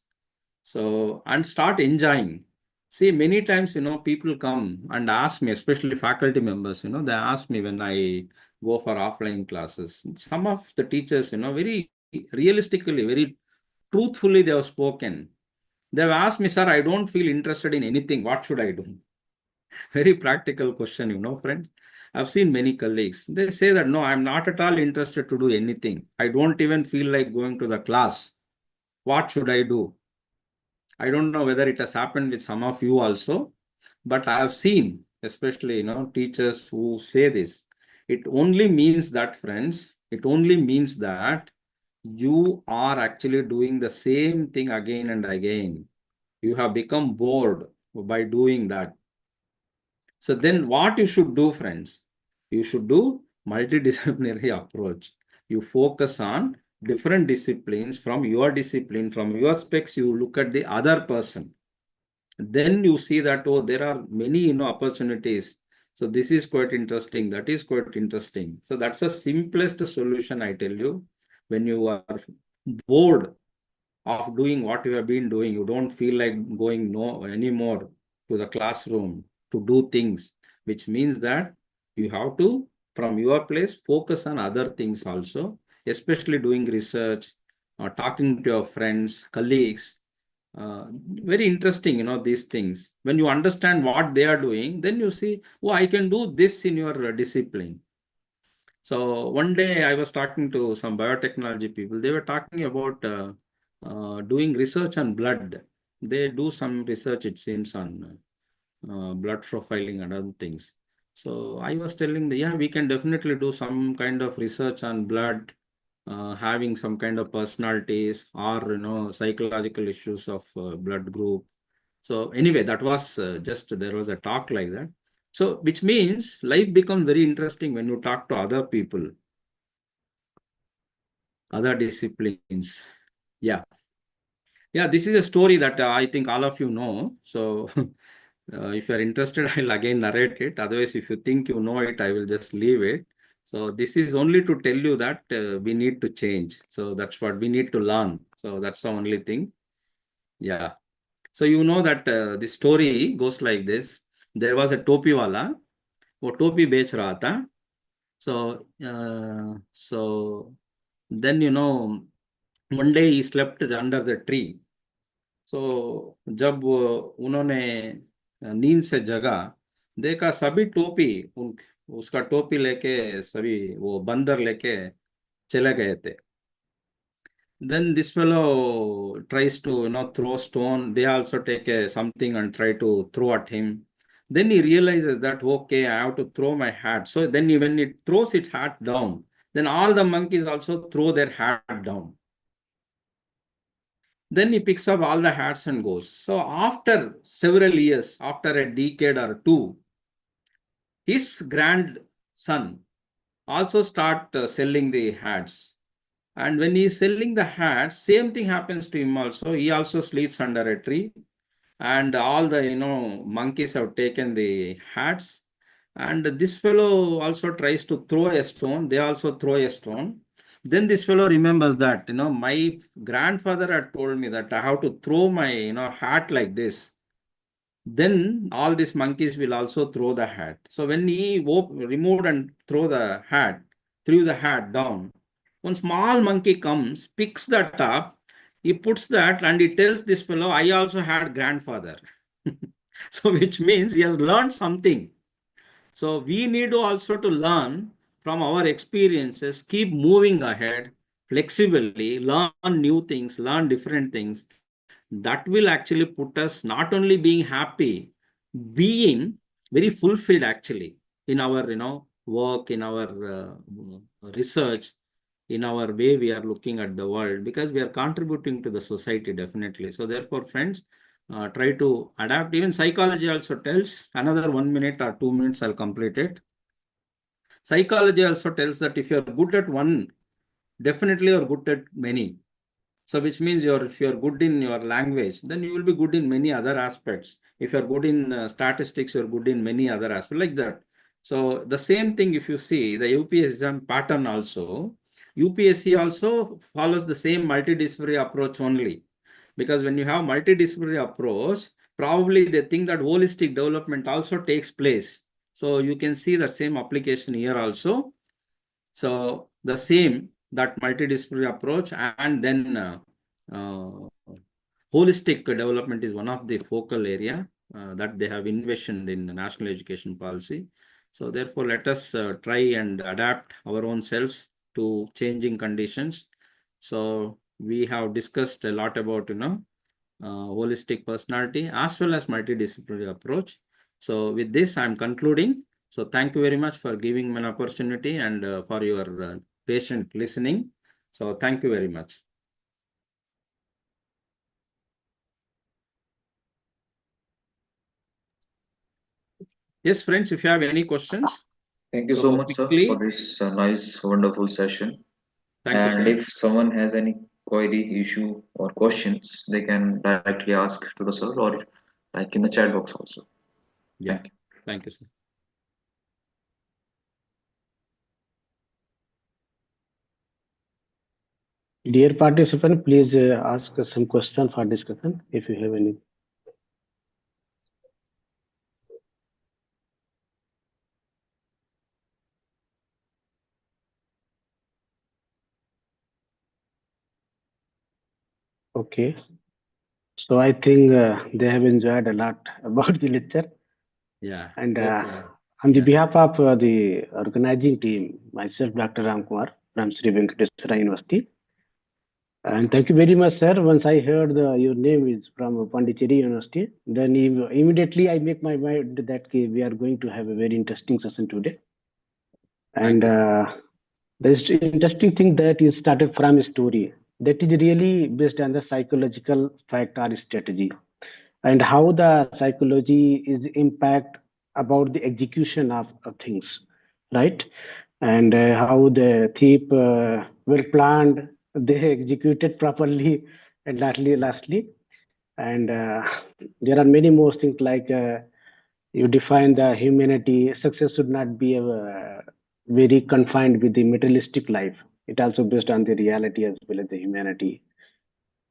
So, and start enjoying. See, many times, people come and ask me, especially faculty members, they ask me when I go for offline classes. Some of the teachers, very realistically, very truthfully, they have spoken. They've asked me, sir, I don't feel interested in anything. What should I do? Very practical question, friends. I've seen many colleagues. They say that, no, I'm not at all interested to do anything. I don't even feel like going to the class. What should I do? I don't know whether it has happened with some of you also, but I have seen, especially, teachers who say this. It only means that, friends, it only means that you are actually doing the same thing again and again. You have become bored by doing that. So then what you should do, friends? You should do multidisciplinary approach. You focus on different disciplines from your discipline, from your specs, you look at the other person. Then you see that, oh, there are many, opportunities. So this is quite interesting. That is quite interesting. So that's the simplest solution, I tell you. When you are bored of doing what you have been doing, you don't feel like going anymore to the classroom to do things, which means that you have to, from your place, focus on other things also, especially doing research, talking to your friends, colleagues. Very interesting, these things. When you understand what they are doing, then you see, oh, I can do this in your discipline. So one day I was talking to some biotechnology people. They were talking about doing research on blood. They do some research, it seems, on blood profiling and other things. So I was telling them, yeah, we can definitely do some kind of research on blood, having some kind of personalities or psychological issues of blood group. So anyway, that was just there was a talk like that. So which means life becomes very interesting when you talk to other people, other disciplines. Yeah. Yeah, this is a story that I think all of you know. So if you're interested, I'll again narrate it. Otherwise, if you think you know it, I will just leave it. So this is only to tell you that we need to change. So that's what we need to learn. So that's the only thing. Yeah. So you know that the story goes like this. There was a topi wala. वो टोपी बेच रहा था. So then one day he slept under the tree. So जब उन्होंने नींद से जगा, देखा सभी टोपी उसका टोपी लेके सभी वो बंदर लेके चले गए थे. Then this fellow tries to throw stone. They also take something and try to throw at him. Then he realizes that okay, I have to throw my hat. So then when it throws its hat down, then all the monkeys also throw their hat down. Then he picks up all the hats and goes. So after several years, after a decade or two, his grandson also start selling the hats. And when he is selling the hats, same thing happens to him also. He also sleeps under a tree. And all the monkeys have taken the hats. And this fellow also tries to throw a stone. They also throw a stone. Then this fellow remembers that, my grandfather had told me that I have to throw my, hat like this. Then all these monkeys will also throw the hat. So when he removed and threw the hat down, one small monkey comes, picks that up, he puts that and he tells this fellow, I also had grandfather. So which means he has learned something. So we need to also to learn from our experiences, keep moving ahead flexibly, learn new things, learn different things. That will actually put us not only being happy, being very fulfilled actually in our work, in our research, in our way we are looking at the world, because we are contributing to the society definitely. So therefore, friends, try to adapt. Even psychology also tells, another 1 minute or 2 minutes, I'll complete it. Psychology also tells that if you're good at one, definitely you're good at many. So which means if you're good in your language, then you will be good in many other aspects. If you're good in statistics, you're good in many other aspects like that. So the same thing, if you see the UPSC exam pattern also, UPSC also follows the same multidisciplinary approach only. Because when you have multidisciplinary approach, probably they think that holistic development also takes place. So you can see the same application here also. So the same, that multidisciplinary approach, and then holistic development is one of the focal area that they have envisioned in the national education policy. So therefore, let us try and adapt our own selves to changing conditions. So we have discussed a lot about holistic personality as well as multidisciplinary approach. So with this, I'm concluding. So thank you very much for giving me an opportunity and for your patient listening. So thank you very much. Yes, friends, if you have any questions. Thank you So so much, sir, for quickly. this nice, wonderful session. Thank you, And sir. if someone has any query, issue, or questions, they can directly ask to the sir or like in the chat box also. Yeah. Thank you. Thank you, sir. Dear participant, please ask some question for discussion if you have any. Okay. So I think they have enjoyed a lot about the lecture. Yeah. And hopefully. on the Yeah. behalf of the organizing team, myself, Dr. Ramkumar from Sri Venkateswara University. And thank you very much, sir. Once I heard your name is from Pondicherry University, then immediately I make my mind that we are going to have a very interesting session today. And the interesting thing that is started from a story that is really based on the psychological fact or strategy, and how the psychology is impact about the execution of things, right? And how the thief were planned, they executed properly, and lastly, and there are many more things like you define the humanity. Success should not be very confined with the materialistic life. It also based on the reality as well as the humanity.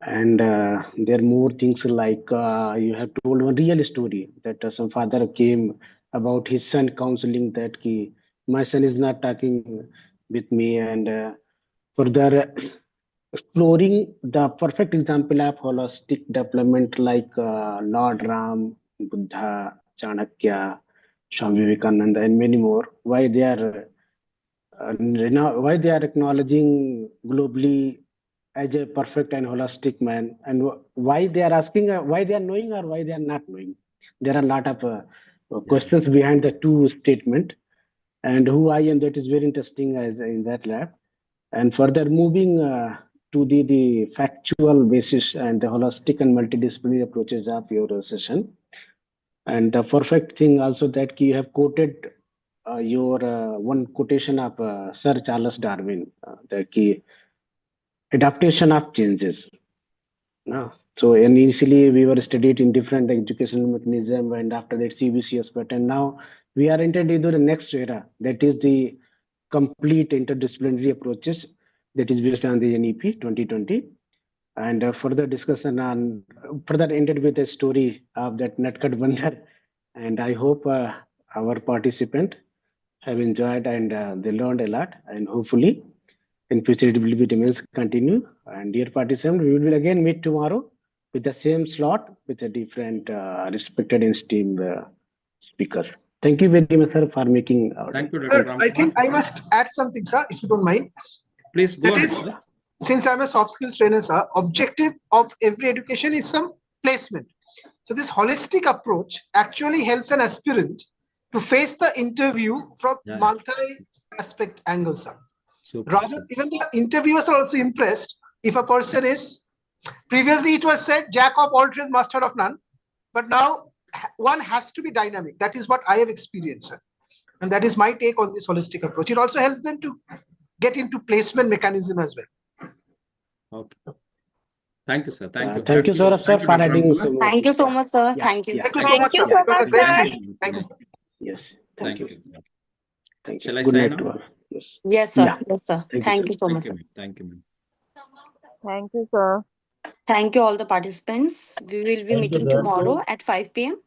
And there are more things like you have told one real story that some father came about his son counseling that my son is not talking with me, and further exploring the perfect example of holistic development like Lord Ram, Buddha, Chanakya, Swami Vivekananda, and many more. Why they are why they are acknowledging globally as a perfect and holistic man, and why they are asking why they are knowing or why they are not knowing. There are a lot of questions behind the two statement, and who I am. That is very interesting as in that lab. And further moving to the factual basis and the holistic and multidisciplinary approaches of your session. And the perfect thing also that you have quoted your one quotation of Sir Charles Darwin, the key adaptation of changes. No? So initially we were studied in different educational mechanism, and after that CBCS pattern. Now we are entered into the next era, that is the complete interdisciplinary approaches that is based on the NEP 2020. And further discussion on further ended with a story of that Natkat Bandar. And I hope our participant have enjoyed and they learned a lot, and hopefully in future it will be remains continue. And dear participant, we will again meet tomorrow with the same slot with a different respected and esteemed speakers. Thank you very much, sir, for making our Thank you, Sir, Dr. I Ramkumar. think I must add something, sir, if you don't mind. Please go That ahead, is, sir. since I'm a soft skills trainer, sir, objective of every education is some placement. So this holistic approach actually helps an aspirant to face the interview from multi-aspect angle, sir. Super, Rather, even the interviewers are also impressed if a person is, previously it was said, jack of all trades, master of none. But now one has to be dynamic. That is what I have experienced, sir. And that is my take on this holistic approach. It also helps them to get into placement mechanism as well. Okay. Thank you, sir. Thank you. Thank you, sir, for Dr. adding Ramkumar. some more Thank you things. so much, sir. Yeah, Thank you. yeah. Thank you so much, sir. you so It was a much, great sir. session. Thank you, sir. Yes. Thank you. Thank you. Shall I Good sign night to off? all. Yes. Yes, sir. Yeah. Yes, sir. Thank you, Thank sir. you so much, Thank you, sir. ma'am. Thank you, ma'am. Thank you, sir. Thank you all the participants. We will be Thank you, meeting sir. tomorrow at 5 p.m.